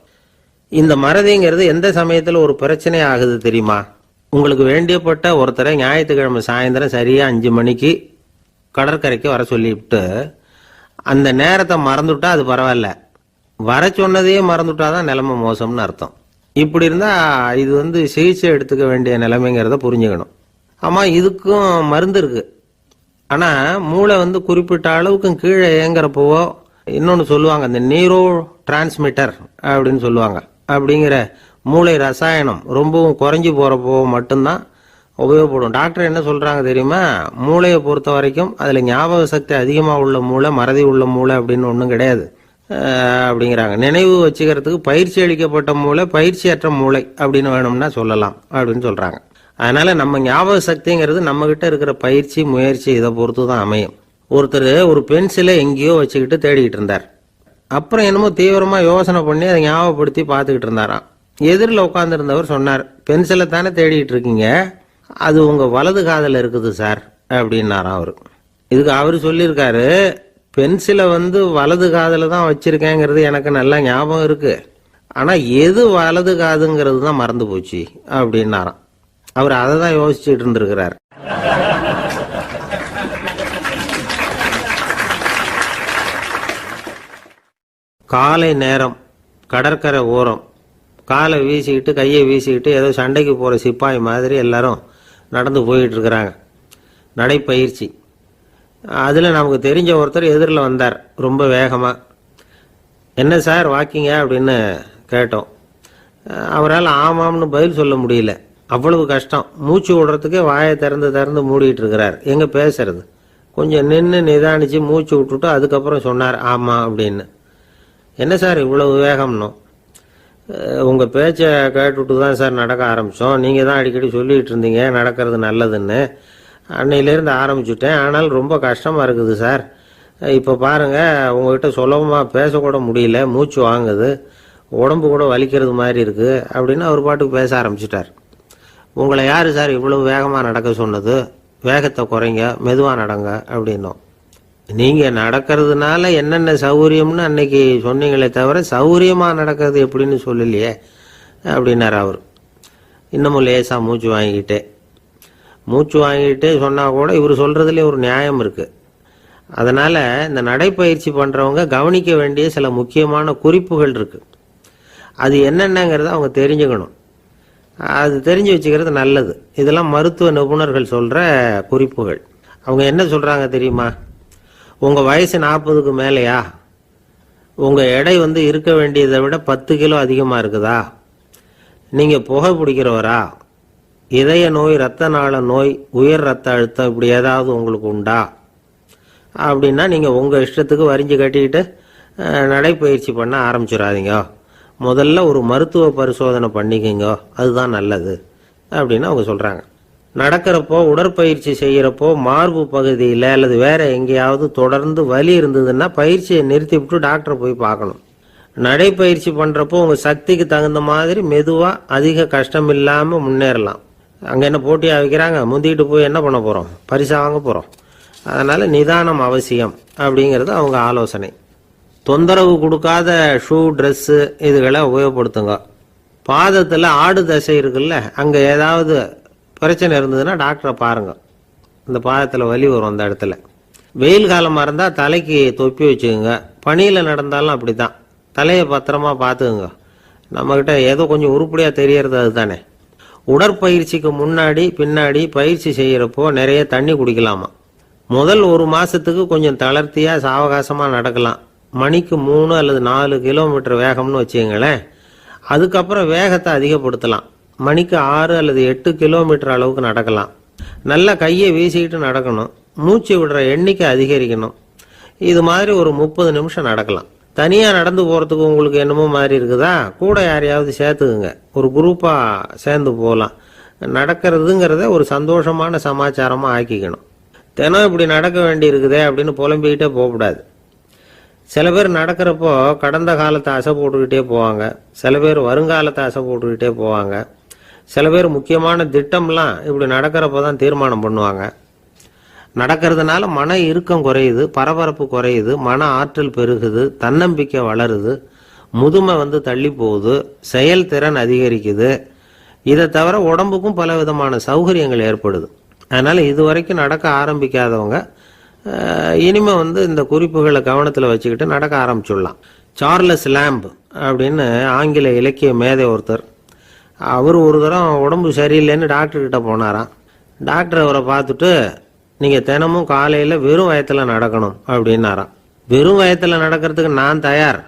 இந்த மறதிங்கிறது எந்த சமயத்தில் ஒரு பிரச்சனை ஆகுது தெரியுமா? உங்களுக்கு வேண்டியப்பட்ட ஒருத்தரை ஞாயிற்றுக்கிழமை சாயந்தரம் சரியாக 5 மணிக்கு கடற்கரைக்கு வர சொல்லிவிட்டு அந்த நேரத்தை மறந்துவிட்டா அது பரவாயில்ல, வர சொன்னதையே மறந்துவிட்டா தான் நிலைமை மோசம்னு அர்த்தம். இப்படி இருந்தால் இது சிகிச்சை எடுத்துக்க வேண்டிய நிலைமைங்கிறத புரிஞ்சுக்கணும். ஆமாம், இதுக்கும் மருந்து இருக்கு. ஆனால் மூளை குறிப்பிட்ட அளவுக்கு கீழே இயங்குறப்போவோ இன்னொன்று சொல்லுவாங்க, இந்த நியூரோ டிரான்ஸ்மிட்டர் அப்படின்னு சொல்லுவாங்க. அப்படிங்கிற மூளை ரசாயனம் ரொம்பவும் குறைஞ்சி போகிறப்போ மட்டும்தான் உபயோகப்படும். டாக்டர் என்ன சொல்கிறாங்க தெரியுமா? மூளையை பொறுத்த வரைக்கும் அதில் ஞாபக சக்தி அதிகமாக உள்ள மூளை, மறதி உள்ள மூளை அப்படின்னு ஒன்றும் கிடையாது அப்படிங்கிறாங்க. நினைவு வச்சுக்கிறதுக்கு பயிற்சி அளிக்கப்பட்ட மூளை, பயிற்சியற்ற மூளை அப்படின்னு வேணும்னா சொல்லலாம் அப்படின்னு சொல்கிறாங்க. அதனால நம்ம ஞாபக சக்திங்கிறது நம்ம கிட்ட இருக்கிற பயிற்சி, முயற்சி இதை பொறுத்து தான் அமையும். ஒருத்தர் ஒரு பென்சிலை எங்கேயோ வச்சுக்கிட்டு தேடிக்கிட்டு இருந்தார். அப்புறம் என்னமோ தீவிரமா யோசனை பண்ணி அதை ஞாபகப்படுத்தி பார்த்துக்கிட்டு இருந்தாராம். எதிரில் உட்காந்துருந்தவர் சொன்னார், பென்சிலை தானே தேடிட்டு இருக்கீங்க, அது உங்க வலது காதில் இருக்குது சார் அப்படின்னாராம் அவர். இதுக்கு அவர் சொல்லியிருக்காரு, பென்சிலை வலது காதில் தான் வச்சிருக்கேங்கிறது எனக்கு நல்லா ஞாபகம் இருக்கு, ஆனா எது வலது காதுங்கிறது தான் மறந்து போச்சு அப்படின்னாராம். அவர் அதை தான் யோசிச்சுட்டு இருந்திருக்கிறார். காலை நேரம் கடற்கரை ஓரம் காலை வீசிக்கிட்டு கையை வீசிக்கிட்டு ஏதோ சண்டைக்கு போகிற சிப்பாய் மாதிரி எல்லாரும் நடந்து போயிட்டு இருக்கிறாங்க. நடைப்பயிற்சி. அதில் நமக்கு தெரிஞ்ச ஒருத்தர் எதிரில் வந்தார் ரொம்ப வேகமாக. என்ன சார் வாக்கிங்க அப்படின்னு கேட்டோம். அவரால் ஆமாம்னு பதில் சொல்ல முடியல, அவ்வளவு கஷ்டம். மூச்சு விடுறதுக்கே வாயை திறந்து மூடிட்டு இருக்கிறார். எங்கே பேசுறது? கொஞ்சம் நின்று நிதானிச்சு மூச்சு விட்டுட்டு அதுக்கப்புறம் சொன்னார் ஆமாம் அப்படின்னு. என்ன சார் இவ்வளவு வேகம்னோ? உங்கள் பேச்சை கேட்டுவிட்டு தான் சார் நடக்க ஆரம்பித்தோம். நீங்கள் தான் அடிக்கடி சொல்லிகிட்டு இருந்தீங்க நடக்கிறது நல்லதுன்னு. அன்னையிலேருந்து ஆரம்பிச்சுட்டேன், ஆனால் ரொம்ப கஷ்டமாக இருக்குது சார். இப்போ பாருங்கள், உங்கள்கிட்ட சுலபமாக பேசக்கூட முடியல, மூச்சு வாங்குது, உடம்பு கூட வலிக்கிறது மாதிரி இருக்குது அப்படின்னு அவர் பாட்டுக்கு பேச ஆரம்பிச்சிட்டார். உங்களை யார் சார் இவ்வளவு வேகமாக நடக்க சொன்னது? வேகத்தை குறைங்க, மெதுவாக நடங்க அப்படின்னோம். நீங்கள் நடக்கிறதுனால என்னென்ன சௌகரியம்னு அன்னைக்கு சொன்னீங்களே தவிர சௌகரியமாக நடக்கிறது எப்படின்னு சொல்லலையே அப்படின்னார் அவர். இன்னமும் லேசாக மூச்சு வாங்கிக்கிட்டே சொன்னால் கூட இவர் சொல்கிறதுலே ஒரு நியாயம் இருக்குது. அதனால் இந்த நடைப்பயிற்சி பண்ணுறவங்க கவனிக்க வேண்டிய சில முக்கியமான குறிப்புகள் இருக்குது. அது என்னென்னங்கிறத அவங்க தெரிஞ்சுக்கணும். அது தெரிஞ்சு வச்சுக்கிறது நல்லது. இதெல்லாம் மருத்துவ நிபுணர்கள் சொல்கிற குறிப்புகள். அவங்க என்ன சொல்கிறாங்க தெரியுமா? உங்கள் வயசு 40க்கு மேலேயா? உங்கள் எடை இருக்க வேண்டியதை விட 10 கிலோ அதிகமாக இருக்குதா? நீங்கள் புகை பிடிக்கிறவரா? இதய நோய், இரத்த நாள நோய், உயர் ரத்த அழுத்தம் இப்படி ஏதாவது உங்களுக்கு உண்டா? அப்படின்னா நீங்கள் உங்கள் இஷ்டத்துக்கு வரிஞ்சு கட்டிக்கிட்டு நடைப்பயிற்சி பண்ண ஆரம்பிச்சிடாதீங்க. முதல்ல ஒரு மருத்துவ பரிசோதனை பண்ணிக்கோங்க, அதுதான் நல்லது அப்படின்னு அவங்க சொல்கிறாங்க. நடக்கிறப்போ, உடற்பயிற்சி செய்கிறப்போ மார்பு பகுதியில் அல்லது வேற எங்கேயாவது தொடர்ந்து வலி இருந்ததுன்னா பயிற்சியை நிறுத்தி விட்டு டாக்டரை போய் பார்க்கணும். நடைப்பயிற்சி பண்ணுறப்போ உங்கள் சக்திக்கு தகுந்த மாதிரி மெதுவாக அதிக கஷ்டம் இல்லாமல் முன்னேறலாம். அங்கே என்ன போட்டியாக வைக்கிறாங்க? முந்திக்கிட்டு போய் என்ன பண்ண போகிறோம்? பரிசாக வாங்க போகிறோம். அதனால் நிதானம் அவசியம் அப்படிங்கிறது அவங்க ஆலோசனை. தொந்தரவு கொடுக்காத ஷூ, ட்ரெஸ்ஸு இதுகளை உபயோகப்படுத்துங்க. பாதத்தில் ஆடு தசை இருக்குல்ல, அங்கே ஏதாவது பிரச்சனை இருந்ததுன்னா டாக்டரை பாருங்க. இந்த பாதத்தில் வலி வரும் அந்த இடத்துல. வெயில் காலமாக இருந்தால் தலைக்கு தொப்பி வச்சுக்கோங்க. பனியில் நடந்தாலும் அப்படி தான், தலையை பத்திரமா பார்த்துக்குங்க. நம்மக்கிட்ட ஏதோ கொஞ்சம் உருப்படியாக தெரியறது அதுதானே. உடற்பயிற்சிக்கு முன்னாடி பின்னாடி பயிற்சி செய்கிறப்போ நிறைய தண்ணி குடிக்கலாமா. முதல் 1 மாதத்துக்கு கொஞ்சம் தளர்த்தியாக சாவகாசமாக நடக்கலாம். மணிக்கு 3 அல்லது 4 கிலோமீட்டர் வேகம்னு வச்சுக்கங்களேன். அதுக்கப்புறம் வேகத்தை அதிகப்படுத்தலாம். மணிக்கு 6 அல்லது 8 கிலோமீட்டர் அளவுக்கு நடக்கலாம். நல்லா கையை வீசிக்கிட்டு நடக்கணும். மூச்சு விடுற எண்ணிக்கை அதிகரிக்கணும். இது மாதிரி ஒரு 30 நிமிஷம் நடக்கலாம். தனியாக நடந்து போகிறதுக்கு உங்களுக்கு என்னமோ மாதிரி இருக்குதா? கூட யாரையாவது சேர்த்துக்குங்க, ஒரு குரூப்பாக சேர்ந்து போகலாம். நடக்கிறதுங்கிறத ஒரு சந்தோஷமான சமாச்சாரமாக ஆக்கிக்கணும். தினம் இப்படி நடக்க வேண்டி இருக்குதே அப்படின்னு புலம்பிக்கிட்டே போகக்கூடாது. சில பேர் நடக்கிறப்போ கடந்த காலத்தை அசை போட்டுக்கிட்டே போவாங்க, சில பேர் வருங்காலத்தை அசை போட்டுக்கிட்டே போவாங்க, சில பேர் முக்கியமான திட்டம்லாம் இப்படி நடக்கிறப்ப தான் தீர்மானம் பண்ணுவாங்க. நடக்கிறதுனால மன இறுக்கம் குறையுது, பரபரப்பு குறையுது, மன ஆற்றல் பெருகுது, தன்னம்பிக்கை வளருது, முதுமை தள்ளி போகுது, செயல்திறன் அதிகரிக்குது. இதை தவிர உடம்புக்கும் பல விதமான சௌகரியங்கள் ஏற்படுது. அதனால இதுவரைக்கும் நடக்க ஆரம்பிக்காதவங்க இனிமே இந்த குறிப்புகளை கவனத்தில் வச்சுக்கிட்டு நடக்க ஆரம்பிச்சுடலாம். சார்லஸ் லேம்ப் அப்படின்னு ஆங்கில இலக்கிய மேதை ஒருத்தர், அவர் ஒரு தரம் உடம்பு சரியில்லைன்னு டாக்டர்கிட்ட போனாராம். டாக்டர் அவரை பார்த்துட்டு, நீங்கள் தினமும் காலையில் வெறும் வயத்தில் நடக்கணும் அப்படின்னாராம். வெறும் வயத்தில் நடக்கிறதுக்கு நான் தயார்,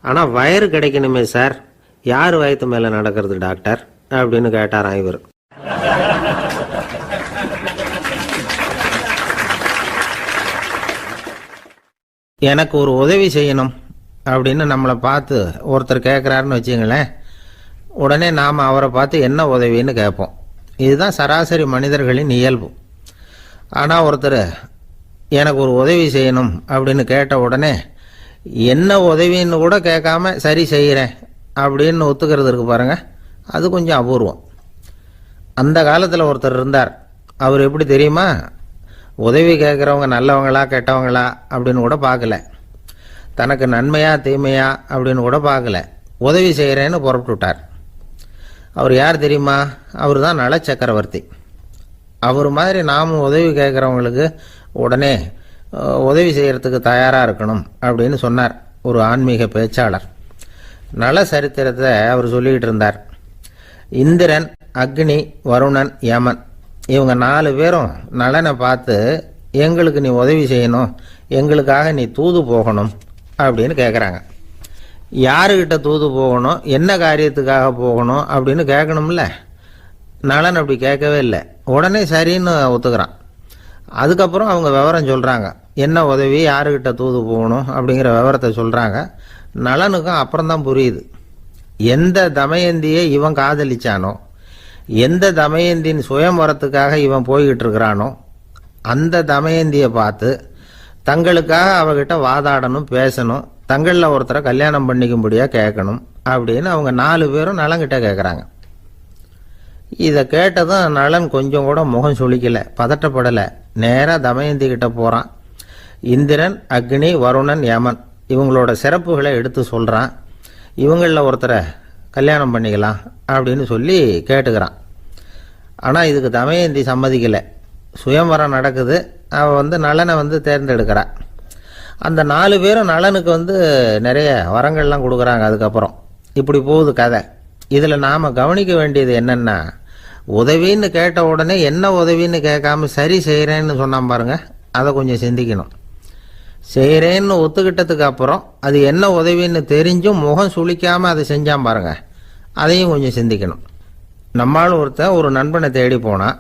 ஆனால் வயிறு கிடைக்கணுமே சார், யார் வயத்து மேலே நடக்கிறது டாக்டர் அப்படின்னு கேட்டாராம் இவர். எனக்கு ஒரு உதவி செய்யணும் அப்படின்னு நம்மளை பார்த்து ஒருத்தர் கேட்குறாருன்னு வச்சுங்களேன், உடனே நாம் அவரை பார்த்து என்ன உதவின்னு கேட்போம். இதுதான் சராசரி மனிதர்களின் இயல்பு. ஆனால் ஒருத்தர் எனக்கு ஒரு உதவி செய்யணும் அப்படின்னு கேட்ட உடனே என்ன உதவின்னு கூட கேட்காம சரி செய்கிறேன் அப்படின்னு ஒத்துக்கிறது இருக்கு பாருங்க, அது கொஞ்சம் அபூர்வம். அந்த காலத்தில் ஒருத்தர் இருந்தார். அவர் எப்படி தெரியுமா, உதவி கேட்குறவங்க நல்லவங்களா கெட்டவங்களா அப்படின்னு கூட பார்க்கல, தனக்கு நன்மையா தீமையா அப்படின்னு கூட பார்க்கல, உதவி செய்கிறேன்னு புறப்பட்டு விட்டார். அவர் யார் தெரியுமா, அவர் தான் நல சக்கரவர்த்தி. அவர் மாதிரி நாமும் உதவி கேட்குறவங்களுக்கு உடனே உதவி செய்கிறதுக்கு தயாராக இருக்கணும் அப்படின்னு சொன்னார் ஒரு ஆன்மீக பேச்சாளர். நல சரித்திரத்தை அவர் சொல்லிக்கிட்டு இருந்தார். இந்திரன், அக்னி, வருணன், யமன் இவங்க 4 பேரும் நலனை பார்த்து எங்களுக்கு நீ உதவி செய்யணும், எங்களுக்காக நீ தூது போகணும் அப்படின்னு கேட்குறாங்க. யாருக்கிட்ட தூது போகணும், என்ன காரியத்துக்காக போகணும் அப்படின்னு கேட்கணும்ல. நலன் அப்படி கேட்கவே இல்லை, உடனே சரின்னு ஒத்துக்கிறான். அதுக்கப்புறம் அவங்க விவரம் சொல்கிறாங்க, என்ன உதவி, யாருக்கிட்ட தூது போகணும் அப்படிங்கிற விவரத்தை சொல்கிறாங்க. நலனுக்கும் அப்புறம்தான் புரியுது, எந்த தமயந்தியை இவன் காதலிச்சானோ, எந்த தமயந்தின் சுயம்பரத்துக்காக இவன் போய்கிட்டு இருக்கிறானோ அந்த தமயந்தியை பார்த்து தங்களுக்காக அவகிட்ட வாதாடணும், பேசணும், தங்களில் ஒருத்தரை கல்யாணம் பண்ணிக்கும்படியாக கேட்கணும் அப்படின்னு அவங்க 4 பேரும் நலன்கிட்ட கேட்குறாங்க. இதை கேட்டதும் நலன் கொஞ்சம் கூட முகம் சுளிக்கலை, பதட்டப்படலை. நேராக தமயந்தி கிட்ட போகிறான். இந்திரன், அக்னி, வருணன், யமன் இவங்களோட சிறப்புகளை எடுத்து சொல்கிறான். இவங்களில் ஒருத்தரை கல்யாணம் பண்ணிக்கலாம் அப்படின்னு சொல்லி கேட்டுக்கிறான். ஆனால் இதுக்கு தமயந்தி சம்மதிக்கலை. சுயம்பரம் நடக்குது, அவள் நலனை தேர்ந்தெடுக்கிறாள். அந்த 4 பேரும் நலனுக்கு நிறைய வரங்கள்லாம் கொடுக்குறாங்க. அதுக்கப்புறம் இப்படி போகுது கதை. இதில் நாம் கவனிக்க வேண்டியது என்னென்னா, உதவின்னு கேட்ட உடனே என்ன உதவின்னு கேட்காம சரி செய்கிறேன்னு சொன்னான் பாருங்க, அதை கொஞ்சம் சிந்திக்கணும். செய்கிறேன்னு ஒத்துக்கிட்டதுக்கு அப்புறம் அது என்ன உதவின்னு தெரிஞ்சும் முகம் சுளிக்காமல் அதை செஞ்சான் பாருங்க, அதையும் கொஞ்சம் சிந்திக்கணும். நம்மால் ஒருத்தன் ஒரு நண்பனை தேடி போனான்,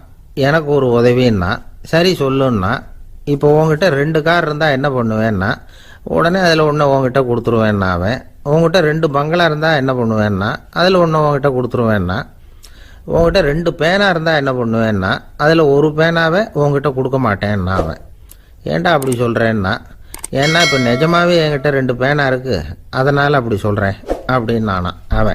எனக்கு ஒரு உதவின்னா சரி சொல்லுன்னா, இப்போ உங்ககிட்ட 2 கார் இருந்தால் என்ன பண்ணுவேன்னா, உடனே அதில் ஒன்று உங்ககிட்ட கொடுத்துருவேன்னா, அவன் உங்ககிட்ட 2 பங்களா இருந்தால் என்ன பண்ணுவேன்னா, அதில் ஒன்று உங்ககிட்ட கொடுத்துருவேன்னா, உங்ககிட்ட 2 பேனா இருந்தால் என்ன பண்ணுவேன்னா, அதில் ஒரு பேனாவை உங்ககிட்ட கொடுக்க மாட்டேன்னா அவன். ஏன்டா அப்படி சொல்கிறேன்னா, ஏன்னா இப்போ நிஜமாவே என்கிட்ட 2 பேனா இருக்குது, அதனால் அப்படி சொல்கிறேன் அப்படின்னு நானா அவன்.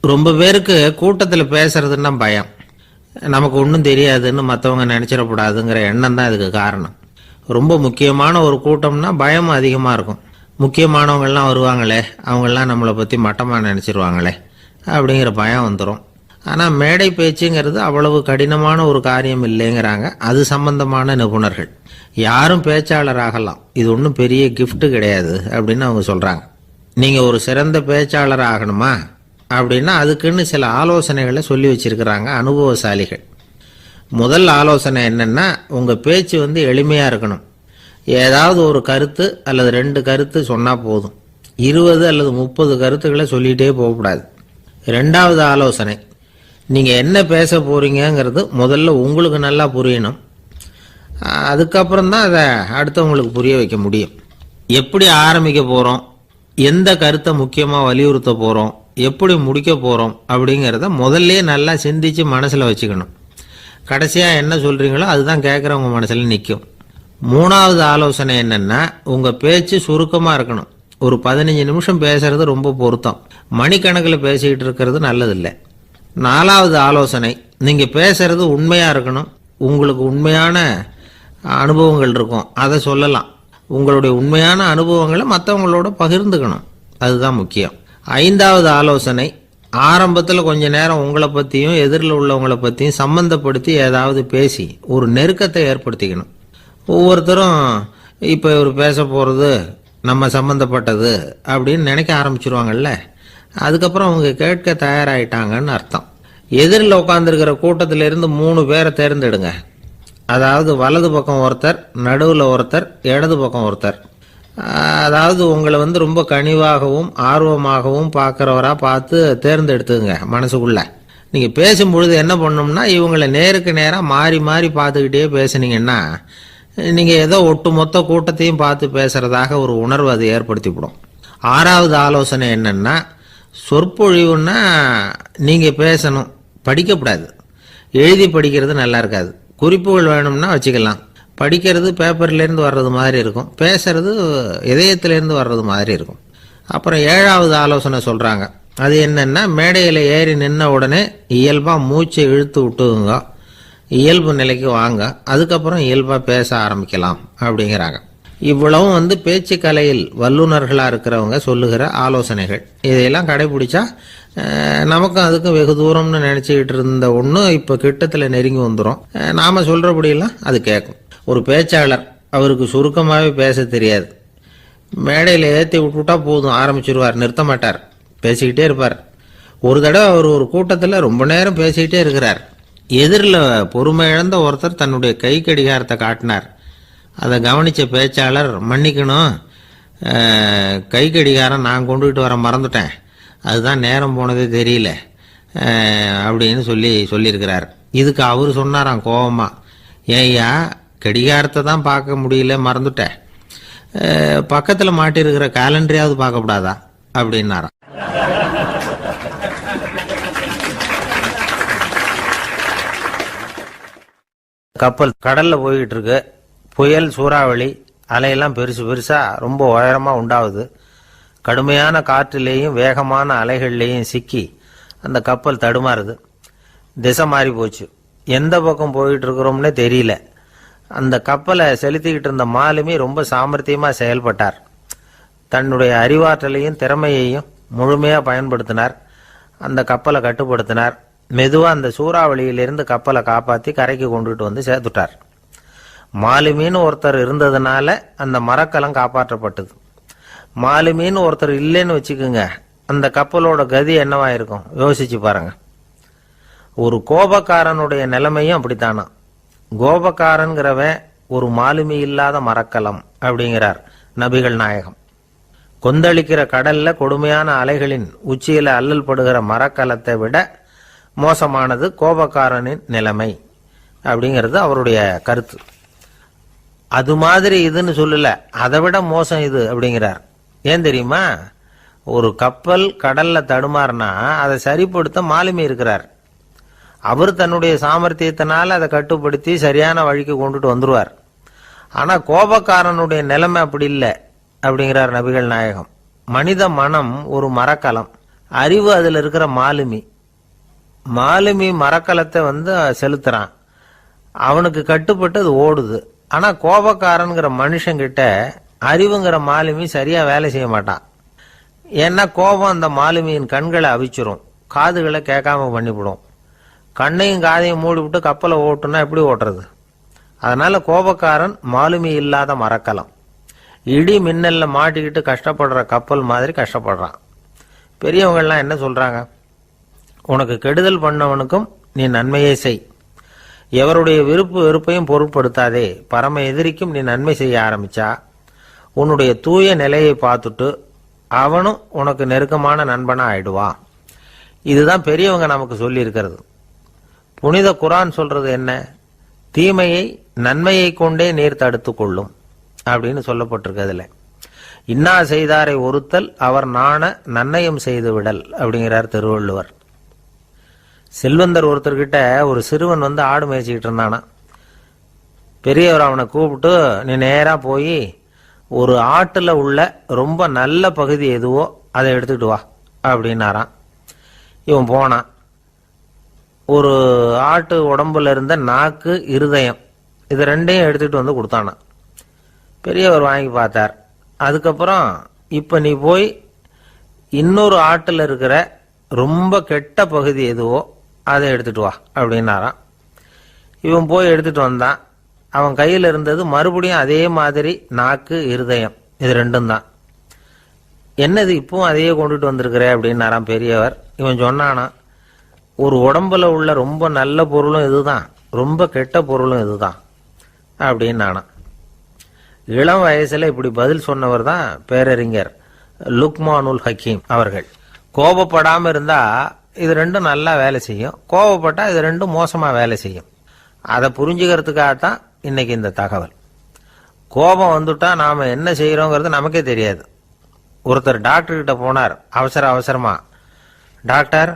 ரொம்ப பேருக்கு கூட்டத்தில் பேசுறதுன்னா பயம். நமக்கு ஒன்றும் தெரியாதுன்னு மற்றவங்க நினச்சிடக்கூடாதுங்கிற எண்ணம் தான் இதுக்கு காரணம். ரொம்ப முக்கியமான ஒரு கூட்டம்னா பயமும் அதிகமாக இருக்கும். முக்கியமானவங்கள்லாம் வருவாங்களே, அவங்கெல்லாம் நம்மளை பற்றி மட்டமாக நினச்சிருவாங்களே அப்படிங்கிற பயம் வந்துடும். ஆனால் மேடை பேச்சுங்கிறது அவ்வளவு கடினமான ஒரு காரியம் இல்லைங்கிறாங்க அது சம்பந்தமான நிபுணர்கள். யாரும் பேச்சாளர் ஆகலாம், இது ஒன்றும் பெரிய கிஃப்ட் கிடையாது அப்படின்னு அவங்க சொல்கிறாங்க. நீங்கள் ஒரு சிறந்த பேச்சாளர் ஆகணுமா அப்படின்னா அதுக்குன்னு சில ஆலோசனைகளை சொல்லி வச்சிருக்கிறாங்க அனுபவசாலிகள். முதல் ஆலோசனை என்னன்னா, உங்கள் பேச்சு எளிமையாக இருக்கணும். ஏதாவது ஒரு கருத்து அல்லது 2 கருத்து சொன்னால் போதும். 20 அல்லது 30 கருத்துக்களை சொல்லிகிட்டே போகக்கூடாது. 2வது ஆலோசனை, நீங்கள் என்ன பேச போகிறீங்கிறது முதல்ல உங்களுக்கு நல்லா புரியணும். அதுக்கப்புறம் தான் அதை அடுத்தவங்களுக்கு புரிய வைக்க முடியும். எப்படி ஆரம்பிக்க போகிறோம், எந்த கருத்தை முக்கியமாக வலியுறுத்த போகிறோம், எப்படி முடிக்க போகிறோம் அப்படிங்கிறத முதல்ல நல்லா சிந்திச்சு மனசில் வச்சுக்கணும். கடைசியாக என்ன சொல்கிறீங்களோ அதுதான் கேட்குறவங்க மனசில் நிற்கும். 3வது ஆலோசனை என்னென்னா, உங்கள் பேச்சு சுருக்கமாக இருக்கணும். ஒரு 15 நிமிஷம் பேசுறது ரொம்ப பொருத்தம். மணிக்கணக்கில் பேசிக்கிட்டு இருக்கிறது நல்லதில்லை. 4வது ஆலோசனை, நீங்க பேசுறது உண்மையா இருக்கணும். உங்களுக்கு உண்மையான அனுபவங்கள் இருக்கும், அதை சொல்லலாம். உங்களுடைய உண்மையான அனுபவங்களை மற்றவங்களோட பகிர்ந்துக்கணும், அதுதான் முக்கியம். 5வது ஆலோசனை, ஆரம்பத்தில் கொஞ்ச நேரம் உங்களை பற்றியும் எதிரில் உள்ளவங்களை பற்றியும் சம்பந்தப்படுத்தி ஏதாவது பேசி ஒரு நெருக்கத்தை ஏற்படுத்திக்கணும். ஒவ்வொருத்தரும் இப்போ இவர் பேச போகிறது நம்ம சம்பந்தப்பட்டது அப்படின்னு நினைக்க ஆரம்பிச்சிருவாங்கல்ல, அதுக்கப்புறம் அவங்க கேட்க தயாராகிட்டாங்கன்னு அர்த்தம். எதிரில் உட்காந்துருக்கிற கூட்டத்திலிருந்து 3 பேரை தேர்ந்தெடுங்க. அதாவது வலது பக்கம் ஒருத்தர், நடுவில் ஒருத்தர், இடது பக்கம் ஒருத்தர். அதாவது உங்களை ரொம்ப கனிவாகவும் ஆர்வமாகவும் பார்க்குறவராக பார்த்து தேர்ந்தெடுத்துங்க மனசுக்குள்ள. நீங்கள் பேசும்பொழுது என்ன பண்ணணும்னா, இவங்களை நேருக்கு நேராக மாறி மாறி பார்த்துக்கிட்டே பேசுனீங்கன்னா நீங்கள் ஏதோ ஒட்டுமொத்த கூட்டத்தையும் பார்த்து பேசுகிறதாக ஒரு உணர்வு அது ஏற்படுத்திவிடும். 6வது ஆலோசனை என்னென்னா, சொற்பொழிவுன்னா நீங்கள் பேசணும், படிக்கக்கூடாது. எழுதி படிக்கிறது நல்லா இருக்காது. குறிப்புகள் வேணும்னா வச்சுக்கலாம். படிக்கிறது பேப்பர்லேருந்து வர்றது மாதிரி இருக்கும், பேசுறது இதயத்திலேருந்து வர்றது மாதிரி இருக்கும். அப்புறம் 7வது ஆலோசனை சொல்கிறாங்க. அது என்னென்னா, மேடையில் ஏறி நின்ன உடனே இயல்பாக மூச்சை இழுத்து விட்டுங்க, இயல்பு நிலைக்கு வாங்க, அதுக்கப்புறம் இயல்பாக பேச ஆரம்பிக்கலாம் அப்படிங்கிறாங்க. இவ்வளவும் பேச்சு கலையில் வல்லுநர்களாக இருக்கிறவங்க சொல்லுகிற ஆலோசனைகள். இதையெல்லாம் கடைபிடிச்சா நமக்கும் அதுக்கும் வெகு தூரம்னு நினச்சிக்கிட்டு இருந்த ஒன்று இப்போ கிட்டத்தில் நெருங்கி வந்துடும். நாம் சொல்கிறபடியெல்லாம் அது கேட்கும். ஒரு பேச்சாளர், அவருக்கு சுருக்கமாகவே பேச தெரியாது. மேடையில் ஏற்றி விட்டுவிட்டா போதும், ஆரம்பிச்சிருவார், நிறுத்த மாட்டார், பேசிக்கிட்டே இருப்பார். ஒரு தடவை அவர் ஒரு கூட்டத்தில் ரொம்ப நேரம் பேசிக்கிட்டே இருக்கிறார். எதிரில் பொறுமை இழந்த ஒருத்தர் தன்னுடைய கை கடிகாரத்தை காட்டினார். அதை கவனித்த பேச்சாளர், மன்னிக்கணும், கை கடிகாரம் நான் கொண்டுகிட்டு வர மறந்துட்டேன், அதுதான் நேரம் போனதே தெரியல அப்படின்னு சொல்லியிருக்கிறார். இதுக்கு அவர் சொன்னாராம் கோபமா, ஏய்யா கடிகாரத்தை தான் பார்க்க முடியல, மறந்துட்டேன், பக்கத்தில் மாட்டிருக்கிற கேலண்டரையாவது பார்க்கக்கூடாதா அப்படின்னாராம். கப்பல் கடல்ல போய்கிட்டு இருக்கு. புயல், சூறாவளி, அலையெல்லாம் பெருசு பெருசா ரொம்ப உயரமா உண்டாகுது. கடுமையான காற்றிலேயும் வேகமான அலைகள்லேயும் சிக்கி அந்த கப்பல் தடுமாறுது. திசை மாறி போச்சு. எந்த பக்கம் போயிட்டு இருக்கிறோம்னே தெரியல. அந்த கப்பலை செலுத்திக்கிட்டு இருந்த மாலுமி ரொம்ப சாமர்த்தியமாக செயல்பட்டார். தன்னுடைய அறிவாற்றலையும் திறமையையும் முழுமையாக பயன்படுத்தினார். அந்த கப்பலை கட்டுப்படுத்தினார். மெதுவாக அந்த சூறாவளியிலிருந்து கப்பலை காப்பாற்றி கரைக்கு கொண்டுட்டு சேர்த்துட்டார். மாலுமின்னு ஒருத்தர் இருந்ததுனால அந்த மரக்கலம் காப்பாற்றப்பட்டது. மாலுமின்னு ஒருத்தர் இல்லைன்னு வச்சுக்கோங்க, அந்த கப்பலோட கதி என்னவா இருக்கும் யோசிச்சு பாருங்க. ஒரு கோபக்காரனுடைய நிலைமையும் அப்படித்தானா. கோபக்காரன்கிறவன் ஒரு மாலுமி இல்லாத மரக்கலம் அப்படிங்கிறார் நபிகள் நாயகம். கொந்தளிக்கிற கடல்ல கொடுமையான அலைகளின் உச்சியில அல்லல் படுகிற மரக்கலத்தை விட மோசமானது கோபக்காரனின் நிலைமை அப்படிங்கிறது அவருடைய கருத்து. அது மாதிரி இதுன்னு சொல்லல, அதை விட மோசம் இது அப்படிங்கிறார். ஏன் தெரியுமா? ஒரு கப்பல் கடல்ல தடுமாறினா அதை சரிப்படுத்த மாலுமி இருக்கிறார். அவர் தன்னுடைய சாமர்த்தியத்தினால அதை கட்டுப்படுத்தி சரியான வழிக்கு கொண்டுட்டு வந்துருவார். ஆனா கோபக்காரனுடைய நிலைமை அப்படி இல்லை அப்படிங்கிறார் நபிகள் நாயகம். மனித மனம் ஒரு மரக்கலம், அறிவு அதுல இருக்கிற மாலுமி. மாலுமி மரக்கலத்தை செலுத்துறான், அவனுக்கு கட்டுப்பட்டு அது ஓடுது. ஆனா கோபக்காரன்கிற மனுஷங்கிட்ட அறிவுங்கிற மாலுமி சரியா வேலை செய்ய மாட்டான். ஏன்னா கோபம் அந்த மாலுமியின் கண்களை அவிச்சிரும், காதுகளை கேட்காம பண்ணிவிடும். கண்ணையும் காதையும் மூடிவிட்டு கப்பலை ஓட்டுனா எப்படி ஓட்டுறது? அதனால கோபக்காரன் மாலுமி இல்லாத மரக்கலம். இடி மின்னல்ல மாட்டிக்கிட்டு கஷ்டப்படுற கப்பல் மாதிரி கஷ்டப்படுறான். பெரியவங்கள்லாம் என்ன சொல்றாங்க? உனக்கு கெடுதல் பண்ணவனுக்கும் நீ நன்மையை செய், எவருடைய விருப்பு வெறுப்பையும் பொருட்படுத்தாதே, பரம எதிரிக்கும் நீ நன்மை செய்ய ஆரம்பிச்சா உன்னுடைய தூய நிலையை பார்த்துட்டு அவனும் உனக்கு நெருக்கமான நண்பனா ஆயிடுவான். இதுதான் பெரியவங்க நமக்கு சொல்லி இருக்கிறது. புனித குர்ஆன் சொல்றது என்ன? தீமையை நன்மையை கொண்டே நீர் தடுத்து கொள்ளும் அப்படின்னு சொல்லப்பட்டிருக்கிறதுல. இன்னா செய்தாரை ஒருத்தல் அவர் நாண நன்னயம் செய்து விடல் அப்படிங்கிறார் திருவள்ளுவர். செல்வந்தர் ஒருத்தர்கிட்ட ஒரு சிறுவன் ஆடு மேய்ச்சிக்கிட்டு இருந்தானா. பெரியவர் அவனை கூப்பிட்டு, நீ நேரா போய் ஒரு ஆட்டுல உள்ள ரொம்ப நல்ல பகுதி எதுவோ அதை எடுத்துக்கிட்டு வா அப்படின்னாராம். இவன் போனான். ஒரு ஆட்டு உடம்புல இருந்த நாக்கு, இருதயம், இது ரெண்டையும் எடுத்துட்டு வந்து கொடுத்தானான். பெரியவர் வாங்கி பார்த்தார். அதுக்கப்புறம் இப்ப நீ போய் இன்னொரு ஆட்டுல இருக்கிற ரொம்ப கெட்ட பகுதி எதுவோ அதை எடுத்துட்டு வா அப்படின்னாராம். இவன் போய் எடுத்துட்டு வந்தான். அவன் கையில் இருந்தது மறுபடியும் அதே மாதிரி நாக்கு, இருதயம், இது ரெண்டும் தான். என்னது இப்பவும் அதையே கொண்டுட்டு வந்திருக்கிற அப்படின்னாராம் பெரியவர். இவன் சொன்னானா, ஒரு உடம்புல உள்ள ரொம்ப நல்ல பொருளும் இதுதான், ரொம்ப கெட்ட பொருளும் இதுதான் அப்படின்னானா. இளம் வயசுல இப்படி பதில் சொன்னவர் தான் பேரறிஞர் லுக்மானுல் ஹக்கீம் அவர்கள். கோபப்படாம இருந்தா இது ரெண்டும் நல்லா வேலை செய்யும், கோபப்பட்டா இது ரெண்டும் மோசமா வேலை செய்யும். அதை புரிஞ்சுக்கிறதுக்காகத்தான் இன்னைக்கு இந்த தகவல். கோபம் வந்துட்டா நாம என்ன செய்யறோங்கிறது நமக்கே தெரியாது. ஒருத்தர் டாக்டர் கிட்ட போனார் அவசரமா. டாக்டர்,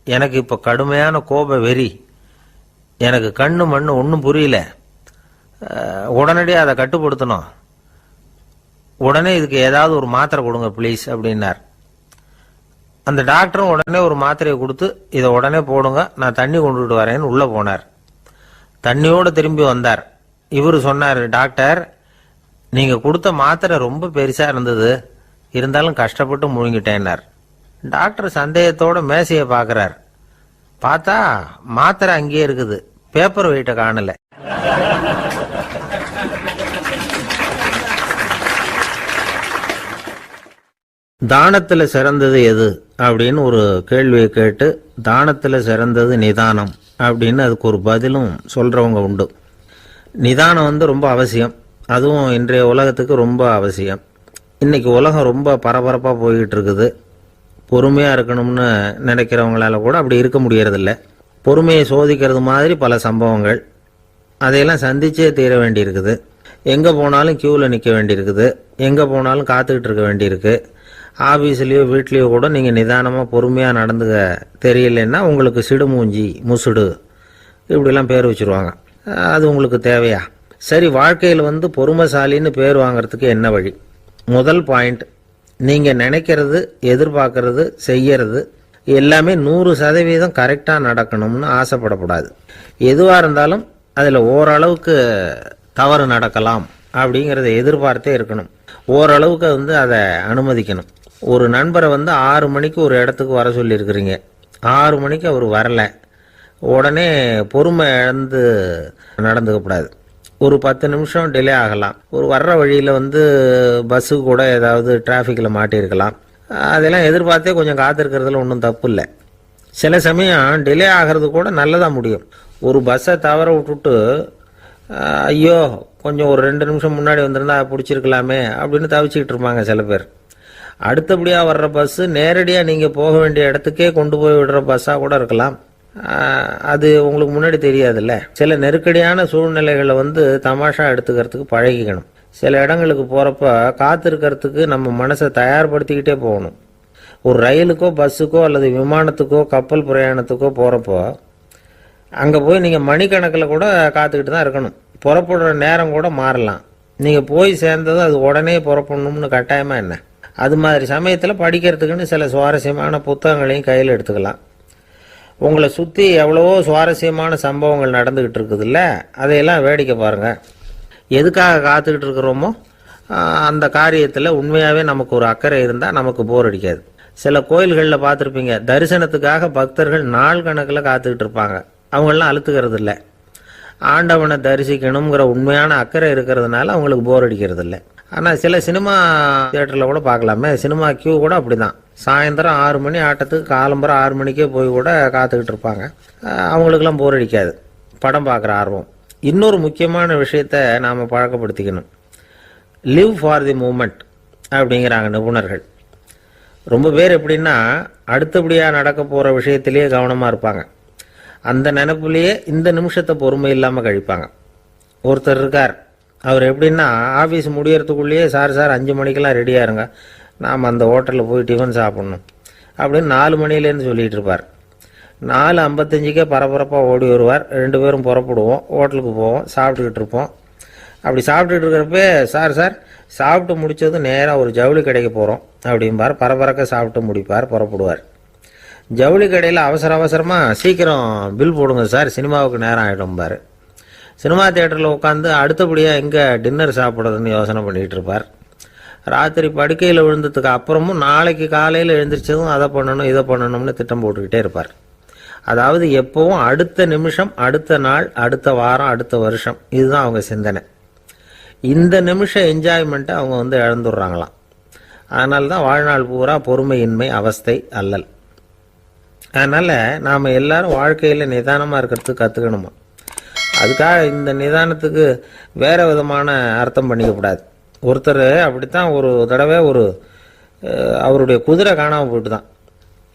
எனக்கு இப்ப கடுமையான கோப வெறி, எனக்கு கண்ணு மண்ணு ஒன்றும் புரியல, உடனடியாக அதை கட்டுப்படுத்தணும், உடனே இதுக்கு ஏதாவது ஒரு மாத்திரை கொடுங்க ப்ளீஸ் அப்படின்னார். அந்த டாக்டரும் உடனே ஒரு மாத்திரையை கொடுத்து இதை உடனே போடுங்க, நான் தண்ணி கொண்டுட்டு வரேன்னு உள்ள போனார். தண்ணியோடு திரும்பி வந்தார். இவரு சொன்னார், டாக்டர், நீங்க கொடுத்த மாத்திரை ரொம்ப பெருசா இருந்தது, இருந்தாலும் கஷ்டப்பட்டு முழுங்கிட்டேன்னார். டாக்டர் சந்தேகத்தோட மேசையை பார்க்கிறார். பார்த்தா மாத்திரை அங்கேயே இருக்குது, பேப்பர் வெயிட்ட காணல. தானத்துல சிறந்தது எது அப்படின்னு ஒரு கேள்வியை கேட்டு, தானத்துல சிறந்தது நிதானம் அப்படின்னு அதுக்கு ஒரு பதிலும் சொல்றவங்க உண்டு. நிதானம் ரொம்ப அவசியம், அதுவும் இன்றைய உலகத்துக்கு ரொம்ப அவசியம். இன்னைக்கு உலகம் ரொம்ப பரபரப்பா போய்கிட்டு இருக்குது. பொறுமையா இருக்கணும்னு நினைக்கிறவங்களால கூட அப்படி இருக்க முடியறதில்ல. பொறுமையை சோதிக்கிறது மாதிரி பல சம்பவங்கள், அதையெல்லாம் சந்திச்சே தீர வேண்டியிருக்குது. எங்க போனாலும் கியூவில் நிற்க வேண்டியிருக்குது, எங்க போனாலும் காத்துக்கிட்டு இருக்க வேண்டியிருக்கு. ஆபீஸ்லயோ வீட்லயோ கூட நீங்க நிதானமா பொறுமையா நடந்துக்க தெரியலன்னா உங்களுக்கு சிடுமூஞ்சி, முசுடு இப்படிலாம் பேர் வச்சிருவாங்க. அது உங்களுக்கு தேவையா? சரி, வாழ்க்கையில் பொறுமைசாலின்னு பேர் வாங்கறதுக்கு என்ன வழி? முதல் பாயிண்ட், நீங்க நினைக்கிறது, எதிர்பார்க்கறது, செய்யறது எல்லாமே 100% கரெக்டா நடக்கணும்னு ஆசைப்படக்கூடாது. எதுவா இருந்தாலும் அதுல ஓரளவுக்கு தவறு நடக்கலாம் அப்படிங்கறத எதிர்பார்த்தே இருக்கணும். ஓரளவுக்கு அதை அனுமதிக்கணும். ஒரு நண்பரை 6 மணிக்கு ஒரு இடத்துக்கு வர சொல்லி இருக்கிறீங்க, 6 மணிக்கு அவர் வரல, உடனே பொறுமை இழந்து நடந்துக்கப்படாது. ஒரு 10 நிமிஷம் டிலே ஆகலாம். ஒரு வர்ற வழியில பஸ்ஸு கூட ஏதாவது டிராஃபிக்ல மாட்டியிருக்கலாம். அதெல்லாம் எதிர்பார்த்தே கொஞ்சம் காத்திருக்கிறதுல ஒன்றும் தப்பு இல்லை. சில சமயம் டிலே ஆகிறது கூட நல்லதா முடியும். ஒரு பஸ்ஸை தவற விட்டுட்டு, ஐயோ கொஞ்சம் ஒரு 2 நிமிஷம் முன்னாடி வந்திருந்தா பிடிச்சிருக்கலாமே அப்படின்னு தவிச்சுக்கிட்டு இருப்பாங்க சில பேர். அடுத்தபடியா வர்ற பஸ் நேரடியா நீங்க போக வேண்டிய இடத்துக்கே கொண்டு போய் விடுற பஸ்ஸா கூட இருக்கலாம். அது உங்களுக்கு முன்னாடி தெரியாதுல்ல. சில நெருக்கடியான சூழ்நிலைகளை தமாஷா எடுத்துக்கிறதுக்கு பழகிக்கணும். சில இடங்களுக்கு போறப்ப காத்திருக்கிறதுக்கு நம்ம மனசை தயார்படுத்திக்கிட்டே போகணும். ஒரு ரயிலுக்கோ பஸ்ஸுக்கோ அல்லது விமானத்துக்கோ கப்பல் பிரயாணத்துக்கோ போறப்போ அங்க போய் நீங்க மணிக்கணக்கில் கூட காத்துக்கிட்டு தான் இருக்கணும். புறப்படுற நேரம் கூட மாறலாம். நீங்க போய் சேர்ந்ததும் அது உடனே புறப்படணும்னு கட்டாயமா என்ன? அது மாதிரி சமயத்துல படிக்கிறதுக்குன்னு சில சுவாரஸ்யமான புத்தகங்களையும் கையில் எடுத்துக்கலாம். உங்களை சுத்தி எவ்வளவோ சுவாரஸ்யமான சம்பவங்கள் நடந்துகிட்டு இருக்குதுல்ல, அதையெல்லாம் வேடிக்கை பாருங்க. எதுக்காக காத்துக்கிட்டு இருக்கிறோமோ அந்த காரியத்துல உண்மையாவே நமக்கு ஒரு அக்கறை இருந்தா நமக்கு போர் அடிக்காது. சில கோயில்களில் பார்த்துருப்பீங்க, தரிசனத்துக்காக பக்தர்கள் நாள் கணக்கில் காத்துக்கிட்டு இருப்பாங்க. அவங்களெலாம் அழுத்துக்கிறது இல்லை. ஆண்டவனை தரிசிக்கணுங்கிற உண்மையான அக்கறை இருக்கிறதுனால அவங்களுக்கு போர் அடிக்கிறது இல்லை. ஆனால் சில சினிமா தியேட்டரில் கூட பார்க்கலாமே, சினிமா கியூ கூட அப்படிதான். சாயந்தரம் 6 மணி ஆட்டத்துக்கு காலம்பரம் 6 மணிக்கே போய் கூட காத்துக்கிட்டு இருப்பாங்க. அவங்களுக்கெல்லாம் போர் அடிக்காது, படம் பார்க்குற ஆர்வம். இன்னொரு முக்கியமான விஷயத்த நாம் பழக்கப்படுத்திக்கணும். லிவ் ஃபார் தி மூமெண்ட் அப்படிங்கிறாங்க நிபுணர்கள். ரொம்ப பேர் எப்படின்னா அடுத்தபடியாக நடக்க போகிற விஷயத்திலேயே கவனமாக இருப்பாங்க. அந்த நினைப்புலேயே இந்த நிமிஷத்தை பொறுமை இல்லாமல் கழிப்பாங்க. ஒருத்தர் இருக்கார், அவர் எப்படின்னா ஆஃபீஸ் முடியறதுக்குள்ளேயே சார் 5 மணிக்கெல்லாம் ரெடியாக இருங்க, நாம் அந்த ஹோட்டலில் போய் டிஃபன் சாப்பிட்ணும் அப்படின்னு 4 மணிலேருந்து சொல்லிகிட்டு இருப்பார். 4:55 பரபரப்பாக ஓடி வருவார். 2 பேரும் புறப்படுவோம், ஹோட்டலுக்கு போவோம், சாப்பிட்டுக்கிட்டு இருப்போம். அப்படி சாப்பிட்டுட்டு இருக்கிறப்ப, சார் சார் சாப்பிட்டு முடிச்சதும் நேராக ஒரு ஜவுளி கடைக்கு போகிறோம் அப்படிம்பார். பரபரக்க சாப்பிட்டு முடிப்பார், புறப்படுவார். ஜவுளி கடையில் அவசர அவசரமாக சீக்கிரம் பில் போடுங்க சார், சினிமாவுக்கு நேரம் ஆகிடும்பார். சினிமா தியேட்டரில் உட்காந்து அடுத்தபடியாக எங்கே டின்னர் சாப்பிட்றதுன்னு யோசனை பண்ணிகிட்டு இருப்பார். ராத்திரி படுக்கையில் விழுந்ததுக்கு அப்புறமும் நாளைக்கு காலையில் எழுந்திரிச்சதும் அதை பண்ணணும் இதை பண்ணணும்னு திட்டம் போட்டுக்கிட்டே இருப்பார். அதாவது எப்போவும் அடுத்த நிமிஷம், அடுத்த நாள், அடுத்த வாரம், அடுத்த வருஷம், இதுதான் அவங்க சிந்தனை. இந்த நிமிஷம் என்ஜாய்மெண்ட்டை அவங்க இழந்துடுறாங்களாம். அதனால தான் வாழ்நாள் பூரா பொறுமையின்மை, அவஸ்தை, அல்லல். அதனால் நாம் எல்லாரும் வாழ்க்கையில் நிதானமாக இருக்கிறதுக்கு கற்றுக்கணுமா. அதுக்காக இந்த நிதானத்துக்கு வேறு விதமான அர்த்தம் பண்ணிக்கக்கூடாது. ஒருத்தர் அப்படித்தான் ஒரு தடவை அவருடைய குதிரை காணாமல் போயிட்டு தான்.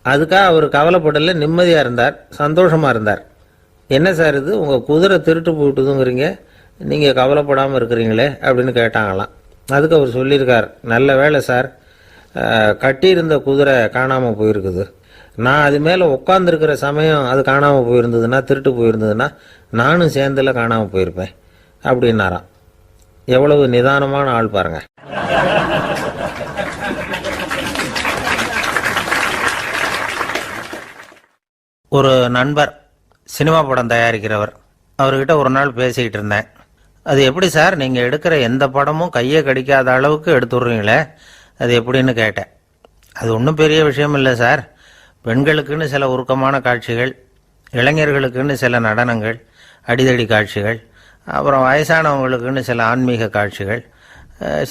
அதுக்காக அவர் கவலைப்படலை, நிம்மதியாக இருந்தார், சந்தோஷமாக இருந்தார். என்ன சார் இது, உங்கள் குதிரை திருட்டு போயிட்டுதுங்கிறீங்க, நீங்கள் கவலைப்படாமல் இருக்கிறீங்களே அப்படின்னு கேட்டாங்களாம். அதுக்கு அவர் சொல்லியிருக்கார், நல்ல வேலை சார், கட்டியிருந்த குதிரை காணாமல் போயிருக்குது. நான் அது மேலே உட்காந்துருக்கிற சமயம் அது காணாமல் போயிருந்ததுன்னா, திருட்டு போயிருந்ததுன்னா நானும் சேர்ந்தில் காணாமல் போயிருப்பேன் அப்படின்னாராம். எவ்வளவு நிதானமான ஆள் பாருங்க. ஒரு நண்பர் சினிமா படம் தயாரிக்கிறவர், அவர்கிட்ட ஒரு நாள் பேசிக்கிட்டு இருந்தேன். அது எப்படி சார், நீங்கள் எடுக்கிற எந்த படமும் கையை கடிக்காத அளவுக்கு எடுத்துடுறீங்களே, அது எப்படின்னு கேட்டேன். அது ஒன்றும் பெரிய விஷயம் இல்லை சார், பெண்களுக்குன்னு சில உருக்கமான காட்சிகள், இளைஞர்களுக்குன்னு சில நடனங்கள், அடிதடி காட்சிகள், அப்புறம் வயசானவங்களுக்குன்னு சில ஆன்மீக காட்சிகள்,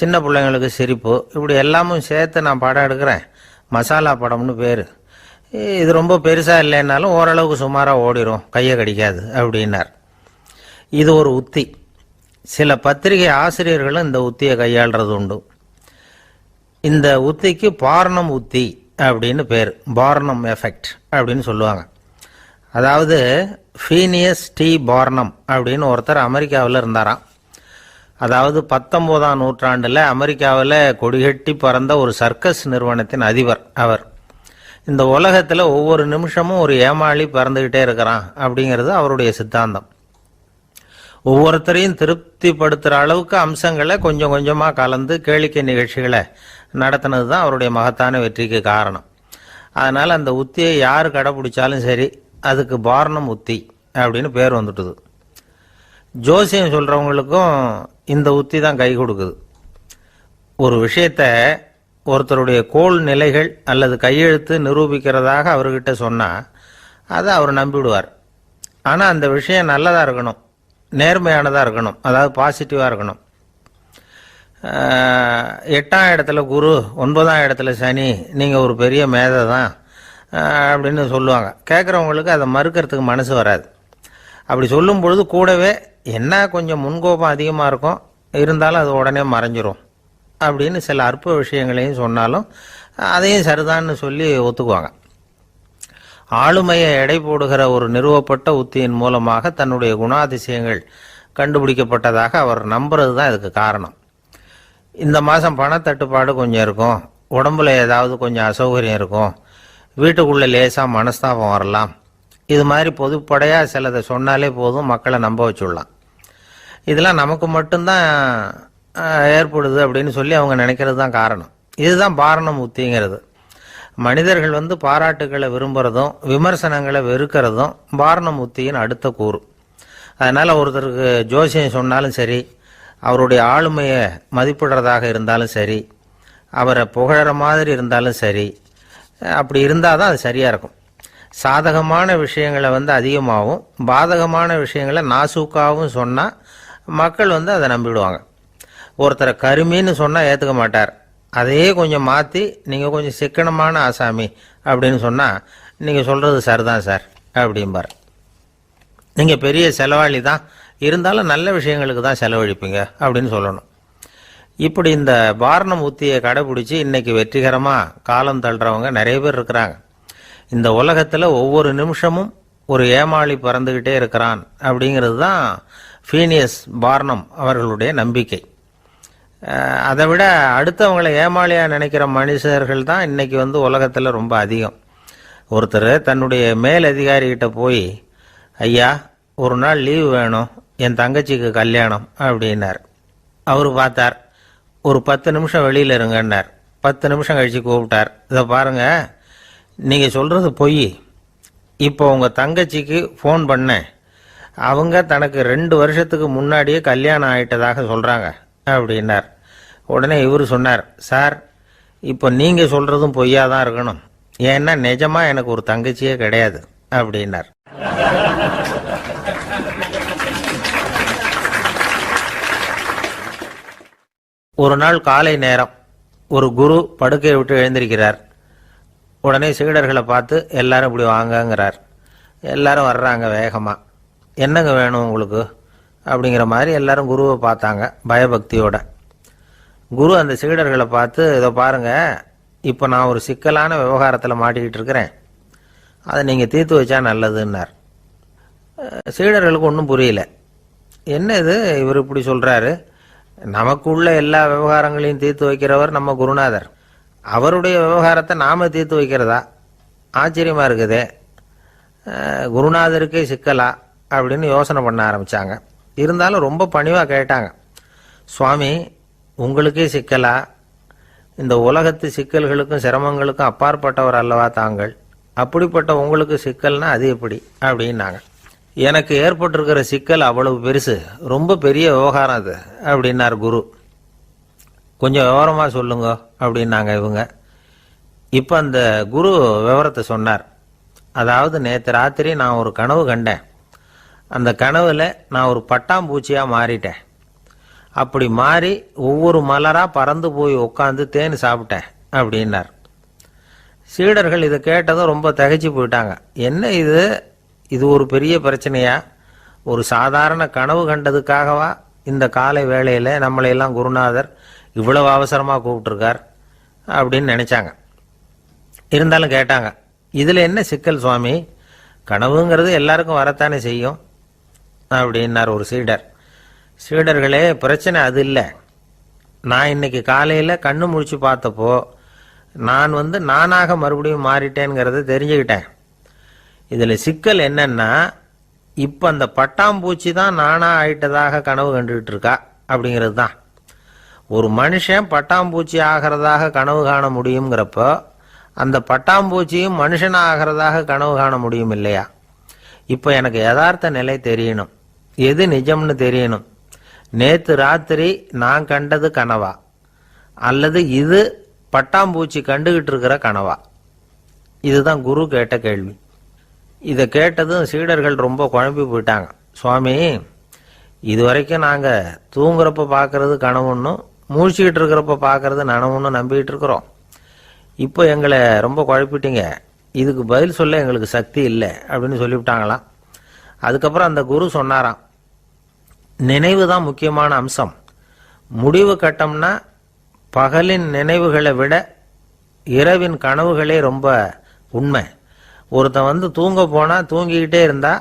சின்ன பிள்ளைங்களுக்கு சிரிப்பு, இப்படி எல்லாமும் சேர்த்து நான் படம் எடுக்கிறேன். மசாலா படம்னு பேர். இது ரொம்ப பெருசாக இல்லைன்னாலும் ஓரளவுக்கு சுமாராக ஓடிடும், கையை கடிக்காது அப்படின்னார். இது ஒரு உத்தி. சில பத்திரிகை ஆசிரியர்களும் இந்த உத்தியை கையாளுறது உண்டு. இந்த உத்திக்கு பார்னம் உத்தி அப்படின்னு பேர். பார்னம் எஃபெக்ட் அப்படின்னு சொல்லுவாங்க. அதாவது ஃபீனியஸ் டி பார்னம் அப்படின்னு ஒருத்தர் அமெரிக்காவில் இருந்தாராம். அதாவது 19ஆம் நூற்றாண்டில் அமெரிக்காவில் கொடிகட்டி பறந்த ஒரு சர்க்கஸ் நிறுவனத்தின் அதிபர் அவர். இந்த உலகத்தில் ஒவ்வொரு நிமிஷமும் ஒரு ஏமாளி பறந்துக்கிட்டே இருக்கிறான் அப்படிங்கிறது அவருடைய சித்தாந்தம். ஒவ்வொருத்தரையும் திருப்திப்படுத்துகிற அளவுக்கு அம்சங்களை கொஞ்சம் கொஞ்சமாக கலந்து கேளிக்கை நிகழ்ச்சிகளை நடத்தினது தான் அவருடைய மகத்தான வெற்றிக்கு காரணம். அதனால் அந்த உத்தியை யார் கடைப்பிடிச்சாலும் சரி, அதுக்கு பார்னம் உத்தி அப்படின்னு பேர் வந்துட்டுது. ஜோசியம் சொல்கிறவங்களுக்கும் இந்த உத்தி தான் கை கொடுக்குது. ஒரு விஷயத்தை ஒருத்தருடைய கோள் நிலைகள் அல்லது கையெழுத்து நிரூபிக்கிறதாக அவர்கிட்ட சொன்னால் அதை அவர் நம்பிவிடுவார். ஆனால் அந்த விஷயம் நல்லதாக இருக்கணும், நேர்மையானதாக இருக்கணும், அதாவது பாசிட்டிவாக இருக்கணும். 8ஆம் இடத்துல குரு, 9ஆம் இடத்துல சனி, நீங்கள் ஒரு பெரிய மேதை தான் அப்படின்னு சொல்லுவாங்க. கேட்குறவங்களுக்கு அதை மறுக்கிறதுக்கு மனசு வராது. அப்படி சொல்லும் பொழுது கூடவே என்ன கொஞ்சம் முன்கோபம் அதிகமாக இருக்கும், இருந்தாலும் அது உடனே மறைஞ்சிரும் அப்படின்னு சில அற்ப விஷயங்களையும் சொன்னாலும் அதையும் சரிதான்னு சொல்லி ஒத்துக்குவாங்க. ஆளுமையை எடை போடுகிற ஒரு நிறுவப்பட்ட உத்தியின் மூலமாக தன்னுடைய குணாதிசயங்கள் கண்டுபிடிக்கப்பட்டதாக அவர் நம்புறது தான் இதுக்கு காரணம். இந்த மாதம் பணத்தட்டுப்பாடு கொஞ்சம் இருக்கும், உடம்புல ஏதாவது கொஞ்சம் அசௌகரியம் இருக்கும், வீட்டுக்குள்ளே லேசாக மனஸ்தாபம் வரலாம், இது மாதிரி பொதுப்படையாக சிலதை சொன்னாலே போதும், மக்களை நம்ப வச்சுடலாம். இதெல்லாம் நமக்கு மட்டும்தான் ஏற்படுது அப்படின்னு சொல்லி அவங்க நினைக்கிறது தான் காரணம். இதுதான் பாரணம் உத்திங்கிறது. மனிதர்கள் பாராட்டுகளை விரும்புகிறதும் விமர்சனங்களை வெறுக்கிறதும் பாரணம் உத்தியின் அடுத்த கூறு. அதனால் ஒருத்தருக்கு ஜோசியம் சொன்னாலும் சரி, அவருடைய ஆளுமையை மதிப்பிடுறதாக இருந்தாலும் சரி, அவரை புகழற மாதிரி இருந்தாலும் சரி, அப்படி இருந்தால் தான் அது சரியாக இருக்கும். சாதகமான விஷயங்களை அதிகமாகவும் பாதகமான விஷயங்களை நாசூக்காகவும் சொன்னால் மக்கள் அதை நம்பிடுவாங்க. ஒருத்தரை கருமின்னு சொன்னால் ஏற்றுக்க மாட்டார். அதையே கொஞ்சம் மாற்றி நீங்கள் கொஞ்சம் சிக்கனமான ஆசாமி அப்படின்னு சொன்னால் நீங்கள் சொல்கிறது சரிதான் சார் அப்படிம்பார். நீங்கள் பெரிய செலவாளி தான், இருந்தாலும் நல்ல விஷயங்களுக்கு தான் செலவழிப்பீங்க அப்படின்னு சொல்லணும். இப்படி இந்த பாரணம் உத்தியை கடைபிடிச்சி இன்னைக்கு வெற்றிகரமாக காலம் தள்ளுறவங்க நிறைய பேர் இருக்கிறாங்க. இந்த உலகத்தில் ஒவ்வொரு நிமிஷமும் ஒரு ஏமாளி பறந்துக்கிட்டே இருக்கிறான் அப்படிங்கிறது தான் ஃபீனியஸ் பார்னம் அவர்களுடைய நம்பிக்கை. அதை விட அடுத்தவங்களை ஏமாளியாக நினைக்கிற மனுஷர்கள் தான் இன்னைக்கு உலகத்தில் ரொம்ப அதிகம். ஒருத்தர் தன்னுடைய மேல் அதிகாரிகிட்ட போய், ஐயா ஒரு நாள் லீவு வேணும், என் தங்கச்சிக்கு கல்யாணம் அப்படின்னார். அவர் பார்த்தார். ஒரு 10 நிமிஷம் வெளியில் இருங்கன்னார். 10 நிமிஷம் கழித்து கூப்பிட்டார். இதை பாருங்க, நீங்கள் சொல்கிறது பொய். இப்போ உங்கள் தங்கச்சிக்கு ஃபோன் பண்ணேன். அவங்க தனக்கு 2 வருஷத்துக்கு முன்னாடியே கல்யாணம் ஆகிட்டதாக சொல்கிறாங்க அப்படின்னார். உடனே இவர் சொன்னார், சார் இப்போ நீங்கள் சொல்கிறதும் பொய்யா தான் இருக்கணும். ஏன்னா நிஜமாக எனக்கு ஒரு தங்கச்சியே கிடையாது அப்படின்னார். ஒரு நாள் காலை நேரம் ஒரு குரு படுக்கையை விட்டு எழுந்திருக்கிறார். உடனே சீடர்களை பார்த்து எல்லாரும் இப்படி வாங்கங்கிறார். எல்லாரும் வர்றாங்க வேகமாக. என்னங்க வேணும் உங்களுக்கு அப்படிங்கிற மாதிரி எல்லாரும் குருவை பார்த்தாங்க பயபக்தியோட. குரு அந்த சீடர்களை பார்த்து, இதை பாருங்க, இப்போ நான் ஒரு சிக்கலான விவகாரத்தில் மாட்டிக்கிட்டு இருக்கிறேன், அதை நீங்கள் தீர்த்து வச்சா நல்லதுன்னார். சீடர்களுக்கு ஒன்றும் புரியல. என்ன இது இவர் இப்படி சொல்கிறாரு? நமக்குள்ள எல்லா விவகாரங்களையும் தீர்த்து வைக்கிறவர் நம்ம குருநாதர். அவருடைய விவகாரத்தை நாம தீர்த்து வைக்கிறதா? ஆச்சரியமாக இருக்குதே, குருநாதருக்கே சிக்கலா அப்படின்னு யோசனை பண்ண ஆரம்பித்தாங்க. இருந்தாலும் ரொம்ப பணிவாக கேட்டாங்க, சுவாமி உங்களுக்கே சிக்கலா? இந்த உலகத்து சிக்கல்களுக்கும் சிரமங்களுக்கும் அப்பாற்பட்டவர் அல்லவா தாங்கள்? அப்படிப்பட்ட உங்களுக்கு சிக்கல்னா அது எப்படி அப்படின்னாங்க. எனக்கு ஏற்பட்டிருக்கிற சிக்கல் அவ்வளவு பெருசு, ரொம்ப பெரிய விவகாரம் அது அப்படின்னார் குரு. கொஞ்சம் விவரமாக சொல்லுங்க அப்படின்னாங்க இவங்க. இப்போ அந்த குரு விவரத்தை சொன்னார். அதாவது நேற்று ராத்திரி நான் ஒரு கனவு கண்டேன். அந்த கனவுல நான் ஒரு பட்டாம்பூச்சியாக மாறிட்டேன். அப்படி மாறி ஒவ்வொரு மலராக பறந்து போய் உட்காந்து தேன் சாப்பிட்டேன் அப்படின்னார். சீடர்கள் இதை கேட்டதும் ரொம்ப திகைச்சு போயிட்டாங்க. என்ன இது, இது ஒரு பெரிய பிரச்சனையா? ஒரு சாதாரண கனவு கண்டதுக்காகவா இந்த காலை வேளையில் நம்மளையெல்லாம் குருநாதர் இவ்வளவு அவசரமாக கூப்பிட்டுருக்கார் அப்படின்னு நினச்சாங்க. இருந்தாலும் கேட்டாங்க, இதில் என்ன சிக்கல் சுவாமி? கனவுங்கிறது எல்லாருக்கும் வரத்தானே செய்யும் அப்படின்னார் ஒரு சீடர். சீடர்களே, பிரச்சனை அது இல்லை. நான் இன்னைக்கு காலையில் கண்ணு முழிச்சு பார்த்தப்போ நான் நானாக மறுபடியும் மாறிட்டேங்கிறத தெரிஞ்சுக்கிட்டேன். இதில் சிக்கல் என்னன்னா, இப்போ அந்த பட்டாம்பூச்சி தான் நானாக ஆயிட்டதாக கனவு கண்டுகிட்டு இருக்கா அப்படிங்கிறது தான். ஒரு மனுஷன் பட்டாம்பூச்சி ஆகிறதாக கனவு காண முடியுங்கிறப்போ அந்த பட்டாம்பூச்சியும் மனுஷனாக ஆகிறதாக கனவு காண முடியும் இல்லையா? இப்போ எனக்கு யதார்த்த நிலை தெரியணும், எது நிஜம்னு தெரியணும். நேற்று ராத்திரி நான் கண்டது கனவா, அல்லது இது பட்டாம்பூச்சி கண்டுகிட்டு இருக்கிற கனவா? இதுதான் குரு கேட்ட கேள்வி. இதை கேட்டதும் சீடர்கள் ரொம்ப குழம்பி போயிட்டாங்க. சுவாமி, இது வரைக்கும் நாங்கள் தூங்குறப்ப பார்க்கறது கனவுன்னும் மூழ்கிக்கிட்டு இருக்கிறப்ப பார்க்கறது நனவுன்னு நம்பிக்கிட்டு இருக்கிறோம். இப்போ எங்களை ரொம்ப குழப்பிட்டீங்க, இதுக்கு பதில் சொல்ல எங்களுக்கு சக்தி இல்லை அப்படின்னு சொல்லிவிட்டாங்களாம். அதுக்கப்புறம் அந்த குரு சொன்னாராம், நினைவு தான் முக்கியமான அம்சம். முடிவு கட்டம்னா பகலின் நினைவுகளை விட இரவின் கனவுகளே ரொம்ப உண்மை. ஒருத்தன் தூங்க போனால் தூங்கிக்கிட்டே இருந்தா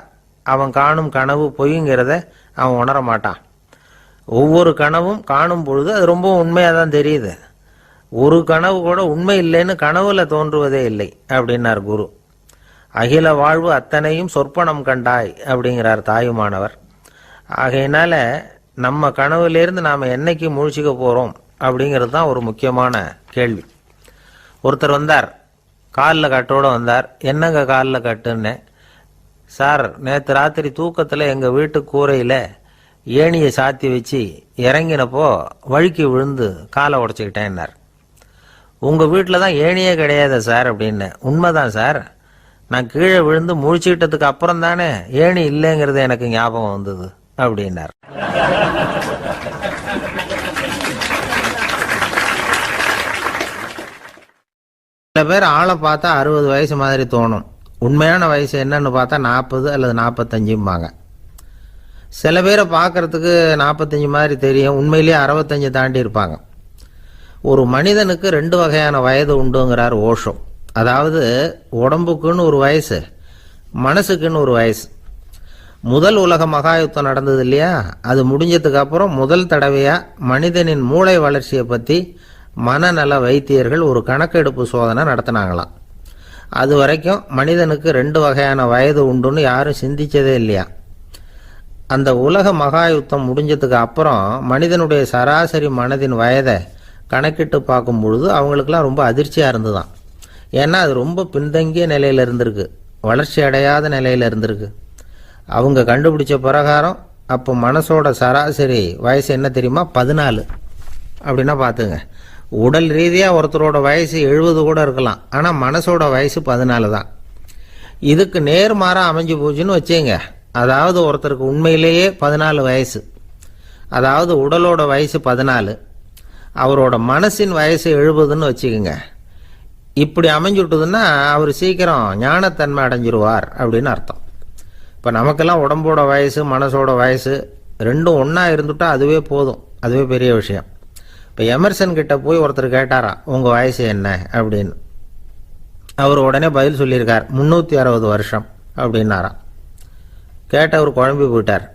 அவன் காணும் கனவு பொய்ங்கிறத அவன் உணர மாட்டான். ஒவ்வொரு கனவும் காணும் பொழுது அது ரொம்ப உண்மையாக தான் தெரியுது. ஒரு கனவு கூட உண்மை இல்லைன்னு கனவுல தோன்றுவதே இல்லை அப்படின்னார் குரு. அகில வாழ்வு அத்தனையும் சொற்பனம் கண்டாய் அப்படிங்கிறார் தாயுமானவர். ஆகையினால நம்ம கனவுலேருந்து நாம் என்னைக்கு முழிச்சிக்க போகிறோம் அப்படிங்கிறது தான் ஒரு முக்கியமான கேள்வி. ஒருத்தர் வந்தார், காலில் கட்டோடு வந்தார். என்னங்க காலில் கட்டுன்னு? சார், நேற்று ராத்திரி தூக்கத்தில் எங்கள் வீட்டு கூரையில் ஏணியை சாத்தி வச்சு இறங்கினப்போ வழுக்கி விழுந்து காலை உடச்சிக்கிட்டேன்னார். உங்கள் வீட்டில் தான் ஏணியே கிடையாது சார் அப்படின்னு. உண்மைதான் சார், நான் கீழே விழுந்து முழிச்சுக்கிட்டதுக்கு அப்புறம் தானே ஏணி இல்லைங்கிறது எனக்கு ஞாபகம் வந்தது அப்படின்னார். சில பேர் ஆளை பார்த்தா 60 வயசு மாதிரி தோணும். உண்மையான வயசு என்னன்னு பார்த்தா 40 அல்லது 45 சில பேரை பார்க்கறதுக்கு 45 மாதிரி தெரியும், உண்மையிலேயே 65 தாண்டி இருப்பாங்க. ஒரு மனிதனுக்கு 2 வகையான வயது உண்டுங்கிறார் ஓஷோ. அதாவது உடம்புக்குன்னு ஒரு வயசு, மனசுக்குன்னு ஒரு வயசு. முதல் உலக மகாயுத்தம் நடந்தது இல்லையா, அது முடிஞ்சதுக்கு அப்புறம் முதல் தடவையா மனிதனின் மூளை வளர்ச்சியை பற்றி மனநல வைத்தியர்கள் ஒரு கணக்கெடுப்பு சோதனை நடத்தினாங்களாம். அது வரைக்கும் மனிதனுக்கு 2 வகையான வயது உண்டுன்னு யாரும் சிந்திச்சதே இல்லையா. அந்த உலக மகா யுத்தம் முடிஞ்சதுக்கு அப்புறம் மனிதனுடைய சராசரி மனதின் வயதை கணக்கிட்டு பார்க்கும் பொழுது அவங்களுக்கெல்லாம் ரொம்ப அதிர்ச்சியாக இருந்துதான். ஏன்னா அது ரொம்ப பின்தங்கிய நிலையில் இருந்திருக்கு, வளர்ச்சி அடையாத நிலையில் இருந்திருக்கு. அவங்க கண்டுபிடிச்ச பிரகாரம் அப்போ மனசோட சராசரி வயசு என்ன தெரியுமா? 14. அப்படின்னா பார்த்துங்க, உடல் ரீதியாக ஒருத்தரோட வயசு 70 கூட இருக்கலாம், ஆனால் மனசோட வயசு 14 தான். இதுக்கு நேர்மாறாக அமைஞ்சு போச்சுன்னு வச்சுங்க. அதாவது ஒருத்தருக்கு உண்மையிலேயே 14 வயசு, அதாவது உடலோட வயசு 14, அவரோட மனசின் வயசு 70ன்னு வச்சுக்கோங்க. இப்படி அமைஞ்சுட்டுதுன்னா அவர் சீக்கிரம் ஞானத்தன்மை அடைஞ்சிருவார் அப்படின்னு அர்த்தம். இப்போ நமக்கெல்லாம் உடம்போட வயசு மனசோட வயசு ரெண்டும் ஒன்றா இருந்துட்டா அதுவே போதும், அதுவே பெரிய விஷயம். இப்போ எமர்சன் கிட்ட போய் ஒருத்தர் கேட்டாராம், உங்கள் வயசு என்ன அப்படின்னு. அவர் உடனே பதில் சொல்லியிருக்கார், 360 வருஷம் அப்படின்னாராம். கேட்டவர் குழம்பி போயிட்டார்.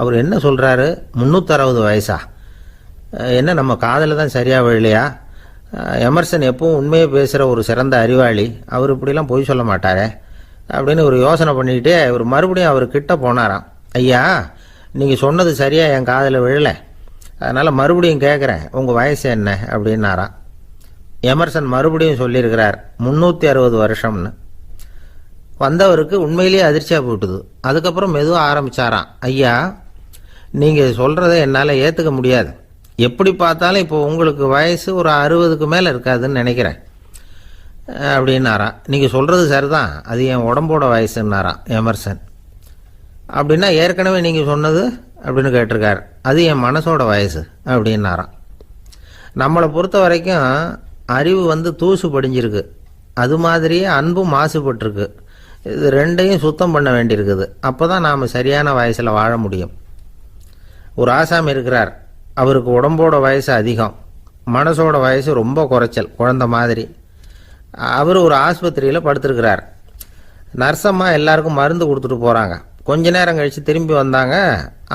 அவர் என்ன சொல்கிறாரு, 360 வயசா? என்ன நம்ம காதில் தான் சரியாக விழலையா? எமர்சன் எப்பவும் உண்மையை பேசுகிற ஒரு சிறந்த அறிவாளி, அவர் இப்படிலாம் பொய் சொல்ல மாட்டாரே அப்படின்னு ஒரு யோசனை பண்ணிக்கிட்டே இவர் மறுபடியும் அவர் கிட்ட போனாராம். ஐயா, நீங்கள் சொன்னது சரியாக என் காதில் விழலை, அதனால் மறுபடியும் கேட்குறேன், உங்கள் வயசு என்ன அப்படின்னாராம். எமர்சன் மறுபடியும் சொல்லியிருக்கிறார் 360 வருஷம்னு. வந்தவருக்கு உண்மையிலேயே அதிர்ச்சியாக போட்டுது. அதுக்கப்புறம் மெதுவாக ஆரம்பித்தாராம், ஐயா நீங்கள் சொல்கிறத என்னால் ஏற்றுக்க முடியாது, எப்படி பார்த்தாலும் இப்போ உங்களுக்கு வயசு ஒரு 60க்கு மேலே இருக்காதுன்னு நினைக்கிறேன் அப்படின்னாராம். நீங்கள் சொல்கிறது சரிதான், அது என் உடம்போட வயசுன்னாராம் எமர்சன். அப்படின்னா ஏற்கனவே நீங்கள் சொன்னது அப்படின்னு கேட்டிருக்கார், அது என் மனசோட வயசு அப்படின்னாராம். நம்மளை பொறுத்த வரைக்கும் அறிவு தூசு படிஞ்சிருக்கு, அது மாதிரியே அன்பும் மாசுபட்டிருக்கு. இது ரெண்டையும் சுத்தம் பண்ண வேண்டியிருக்குது, அப்போ தான் நாம் சரியான வயசில் வாழ முடியும். ஒரு ஆசாமி இருக்கிறார், அவருக்கு உடம்போட வயசு அதிகம், மனசோட வயசு ரொம்ப குறைச்சல், குழந்த மாதிரி. அவர் ஒரு ஆஸ்பத்திரியில் படுத்திருக்கிறார். நர்சம்மா எல்லாருக்கும் மருந்து கொடுத்துட்டு போகிறாங்க. கொஞ்ச நேரம் கழித்து திரும்பி வந்தாங்க.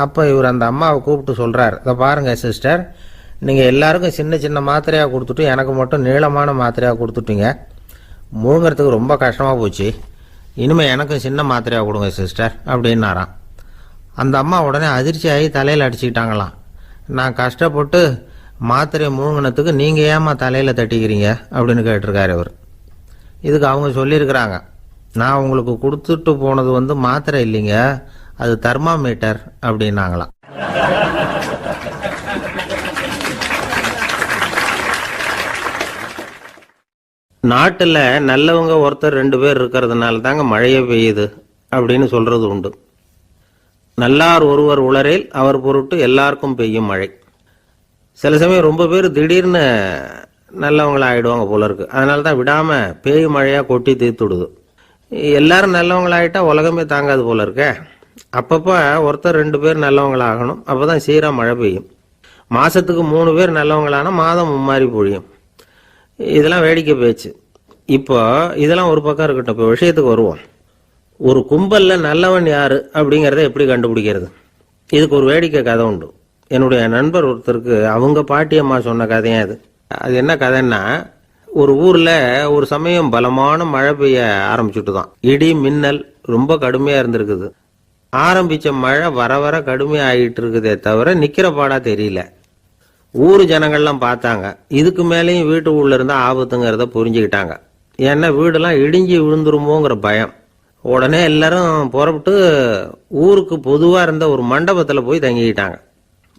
அப்போ இவர் அந்த அம்மாவை கூப்பிட்டு சொல்கிறார், இதை பாருங்கள் சிஸ்டர், நீங்கள் எல்லாருக்கும் சின்ன சின்ன மாத்திரையாக கொடுத்துட்டு எனக்கு மட்டும் நீளமான மாத்திரையாக கொடுத்துட்டீங்க, முழுங்கிறதுக்கு ரொம்ப கஷ்டமாக போச்சு, இனிமேல் எனக்கும் சின்ன மாத்திரையாக கொடுங்க சிஸ்டர் அப்படின்னாராம். அந்த அம்மா உடனே அதிர்ச்சியாகி தலையில் அடிச்சுக்கிட்டாங்களாம். நான் கஷ்டப்பட்டு மாத்திரையை முழுங்கினத்துக்கு நீங்கள் ஏமா தலையில் தட்டிக்கிறீங்க அப்படின்னு கேட்டிருக்காரு இவர். இதுக்கு அவங்க சொல்லியிருக்கிறாங்க, நான் உங்களுக்கு கொடுத்துட்டு போனது மாத்திரை இல்லைங்க, அது தெர்மாமீட்டர் அப்படின்னாங்களாம். நாட்டில் நல்லவங்க ஒருத்தர் 2 பேர் இருக்கிறதுனால தாங்க மழையே பெய்யுது அப்படின்னு சொல்றது உண்டு. நல்லார் ஒருவர் உளரேல் அவர் பொருட்டு எல்லாருக்கும் பெய்யும் மழை. சில சமயம் ரொம்ப பேர் திடீர்னு நல்லவங்களா ஆயிடுவாங்க போல இருக்கு, அதனால தான் விடாம பேய் மழையா கொட்டி தீர்த்துடுது. எல்லாரும் நல்லவங்களாயிட்டா உலகமே தாங்காது போல இருக்க. அப்பப்போ ஒருத்தர் 2 பேர் நல்லவங்களாகணும், அப்போதான் சீரா மழை பெய்யும். மாசத்துக்கு 3 பேர் நல்லவங்களானா மாதம் மும்மாரி பொழியும். இதெல்லாம் வேடிக்கை பேச்சு. இப்போ இதெல்லாம் ஒரு பக்கம் இருக்கட்டும், இப்போ விஷயத்துக்கு வருவோம். ஒரு கும்பல்ல நல்லவன் யாரு அப்படிங்கிறத எப்படி கண்டுபிடிக்கிறது? இதுக்கு ஒரு வேடிக்கை கதை உண்டு. என்னுடைய நண்பர் ஒருத்தருக்கு அவங்க பாட்டியம்மா சொன்ன கதையா அது. அது என்ன கதைன்னா, ஒரு ஊர்ல ஒரு சமயம் பலமான மழை பெய்ய ஆரம்பிச்சுட்டு தான், இடி மின்னல் ரொம்ப கடுமையா இருந்திருக்குது. ஆரம்பிச்ச மழை வர வர கடுமையா ஆகிட்டு இருக்குதே தவிர நிக்கிற பாடா தெரியல. ஊர் ஜனங்கள்லாம் பார்த்தாங்க, இதுக்கு மேலேயும் வீட்டு உள்ள இருந்தா ஆபத்துங்கிறத புரிஞ்சுக்கிட்டாங்க. ஏன்னா வீடெல்லாம் இடிஞ்சு விழுந்துருமோங்கிற பயம். உடனே எல்லாரும் புறப்பட்டு ஊருக்கு பொதுவா இருந்த ஒரு மண்டபத்துல போய் தங்கிக்கிட்டாங்க.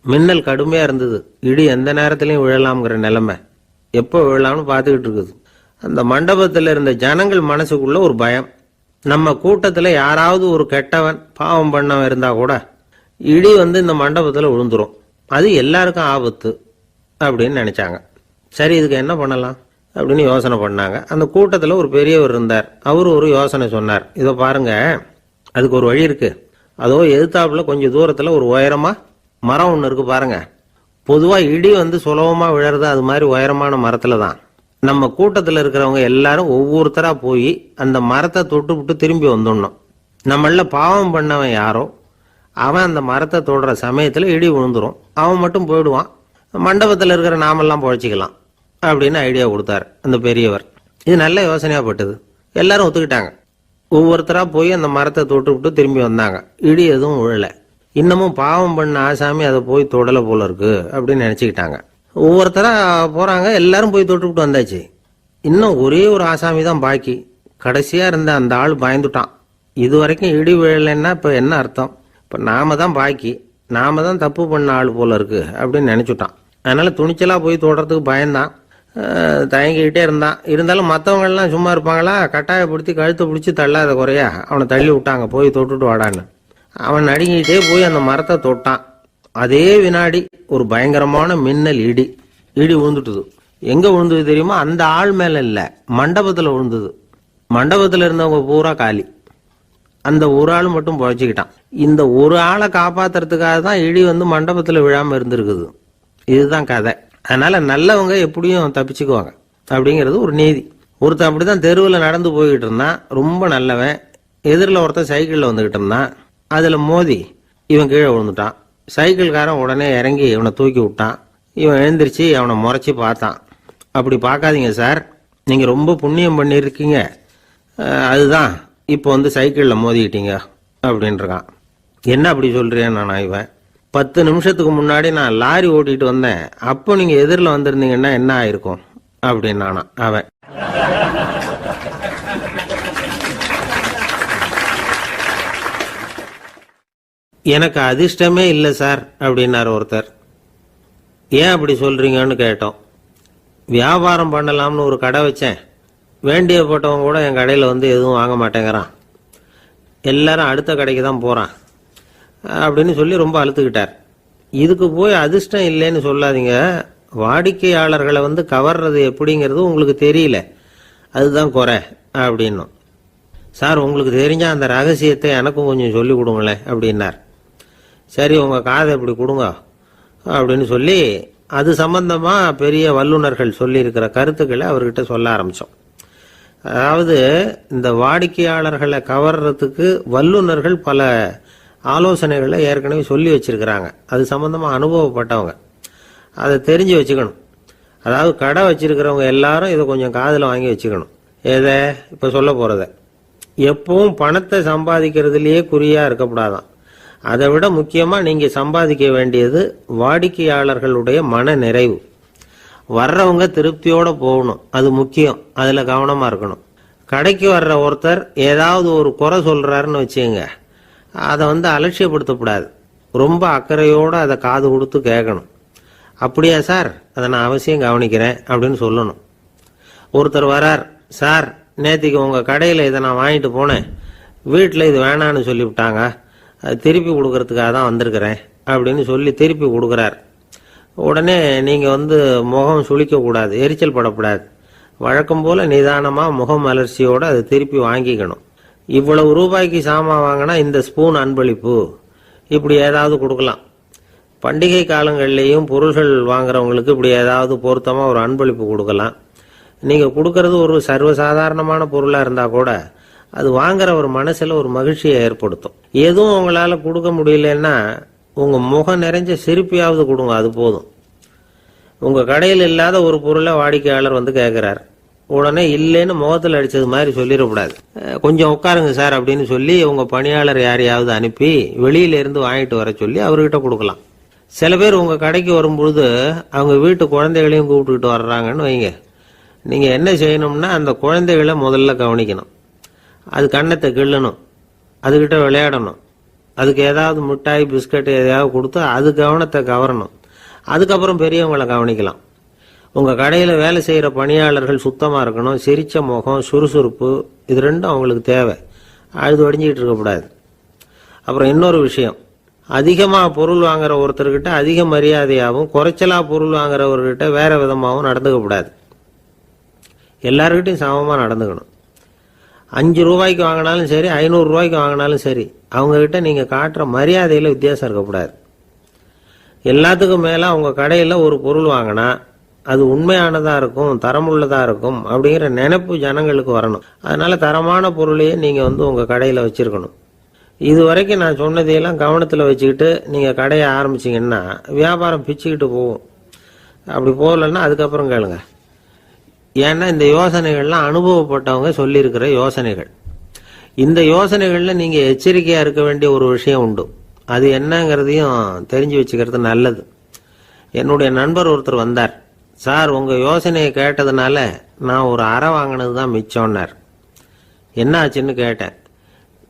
மின்னல் கடுமையா இருந்தது, இடி எந்த நேரத்திலையும் விழலாம்ங்கிற நிலைமை, எப்போ விழலாம்னு பார்த்துக்கிட்டு இருக்குது. அந்த மண்டபத்தில் இருந்த ஜனங்கள் மனசுக்குள்ள ஒரு பயம், நம்ம கூட்டத்தில் யாராவது ஒரு கெட்டவன் பாவம் பண்ணவன் இருந்தா கூட இடி இந்த மண்டபத்தில் விழுந்துரும், அது எல்லாருக்கும் ஆபத்து அப்படின்னு நினைச்சாங்க. சரி, இதுக்கு என்ன பண்ணலாம் அப்படின்னு யோசனை பண்ணாங்க. அந்த கூட்டத்தில் ஒரு பெரியவர் இருந்தார். அவரு ஒரு யோசனை சொன்னார். இதை பாருங்க, அதுக்கு ஒரு வழி இருக்கு. அதோ எதிர்த்தாப்புல கொஞ்சம் தூரத்தில் ஒரு உயரமா மரம் ஒன்று இருக்கு பாருங்க. பொதுவா இடி சுலபமா விழறது அது மாதிரி உயரமான மரத்துல தான். நம்ம கூட்டத்தில் இருக்கிறவங்க எல்லாரும் ஒவ்வொருத்தரா போய் அந்த மரத்தை தொட்டு விட்டு திரும்பி வந்துடணும். நம்மள பாவம் பண்ணவன் யாரோ அவன் அந்த மரத்தை தொடுற சமயத்துல இடி விழுந்துரும், அவன் மட்டும் போயிடுவான், மண்டபத்தில் இருக்கிற நாமெல்லாம் பொழைச்சிக்கலாம் அப்படின்னு ஐடியா கொடுத்தாரு அந்த பெரியவர். இது நல்ல யோசனையா பட்டது. எல்லாரும் ஒத்துக்கிட்டாங்க. ஒவ்வொருத்தரா போய் அந்த மரத்தை தொட்டு விட்டு திரும்பி வந்தாங்க. இடி எதுவும் விழல. இன்னமும் பாவம் பண்ண ஆசாமி அதை போய் தொடலை போல இருக்கு அப்படின்னு நினைச்சுக்கிட்டாங்க. ஒவ்வொருத்தரா போறாங்க, எல்லாரும் போய் தொட்டுவிட்டு வந்தாச்சு. இன்னும் ஒரே ஒரு ஆசாமி தான் பாக்கி. கடைசியா இருந்த அந்த ஆள் பயந்துட்டான். இது வரைக்கும் இடி விழலைன்னா இப்ப என்ன அர்த்தம்? இப்ப நாம தான் பாக்கி, நாம தான் தப்பு பண்ண ஆள் போல இருக்கு அப்படின்னு நினைச்சுட்டான். அதனால துணிச்சலா போய் தொடுறதுக்கு பயந்தான், தயங்கிக்கிட்டே இருந்தான். இருந்தாலும் மற்றவங்க எல்லாம் சும்மா இருப்பாங்களா? கட்டாயப்படுத்தி கழுத்தை பிடிச்சி தள்ளாத குறையா அவனை தள்ளி விட்டாங்க, போய் தொட்டுட்டு வாடான்னு. அவன் நடுங்கிட்டே போய் அந்த மரத்தை தொட்டான். அதே வினாடி ஒரு பயங்கரமான மின்னல் இடி விழுந்துட்டுது. எங்க விழுந்தது தெரியுமா? அந்த ஆள் மேல இல்ல, மண்டபத்துல விழுந்தது. மண்டபத்துல இருந்தவங்க பூரா காலி. அந்த ஒரு ஆள் மட்டும் பொழைச்சிக்கிட்டான். இந்த ஒரு ஆளை காப்பாத்துறதுக்காக தான் இடி வந்து மண்டபத்துல விழாம இருந்திருக்குது. இதுதான் கதை. அதனால நல்லவங்க எப்படியும் தப்பிச்சுக்குவாங்க அப்படிங்கிறது ஒரு நீதி. ஒருத்தன் அப்படிதான் தெருவில் நடந்து போய்கிட்டு இருந்தான், ரொம்ப நல்லவன். எதிரில் ஒருத்தன் சைக்கிளில் வந்துகிட்டு இருந்தான். அதுல மோதி இவன் கீழே விழுந்துட்டான். சைக்கிள்காரன் உடனே இறங்கி இவனை தூக்கி விட்டான். இவன் எழுந்திரிச்சு அவனை முறைச்சி பார்த்தான். அப்படி பார்க்காதீங்க சார், நீங்க ரொம்ப புண்ணியம் பண்ணியிருக்கீங்க, அதுதான் இப்போ வந்து சைக்கிளில் மோதிக்கிட்டீங்க அப்படின்றான். என்ன அப்படி சொல்றேன் நான்? இவன் 10 நிமிஷத்துக்கு முன்னாடி நான் லாரி ஓட்டிட்டு வந்தேன், அப்போ நீங்க எதிரில் வந்திருந்தீங்கன்னா என்ன ஆயிருக்கும் அப்படின்னானா அவன். எனக்கு அதிர்ஷ்டமே இல்லை சார் அப்படின்னாரு ஒருத்தர். ஏன் அப்படி சொல்றீங்கன்னு கேட்டோம். வியாபாரம் பண்ணலாம்னு ஒரு கடை வச்சேன், வேண்டியப்பட்டவங்க கூட என் கடையில் வந்து எதுவும் வாங்க மாட்டேங்கிறான், எல்லாரும் அடுத்த கடைக்கு தான் போறான் அப்படின்னு சொல்லி ரொம்ப அழுத்துக்கிட்டார். இதுக்கு போய் அதிர்ஷ்டம் இல்லைன்னு சொல்லாதீங்க, வாடிக்கையாளர்களை வந்து கவர்றது எப்படிங்கிறது உங்களுக்கு தெரியல, அதுதான் குறை அப்படின்னும். சார் உங்களுக்கு தெரிஞ்ச அந்த ரகசியத்தை எனக்கும் கொஞ்சம் சொல்லி கொடுங்களேன் அப்படின்னார். சரி உங்க காதை இப்படி கொடுங்க அப்படின்னு சொல்லி அது சம்பந்தமா பெரிய வல்லுநர்கள் சொல்லி இருக்கிற கருத்துக்களை அவர்கிட்ட சொல்ல ஆரம்பிச்சோம். அதாவது இந்த வாடிக்கையாளர்களை கவர்றதுக்கு வல்லுநர்கள் பல ஆலோசனைகளை ஏற்கனவே சொல்லி வச்சிருக்கிறாங்க. அது சம்பந்தமா அனுபவப்பட்டவங்க, அதை தெரிஞ்சு வச்சுக்கணும். அதாவது கடை வச்சிருக்கிறவங்க எல்லாரும் இதை கொஞ்சம் காதில் வாங்கி வச்சுக்கணும். எதை இப்ப சொல்ல போறத. எப்பவும் பணத்தை சம்பாதிக்கிறதுலயே குறியா இருக்கக்கூடாதான். அதை விட முக்கியமா நீங்க சம்பாதிக்க வேண்டியது வாடிக்கையாளர்களுடைய மன நிறைவு. வர்றவங்க திருப்தியோட போகணும், அது முக்கியம். அதுல கவனமா இருக்கணும். கடைக்கு வர்ற ஒருத்தர் ஏதாவது ஒரு குறை சொல்றாருன்னு வச்சுங்க, அதை வந்து அலட்சியப்படுத்தக்கூடாது. ரொம்ப அக்கறையோட அதை காது கொடுத்து கேட்கணும். அப்படியா சார், அதை நான் அவசியம் கவனிக்கிறேன் அப்படின்னு சொல்லணும். ஒருத்தர் வரார், சார் நேற்றுக்கு உங்க கடையில் இதை நான் வாங்கிட்டு போனேன், வீட்டில் இது வேணான்னு சொல்லிவிட்டாங்க, அது திருப்பி கொடுக்கறதுக்காக தான் வந்திருக்கிறேன் அப்படின்னு சொல்லி திருப்பி கொடுக்குறார். உடனே நீங்க வந்து முகம் சுளிக்க கூடாது, எரிச்சல் படக்கூடாது. வழக்கம் போல நிதானமா முகம் அலர்ச்சியோட அதை திருப்பி வாங்கிக்கணும். இவ்வளவு ரூபாய்க்கு சாமான் வாங்கினா இந்த ஸ்பூன் அன்பளிப்பு, இப்படி ஏதாவது கொடுக்கலாம். பண்டிகை காலங்கள்லேயும் பொருள்கள் வாங்குறவங்களுக்கு இப்படி ஏதாவது பொருத்தமா ஒரு அன்பளிப்பு கொடுக்கலாம். நீங்க கொடுக்கறது ஒரு சர்வசாதாரணமான பொருளா இருந்தா கூட அது வாங்குற ஒரு மனசுல ஒரு மகிழ்ச்சியை ஏற்படுத்தும். எதுவும் உங்களால கொடுக்க முடியலன்னா உங்க முகம் நிறைஞ்ச சிரிப்பையாவது கொடுங்க, அது போதும். உங்க கடையில் இல்லாத ஒரு பொருளை வாடிக்கையாளர் வந்து கேட்கிறார், உடனே இல்லைன்னு முகத்தில் அடிச்சது மாதிரி சொல்லிடக்கூடாது. கொஞ்சம் உட்காருங்க சார் அப்படின்னு சொல்லி உங்க பணியாளர் யாரையாவது அனுப்பி வெளியில இருந்து வாங்கிட்டு வர சொல்லி அவர்கிட்ட கொடுக்கலாம். சில பேர் உங்க கடைக்கு வரும்பொழுது அவங்க வீட்டு குழந்தைகளையும் கூப்பிட்டுக்கிட்டு வர்றாங்கன்னு வைங்க. நீங்க என்ன செய்யணும்னா அந்த குழந்தைகளை முதல்ல கவனிக்கணும். அது கண்ணத்தை கிள்ளணும், அதுகிட்ட விளையாடணும், அதுக்கு ஏதாவது மிட்டாய் பிஸ்கட் எதையாவது கொடுத்து அது கவனத்தை கவரணும். அதுக்கப்புறம் பெரியவங்களை கவனிக்கலாம். உங்க கடையில வேலை செய்யற பணியாளர்கள் சுத்தமா இருக்கணும், சிரிச்ச முகம், சுறுசுறுப்பு, இது ரெண்டும் அவங்களுக்கு தேவை. அழுது வடிஞ்சிக்கிட்டு இருக்கக்கூடாது. அப்புறம் இன்னொரு விஷயம், அதிகமா பொருள் வாங்குற ஒருத்தர்கிட்ட அதிக மரியாதையாகவும் குறைச்சலா பொருள் வாங்குறவர்கிட்ட வேற விதமாகவும் நடந்துக்க கூடாது. எல்லாருக்கிட்டையும் சமமா நடந்துக்கணும். 5 ரூபாய்க்கு வாங்கினாலும் சரி, 500 ரூபாய்க்கு வாங்கினாலும் சரி, அவங்க கிட்ட நீங்க காட்டுற மரியாதையில வித்தியாசம் இருக்கக்கூடாது. எல்லாத்துக்கும் மேல உங்க கடையில ஒரு பொருள் வாங்கினா அது உண்மையானதா இருக்கும், தரமுள்ளதா இருக்கும் அப்படிங்கிற நினைப்பு ஜனங்களுக்கு வரணும். அதனால தரமான பொருளையே நீங்க வந்து உங்க கடையில வச்சிருக்கணும். இது வரைக்கும் நான் சொன்னதையெல்லாம் கவனத்துல வச்சுக்கிட்டு நீங்க கடையை ஆரம்பிச்சீங்கன்னா வியாபாரம் பிச்சுக்கிட்டு போகும். அப்படி போகலன்னா அதுக்கப்புறம் கேளுங்க. ஏன்னா இந்த யோசனைகள்லாம் அனுபவப்பட்டவங்க சொல்லியிருக்கிற யோசனைகள். இந்த யோசனைகள்ல நீங்க எச்சரிக்கையா இருக்க வேண்டிய ஒரு விஷயம் உண்டு. அது என்னங்கிறதையும் தெரிஞ்சு வச்சுக்கிறது நல்லது. என்னுடைய நண்பர் ஒருத்தர் வந்தார். சார், உங்கள் யோசனையை கேட்டதுனால நான் ஒரு அறை வாங்கினது தான் மிச்சம்னார். என்ன ஆச்சுன்னு கேட்டேன்.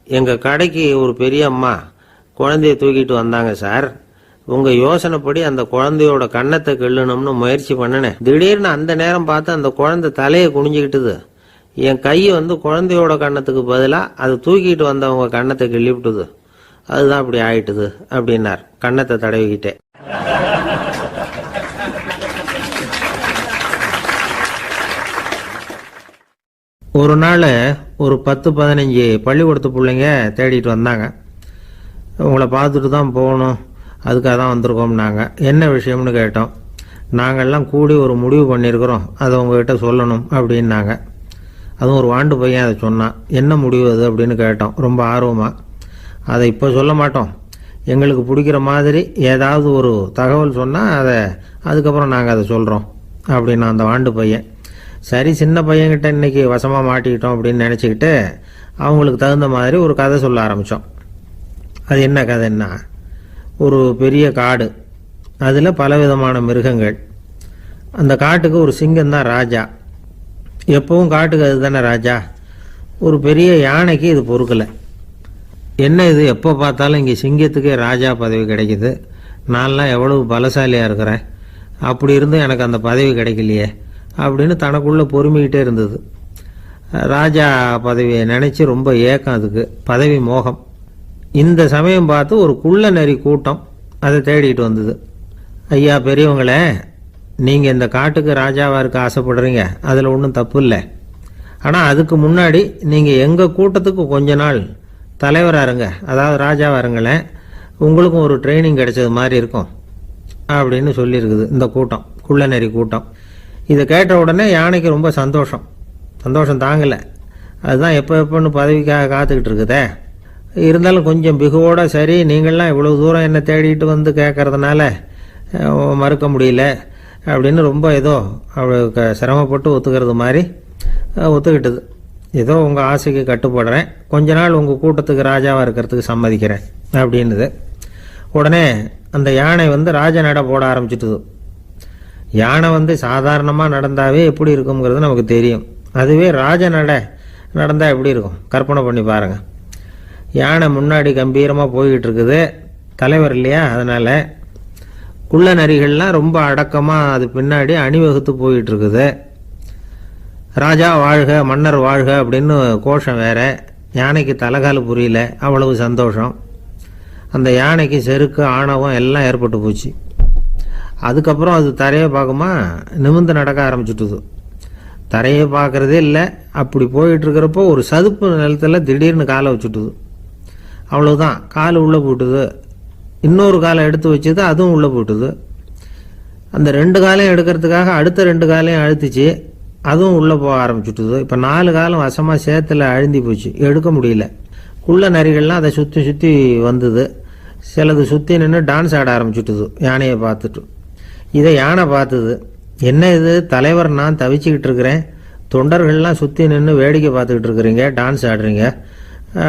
எங்கள் கடைக்கு ஒரு பெரிய அம்மா குழந்தைய தூக்கிட்டு வந்தாங்க சார். உங்கள் யோசனைப்படி அந்த குழந்தையோட கன்னத்தை கிள்ளணும்னு முயற்சி பண்ணினேன். திடீர்னு அந்த நேரம் பார்த்து அந்த குழந்தை தலையை குனிஞ்சிக்கிட்டுது. என் கை குழந்தையோட கன்னத்துக்கு பதிலாக அது தூக்கிட்டு வந்தவங்க கன்னத்தை கிள்ளி விட்டுது. அதுதான் அப்படி ஆயிட்டுது அப்படின்னார், கன்னத்தை தடவிக்கிட்டே. ஒரு நாள் ஒரு 10-15 பள்ளிக்கூடத்து பிள்ளைங்க தேடிட்டு வந்தாங்க. உங்களை பார்த்துட்டு தான் போகணும், அதுக்காக தான் வந்திருக்கோம்னாங்க. என்ன விஷயம்னு கேட்டோம். நாங்கள்லாம் கூடி ஒரு முடிவு பண்ணியிருக்கிறோம், அதை உங்ககிட்ட சொல்லணும் அப்படின்னாங்க. அதுவும் ஒரு வாண்டு பையன் அதை சொன்னான். என்ன முடிவு அது அப்படின்னு கேட்டோம் ரொம்ப ஆர்வமாக. அதை இப்போ சொல்ல மாட்டோம், எங்களுக்கு பிடிக்கிற மாதிரி ஏதாவது ஒரு தகவல் சொன்னால் அதுக்கப்புறம் நாங்கள் அதை சொல்கிறோம் அப்படின்னா அந்த வாண்டு பையன். சரி, சின்ன பையன்கிட்ட இன்னைக்கு வசமாக மாட்டிக்கிட்டோம் அப்படின்னு நினச்சிக்கிட்டு அவங்களுக்கு தகுந்த மாதிரி ஒரு கதை சொல்ல ஆரம்பித்தோம். அது என்ன கதைன்னா, ஒரு பெரிய காடு, அதில் பலவிதமான மிருகங்கள். அந்த காட்டுக்கு ஒரு சிங்கம் தான் ராஜா. எப்பவும் காட்டுக்கு அது தானே ராஜா. ஒரு பெரிய யானைக்கு இது பொறுக்கலை. என்ன இது, எப்போ பார்த்தாலும் இங்கே சிங்கத்துக்கே ராஜா பதவி கிடைக்குது, நான்லாம் எவ்வளவு பலசாலியாக இருக்கிறேன், அப்படி இருந்தும் எனக்கு அந்த பதவி கிடைக்கலையே அப்படின்னு தனக்குள்ளே பொறுமிக்கிட்டே இருந்தது. ராஜா பதவியை நினச்சி ரொம்ப ஏக்கம், அதுக்கு பதவி மோகம். இந்த சமயம் பார்த்து ஒரு குள்ள நரி கூட்டம் அதை தேடிட்டு வந்தது. ஐயா பெரியவங்களே, நீங்கள் இந்த காட்டுக்கு ராஜாவாக இருக்க ஆசைப்படுறீங்க, அதில் ஒன்றும் தப்பு இல்லை. ஆனால் அதுக்கு முன்னாடி நீங்கள் எங்கள் கூட்டத்துக்கு கொஞ்ச நாள் தலைவராக இருங்க, அதாவது ராஜாவாக இருங்களேன், உங்களுக்கும் ஒரு ட்ரைனிங் கிடைச்சது மாதிரி இருக்கும் அப்படின்னு சொல்லியிருக்குது இந்த கூட்டம், குள்ள நரி கூட்டம். இதை கேட்ட உடனே யானைக்கு ரொம்ப சந்தோஷம் தாங்கலை. அதுதான் எப்போன்னு பதவிக்காக காத்துக்கிட்டு இருக்குதே. இருந்தாலும் கொஞ்சம் பிகுவோட, சரி நீங்கள்லாம் இவ்வளோ தூரம் என்னை தேடிட்டு வந்து கேட்கறதுனால மறுக்க முடியல அப்படின்னு ரொம்ப ஏதோ அவளுக்கு சிரமப்பட்டு ஒத்துக்கிறது மாதிரி ஒத்துக்கிட்டது. ஏதோ உங்கள் ஆசைக்கு கட்டுப்படுறேன், கொஞ்ச நாள் உங்கள் கூட்டத்துக்கு ராஜாவாக இருக்கிறதுக்கு சம்மதிக்கிறேன் அப்படின்னுது. உடனே அந்த யானை ராஜ நட போட ஆரம்பிச்சிட்டுது. யானை சாதாரணமாக நடந்தாவே எப்படி இருக்குங்கிறது நமக்கு தெரியும். அதுவே ராஜ நடந்தால் எப்படி இருக்கும் கற்பனை பண்ணி பாருங்கள். யானை முன்னாடி கம்பீரமாக போய்கிட்டு இருக்குது, தலைவர் இல்லையா, அதனால் குள்ள நரிகள்லாம் ரொம்ப அடக்கமாக அது பின்னாடி அணிவகுத்து போயிட்டு இருக்குது. ராஜா வாழ்க, மன்னர் வாழ்க அப்படின்னு கோஷம் வேற. யானைக்கு தலைகால புரியல, அவ்வளவு சந்தோஷம். அந்த யானைக்கு செருக்கு, ஆணவம் எல்லாம் ஏற்பட்டு போச்சு. அதுக்கப்புறம் அது தரையை பார்க்குமா, நிமிர்ந்து நடக்க ஆரம்பிச்சுட்டுது. தரையை பார்க்கறதே இல்லை. அப்படி போயிட்டு இருக்கிறப்போ ஒரு சதுப்பு நிலத்தில் திடீர்னு காலை வச்சுட்டுது. அவ்வளவுதான், கால் உள்ளே போட்டுது. இன்னொரு காலை எடுத்து வச்சுது, அதுவும் உள்ளே போட்டுது. அந்த 2 காலையும் எடுக்கிறதுக்காக அடுத்த 2 காலையும் அழுத்திச்சு, அதுவும் உள்ளே போக ஆரம்பிச்சுட்டுது. இப்போ 4 காலம் வசமாக சேத்துல அழுந்தி போச்சு, எடுக்க முடியல. குள்ள நரிகள்லாம் அதை சுற்றி சுற்றி வந்தது. சிலது சுற்றி நின்று டான்ஸ் ஆட ஆரம்பிச்சுட்டுது யானையை பார்த்துட்டு. இதை யானை பார்த்தது. என்ன இது, தலைவர் நான் தவிச்சுக்கிட்டு இருக்கிறேன், தொண்டர்கள்லாம் சுற்றி நின்று வேடிக்கை பார்த்துக்கிட்டு இருக்கிறீங்க, டான்ஸ் ஆடுறீங்க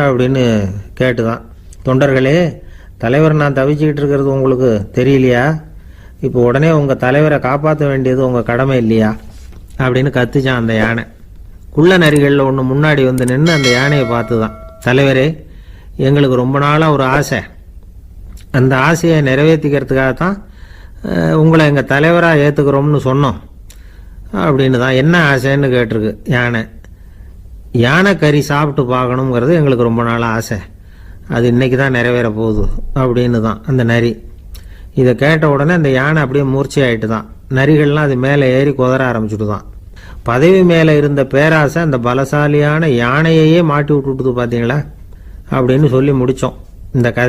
அப்படின்னு கேட்டுதான். தொண்டர்களே, தலைவர் நான் தவிச்சுக்கிட்டு இருக்கிறது உங்களுக்கு தெரியலையா? இப்போ உடனே உங்கள் தலைவரை காப்பாற்ற வேண்டியது உங்கள் கடமை இல்லையா அப்படின்னு கத்துச்சான் அந்த யானை. குள்ள நரிகளில் ஒன்று முன்னாடி நின்று அந்த யானையை பார்த்து தான், தலைவரே எங்களுக்கு ரொம்ப நாளாக ஒரு ஆசை, அந்த ஆசையை நிறைவேற்றிக்கிறதுக்காகத்தான் உங்களை எங்கள் தலைவராக ஏற்றுக்கிறோம்னு சொன்னோம் அப்படின்னு தான். என்ன ஆசைன்னு கேட்டிருக்கு யானை. யானை கறி சாப்பிட்டு பார்க்கணுங்கிறது எங்களுக்கு ரொம்ப நாளாக ஆசை, அது இன்னைக்கு தான் நிறைவேற போகுது அப்படின்னு தான் அந்த நரி. இதை கேட்ட உடனே அந்த யானை அப்படியே மூர்ச்சி ஆகிட்டு தான். நரிகள்லாம் அது மேலே ஏறி குதற ஆரம்பிச்சுட்டு தான். பதவி மேலே இருந்த பேராசை அந்த பலசாலியான யானையையே மாட்டி விட்டுட்டுது பார்த்தீங்களா அப்படின்னு சொல்லி முடித்தோம் இந்த கதை.